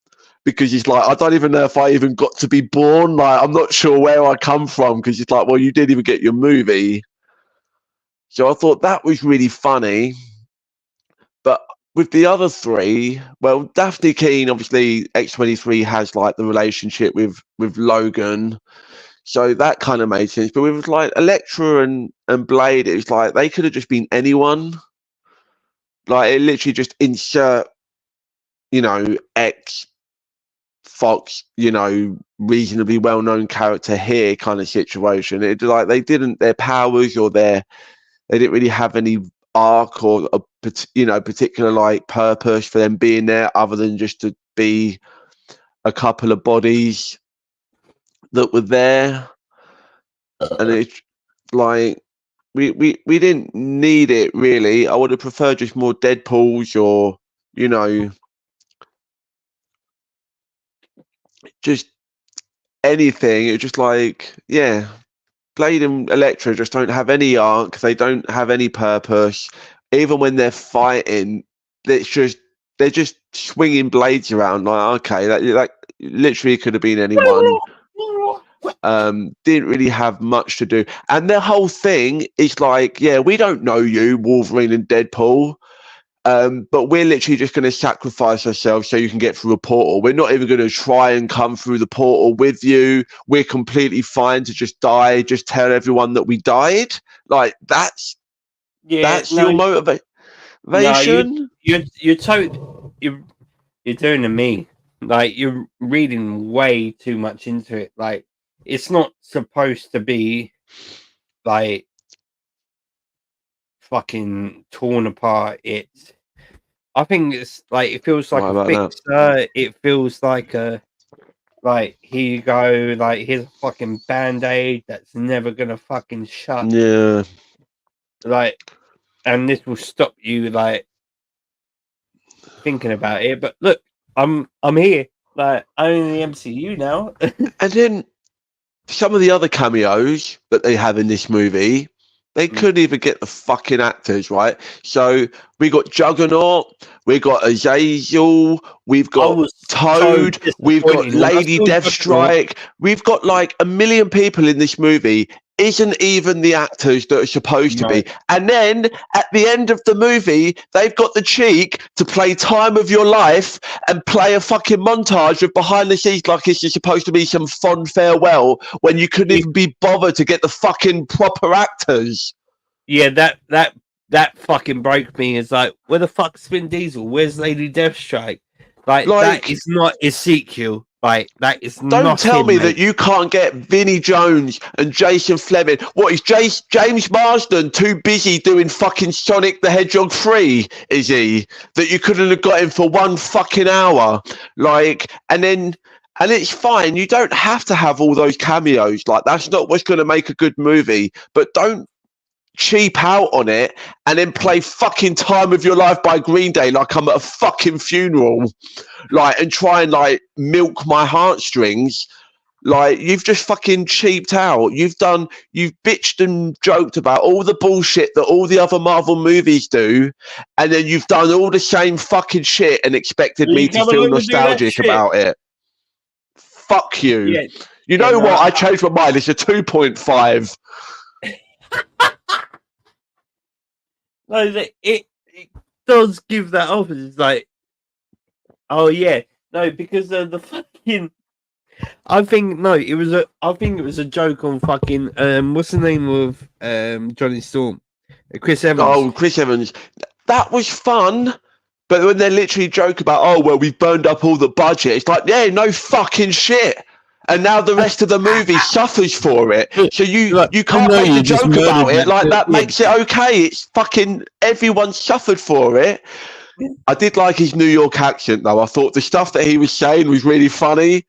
because he's like, I don't even know if I even got to be born. Like, I'm not sure where I come from, because it's like, well, you didn't even get your movie. So I thought that was really funny. But with the other 3, well, Daphne Keane, obviously X-23 has like the relationship with Logan. So that kind of made sense. But with like Elektra and Blade, it was like they could have just been anyone. Like, it literally just insert, X Fox, reasonably well-known character here kind of situation. It like their powers or they didn't really have any arc or a particular like purpose for them being there, other than just to be a couple of bodies that were there. And it's like we didn't need it really. I would have preferred just more Deadpools or just anything. It's just like, yeah, Blade and Elektra just don't have any arc. They don't have any purpose. Even when they're fighting, they're just swinging blades around. Like, okay, that literally could have been anyone. Didn't really have much to do. And the whole thing is like, yeah, we don't know you, Wolverine and Deadpool. But we're literally just going to sacrifice ourselves so you can get through a portal. We're not even going to try and come through the portal with you. We're completely fine to just die. Just tell everyone that we died. Like, that's your motivation. No, you're doing to me. Like, you're reading way too much into it. Like, it's not supposed to be like fucking torn apart. I think it's like, it feels like a fixer. It feels like here you go, like, here's a fucking band-aid that's never gonna fucking shut. Yeah. Like, and this will stop you like thinking about it. But look, I'm here. Like, I'm in the MCU now. And then some of the other cameos that they have in this movie, they couldn't even get the fucking actors, right? So we got Juggernaut, we've got Azazel, we've got Toad, we've got Lady Deathstrike, we've got like a million people in this movie. Isn't even the actors that are supposed to be. And then at the end of the movie, they've got the cheek to play Time of Your Life and play a fucking montage of behind the scenes like it's supposed to be some fond farewell when you couldn't even be bothered to get the fucking proper actors. Yeah, that fucking broke me. It's like, where the fuck's Vin Diesel? Where's Lady Deathstrike? Like that is not Ezekiel. Like, that is not. Don't tell me that you can't get Vinnie Jones and Jason Fleming. What is James Marsden too busy doing fucking Sonic the Hedgehog 3? Is he that you couldn't have got him for 1 fucking hour? Like, and it's fine. You don't have to have all those cameos. Like, that's not what's going to make a good movie. But don't cheap out on it and then play fucking Time of Your Life by Green Day like I'm at a fucking funeral, like, and try and like milk my heartstrings. Like, you've just fucking cheaped out. You've bitched and joked about all the bullshit that all the other Marvel movies do, and then you've done all the same fucking shit and expected me to feel nostalgic about it. Fuck you. Yeah. You know what? I changed my mind. It's a 2.5. No, it does give that off. It's like, oh yeah, no, because the fucking. I think it was a joke on fucking what's the name of Johnny Storm, Chris Evans. Oh, Chris Evans, that was fun. But when they literally joke about, oh well, we've burned up all the budget, it's like, yeah, no fucking shit. And now the rest of the movie suffers for it. So you can't make a joke about it. Like, that makes it okay. It's fucking, everyone suffered for it. I did like his New York accent, though. I thought the stuff that he was saying was really funny.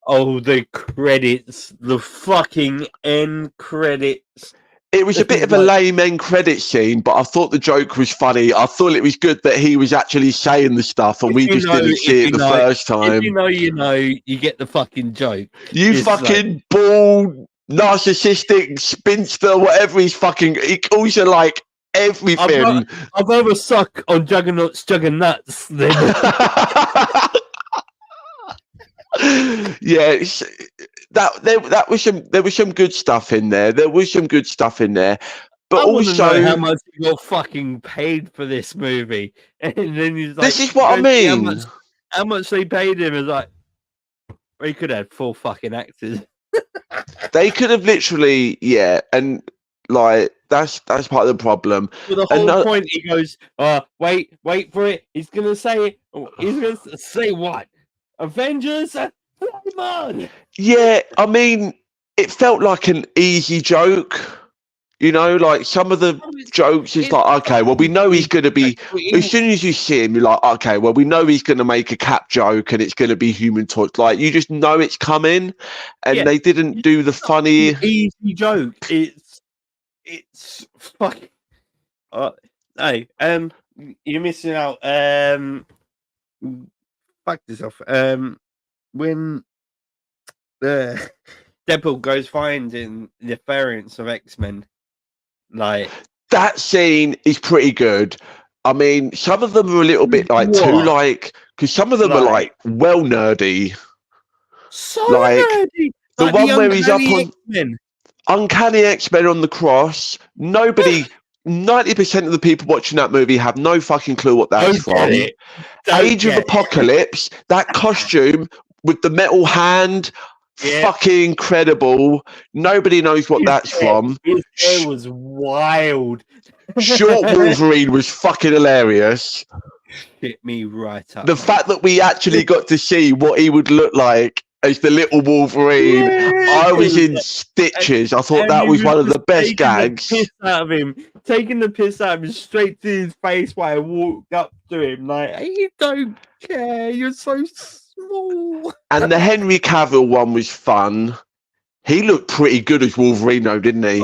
Oh, the credits. The fucking end credits. It was a bit of a lame end credit scene, but I thought the joke was funny. I thought it was good that he was actually saying the stuff and we just didn't see it the first time. If you get the fucking joke. You fucking bald, narcissistic spinster, whatever he's fucking... He calls you like everything. I'd rather suck on Juggernaut's Juggernuts than... Yeah, there was some good stuff in there. But I also, know how much you got fucking paid for this movie, and then he's like, "This is what I mean." How much they paid him is like, he could have 4 fucking actors. They could have literally, yeah, and like that's part of the problem. For the whole point, he goes, wait for it. He's gonna say it. He's gonna say what? Avengers, come on. Yeah, I mean, it felt like an easy joke. You know, like some of the jokes is like, okay, well, we know he's going to be, as soon as you see him, you're like, okay, well, we know he's going to make a Cap joke and it's going to be Human Torch. Like, you just know it's coming, and they didn't do the funny easy joke. It's fucking. Hey, you're missing out. Fuck this off. When the Deadpool goes finding the variants of X-Men, like, that scene is pretty good. I mean, some of them are a little bit like too like, because some of them are like well nerdy. So nerdy. The one where he's up on X-Men. Uncanny X-Men on the cross. 90% of the people watching that movie have no fucking clue what that's from. Age of Apocalypse, that costume with the metal hand, fucking incredible. Nobody knows what that's from. His hair was wild. Short Wolverine was fucking hilarious. Hit me right up. The fact that we actually got to see what he would look like as the little Wolverine, I was in stitches. I thought that was one of the best gags. Taking the piss out of him straight to his face while I walked up to him, like, you don't care, you're so small. And the Henry Cavill one was fun. He looked pretty good as Wolverine, though, didn't he?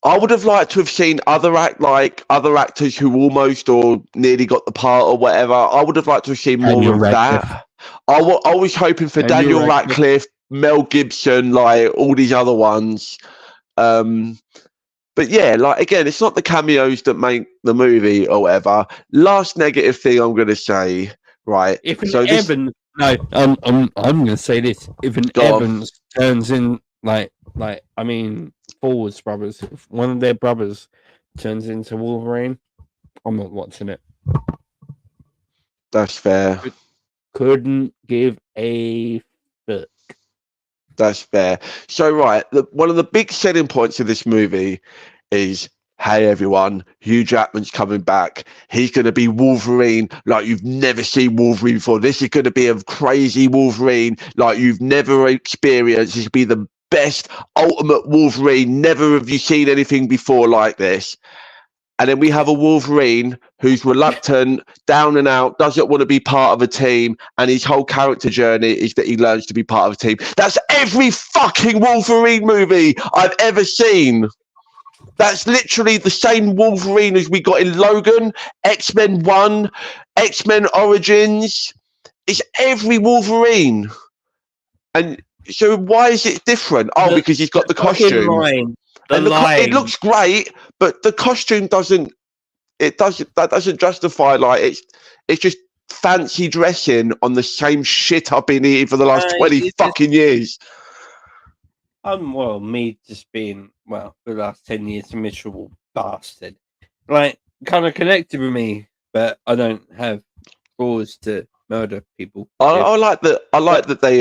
I would have liked to have seen other actors who almost or nearly got the part or whatever. I would have liked to have seen more of that. I was hoping for Daniel Radcliffe, Mel Gibson, like all these other ones. But yeah, like again, it's not the cameos that make the movie or whatever. Last negative thing I'm gonna say, right? If an Evans, no, I'm gonna say this. If an Evans turns in I mean, Forwards brothers, if one of their brothers turns into Wolverine, I'm not watching it. That's fair. Couldn't give a fuck. That's fair. So, right, one of the big selling points of this movie is, hey, everyone, Hugh Jackman's coming back. He's going to be Wolverine like you've never seen Wolverine before. This is going to be a crazy Wolverine like you've never experienced. This will be the best, ultimate Wolverine. Never have you seen anything before like this. And then we have a Wolverine who's reluctant, down and out, doesn't want to be part of a team. And his whole character journey is that he learns to be part of a team. That's every fucking Wolverine movie I've ever seen. That's literally the same Wolverine as we got in Logan, X-Men 1, X-Men Origins. It's every Wolverine. And so why is it different? Oh, because he's got the costume. It looks great, but the costume doesn't justify, like, it's just fancy dressing on the same shit I've been eating for the last 20 fucking years. Me just being, for the last 10 years, a miserable bastard. Like, kind of connected with me, but I don't have cause to murder people. I like that they,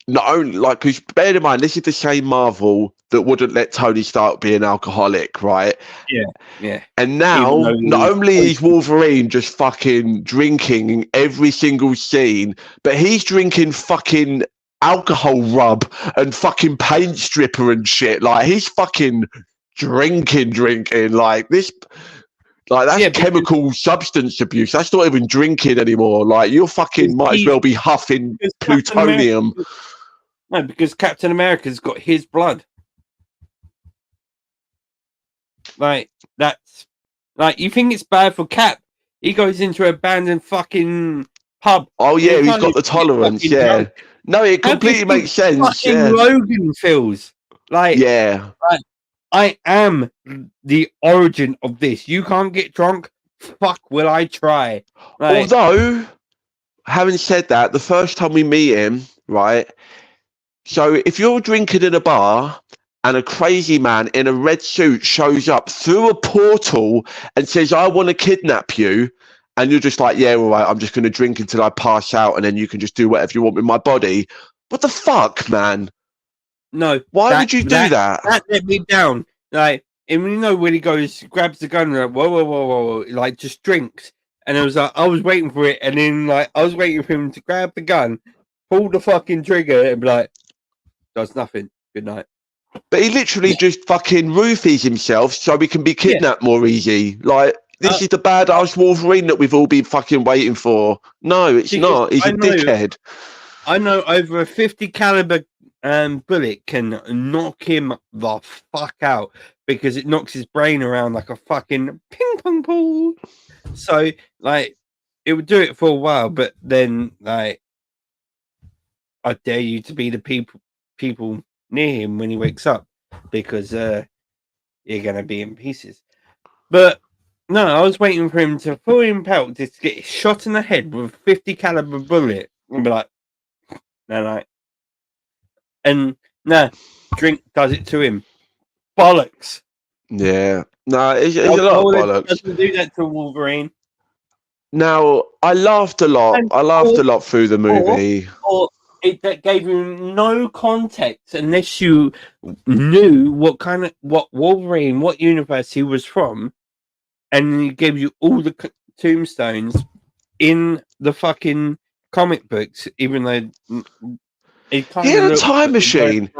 not only, like, because bear in mind, this is the same Marvel that wouldn't let Tony Stark be an alcoholic, right? Yeah. And now, not only is Wolverine just fucking drinking in every single scene, but he's drinking fucking alcohol rub and fucking paint stripper and shit. Like, he's fucking drinking like this. Like, that's chemical substance abuse. That's not even drinking anymore. Like, you're fucking might as well be huffing plutonium. No, because Captain America's got his blood. Like, that's... Like, you think it's bad for Cap? He goes into an abandoned fucking pub. Oh, yeah, he's got the tolerance, yeah. Drunk. No, it completely makes sense, yeah. Logan feels. Like, yeah. Like, I am the origin of this. You can't get drunk? Fuck, will I try? Like, although, having said that, the first time we meet him, right... So if you're drinking in a bar and a crazy man in a red suit shows up through a portal and says, I want to kidnap you, and you're just like, yeah, all right, I'm just going to drink until I pass out and then you can just do whatever you want with my body. What the fuck, man? No. Why would you do that? That let me down. Like, and you know when he goes, grabs the gun, and like, whoa, like, just drinks. And it was like, I was waiting for it, and then, like, I was waiting for him to grab the gun, pull the fucking trigger, and be like, does nothing. Good night. But he literally just fucking roofies himself so he can be kidnapped more easy. Like, this is the badass Wolverine that we've all been fucking waiting for. No, it's not. He's a dickhead. I know over a 50 caliber bullet can knock him the fuck out because it knocks his brain around like a fucking ping pong ball. So, like, it would do it for a while, but then, like, I dare you to be the people near him when he wakes up because you're gonna be in pieces. But no, I was waiting for him to pull him out just to get shot in the head with a 50 caliber bullet and be like, no. And drink does it to him. Bollocks. Yeah. No, it's a lot of bollocks. Doesn't do that to Wolverine. Now, I laughed a lot. I laughed a lot through the movie. That gave you no context unless you knew what Wolverine, what universe he was from, and he gave you all the tombstones in the fucking comic books, even though he had a time machine.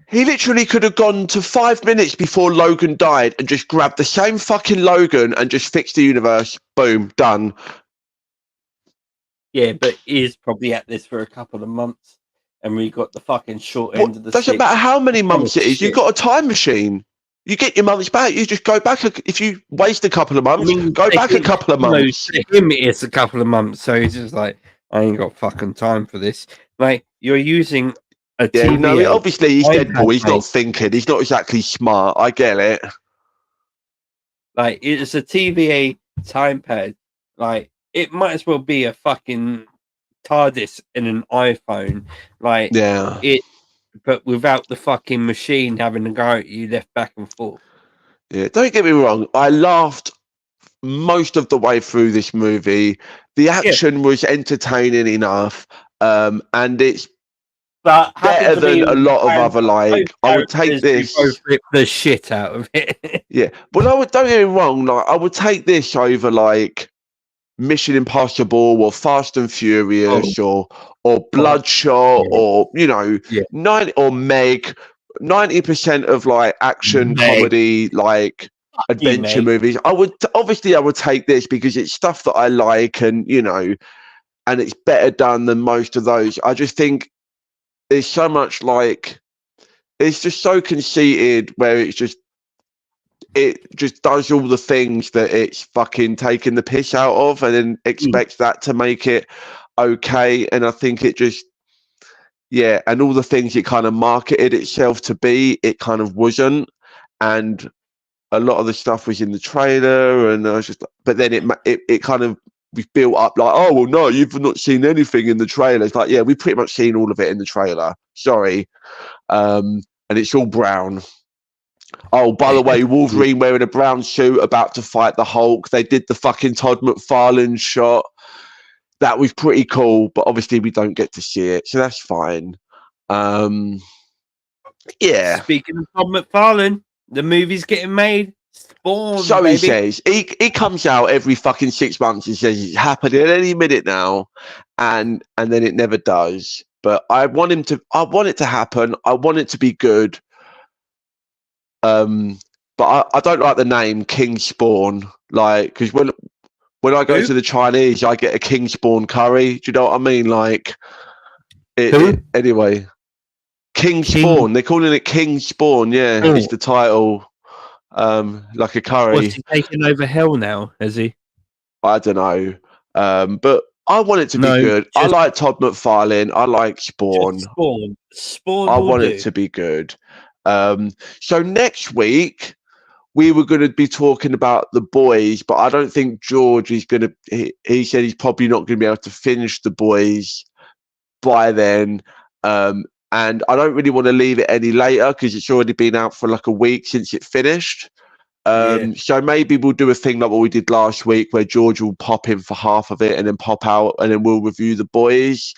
He literally could have gone to 5 minutes before Logan died and just grabbed the same fucking Logan and just fixed the universe. Boom, done. Yeah, but he's probably at this for a couple of months, and we got the fucking short end of the stick. Doesn't matter how many months it is. You've got a time machine. You get your months back. You just go back. If you waste a couple of months, go back a couple of months. No, to him, it's a couple of months. So he's just like, I ain't got fucking time for this. Like, you're using obviously he's Deadpool. He's not thinking. He's not exactly smart. I get it. Like, it's a TVA time pad. Like, it might as well be a fucking TARDIS in an iPhone. Like, but without the fucking machine having to go at you left, back, and forth. Yeah, don't get me wrong. I laughed most of the way through this movie. The action was entertaining enough, and it's better than a lot of other, like, I would take this. Both rip the shit out of it. Yeah, but don't get me wrong. Like, I would take this over like Mission Impossible or Fast and Furious or Bloodshot or 90 or Meg. 90% of like action comedy, like adventure movies. I would take this because it's stuff that I like, and and it's better done than most of those. I just think there's so much, like, it's just so conceited where it just does all the things that it's fucking taking the piss out of, and then expects that to make it okay. And I think it just, and all the things it kind of marketed itself to be, it kind of wasn't. And a lot of the stuff was in the trailer, and I was just, but then it kind of was built up like, oh, well, no, you've not seen anything in the trailer. It's like, yeah, we've pretty much seen all of it in the trailer. Sorry. And it's all brown. Oh, by the way, Wolverine wearing a brown suit about to fight the Hulk. They did the fucking Todd McFarlane shot. That was pretty cool, but obviously we don't get to see it, so that's fine. Speaking of Todd McFarlane, the movie's getting made. Spawn, so baby. He says. He comes out every fucking 6 months and says it's happening any minute now, and then it never does. But I want it to happen. I want it to be good. But I don't like the name King Spawn, like, because when I go to the Chinese, I get a King Spawn curry. Do you know what I mean? Like, anyway, King Spawn. They're calling it King Spawn. Yeah, is the title. Like a curry. What's he taking over hell now? Has he? I don't know. But I want it to be good. I like Todd McFarlane. I like Spawn. Spawn. I want it to be good. So next week we were going to be talking about The Boys, but I don't think George is going to. He said he's probably not going to be able to finish The Boys by then. And I don't really want to leave it any later because it's already been out for like a week since it finished. So maybe we'll do a thing like what we did last week where George will pop in for half of it and then pop out, and then we'll review The Boys.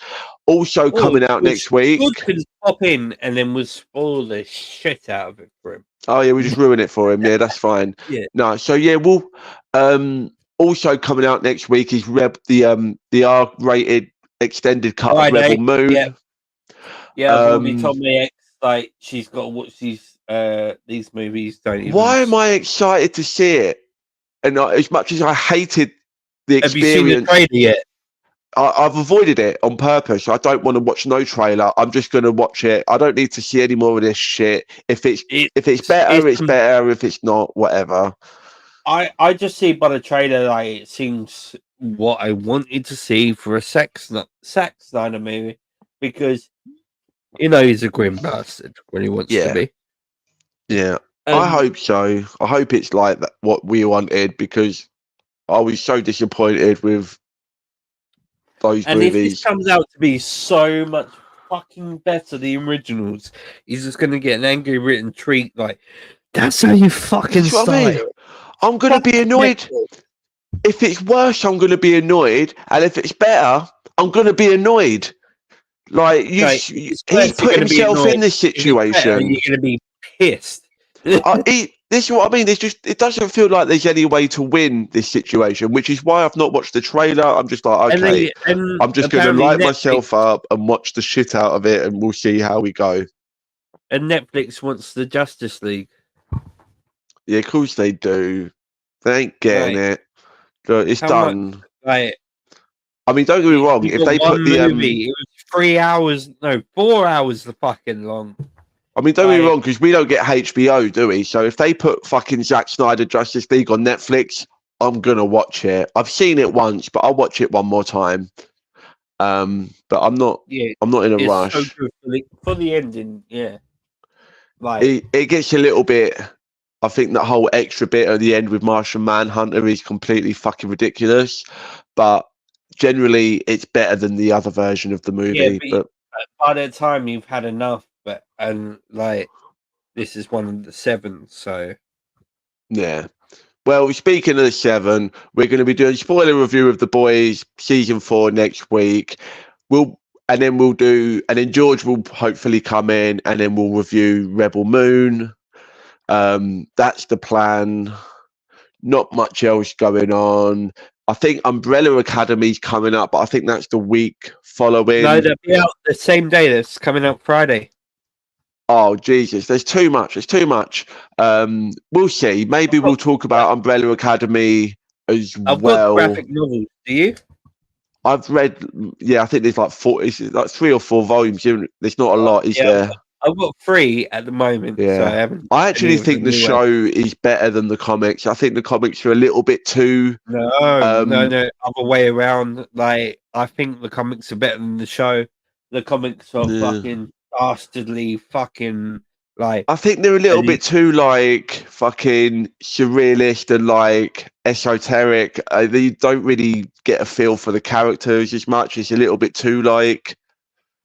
Also coming out next week. George could pop in and then we'll spoil the shit out of it for him. Oh yeah, we just ruin it for him. Yeah, that's fine. No, so yeah, we'll also coming out next week is the R-rated extended cut of Rebel Moon. Tommy X, like, she's got to watch these movies. Why am I excited to see it? And as much as I hated the experience, have you seen the trailer yet? I've avoided it on purpose. I don't want to watch no trailer. I'm just going to watch it. I don't need to see any more of this shit. If it's better, it's better. If it's not, whatever. I just see by the trailer, like, it seems what I wanted to see for a Zack Snyder movie, because he's a grim bastard when he wants to be. Yeah, I hope so. I hope it's like that, what we wanted, because I was so disappointed with those movies. And if this comes out to be so much fucking better, the originals, he's just going to get an angry written tweet like, that's how you fucking style. I mean. I'm going to be annoyed. If it's worse, I'm going to be annoyed. And if it's better, I'm going to be annoyed. Like, he put himself in this situation. You're going to be pissed. This is what I mean. It doesn't feel like there's any way to win this situation, which is why I've not watched the trailer. I'm just like, okay, I'm just going to light myself up and watch the shit out of it, and we'll see how we go. And Netflix wants the Justice League. Yeah, of course they do. They ain't getting it. It's done. I mean, don't get me wrong. If they put the movie, it was 4 hours fucking long. I mean, don't get me wrong, because we don't get HBO, do we? So if they put fucking Zack Snyder Justice League on Netflix, I'm gonna watch it. I've seen it once, but I'll watch it one more time. But I'm not. Yeah, I'm not in a it's rush. so good for the ending. Yeah, like it gets a little bit. I think that whole extra bit at the end with Martian Manhunter is completely fucking ridiculous, but generally it's better than the other version of the movie. Yeah, but by that time you've had enough. And like this is one of the 7, so yeah. Well, speaking of the 7, we're going to be doing spoiler review of The Boys season 4 next week. And then George will hopefully come in, and then we'll review Rebel Moon. That's the plan. Not much else going on. I think Umbrella Academy's coming up, but I think that's the week following. No, they'll be out the same day. That's coming out Friday. Oh Jesus, there's too much. We'll see. Maybe we'll talk about Umbrella Academy as I've well. got graphic novels. Do you? I've read. Yeah, I think there's like 3 or 4 volumes. There's not a lot, is there? I've got 3 at the moment. Yeah, so I actually think the show is better than the comics. I think the comics are a little bit too. No, other way around. Like I think the comics are better than the show. The comics are fucking dastardly, fucking like. I think they're a little bit too like fucking surrealist and like esoteric. They don't really get a feel for the characters as much. It's a little bit too like.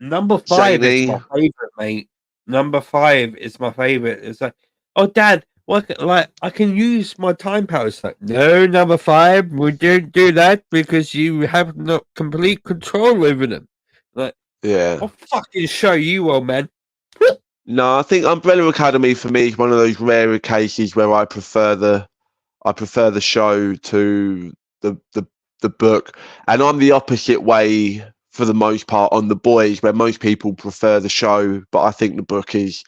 Number 5 is my favorite, mate. Number 5 is my favorite. It's like, oh, Dad, what? Like, I can use my time powers. Like, no, number 5, we don't do that because you have no complete control over them. Like, yeah, I'll fucking show you, old man. No, I think Umbrella Academy for me is one of those rarer cases where I prefer the show to the book, and I'm the opposite way for the most part on The Boys, where most people prefer the show, but I think the book is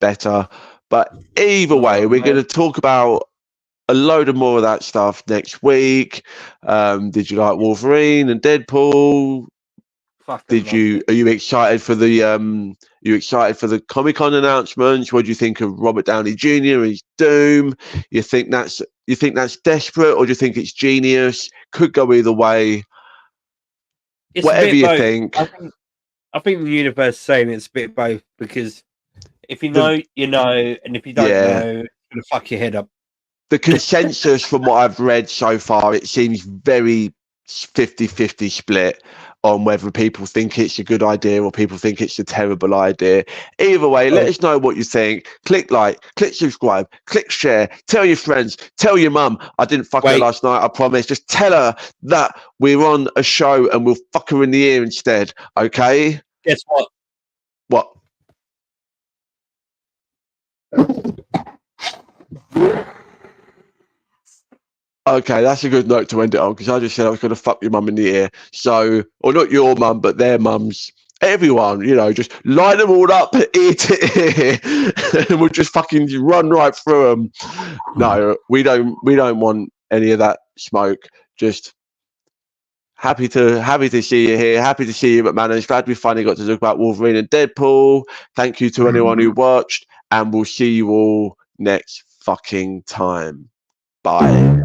better. But either way, we're going to talk about a load of more of that stuff next week. Did you like Wolverine and Deadpool? Are you excited for the Comic-Con announcements? What do you think of Robert Downey Jr. as Doom? You think that's desperate, or do you think it's genius? Could go either way. It's whatever you think. I think the universe is saying it's a bit both, because if you know, you know, and if you don't know, it's gonna fuck your head up. The consensus from what I've read so far, it seems very 50-50 split on whether people think it's a good idea or people think it's a terrible idea. Either way, let us know what you think. Click like, click subscribe, click share, tell your friends, tell your mum. I didn't fuck her last night, I promise. Just tell her that we're on a show and we'll fuck her in the ear instead, okay? Guess what? What? Okay, that's a good note to end it on, because I just said I was going to fuck your mum in the ear. So, or not your mum, but their mums. Everyone, you know, just line them all up ear to ear, and we'll just fucking run right through them. No, we don't want any of that smoke. Just happy to see you here. Happy to see you at Manners. Glad we finally got to talk about Wolverine and Deadpool. Thank you to anyone who watched, and we'll see you all next fucking time. Bye.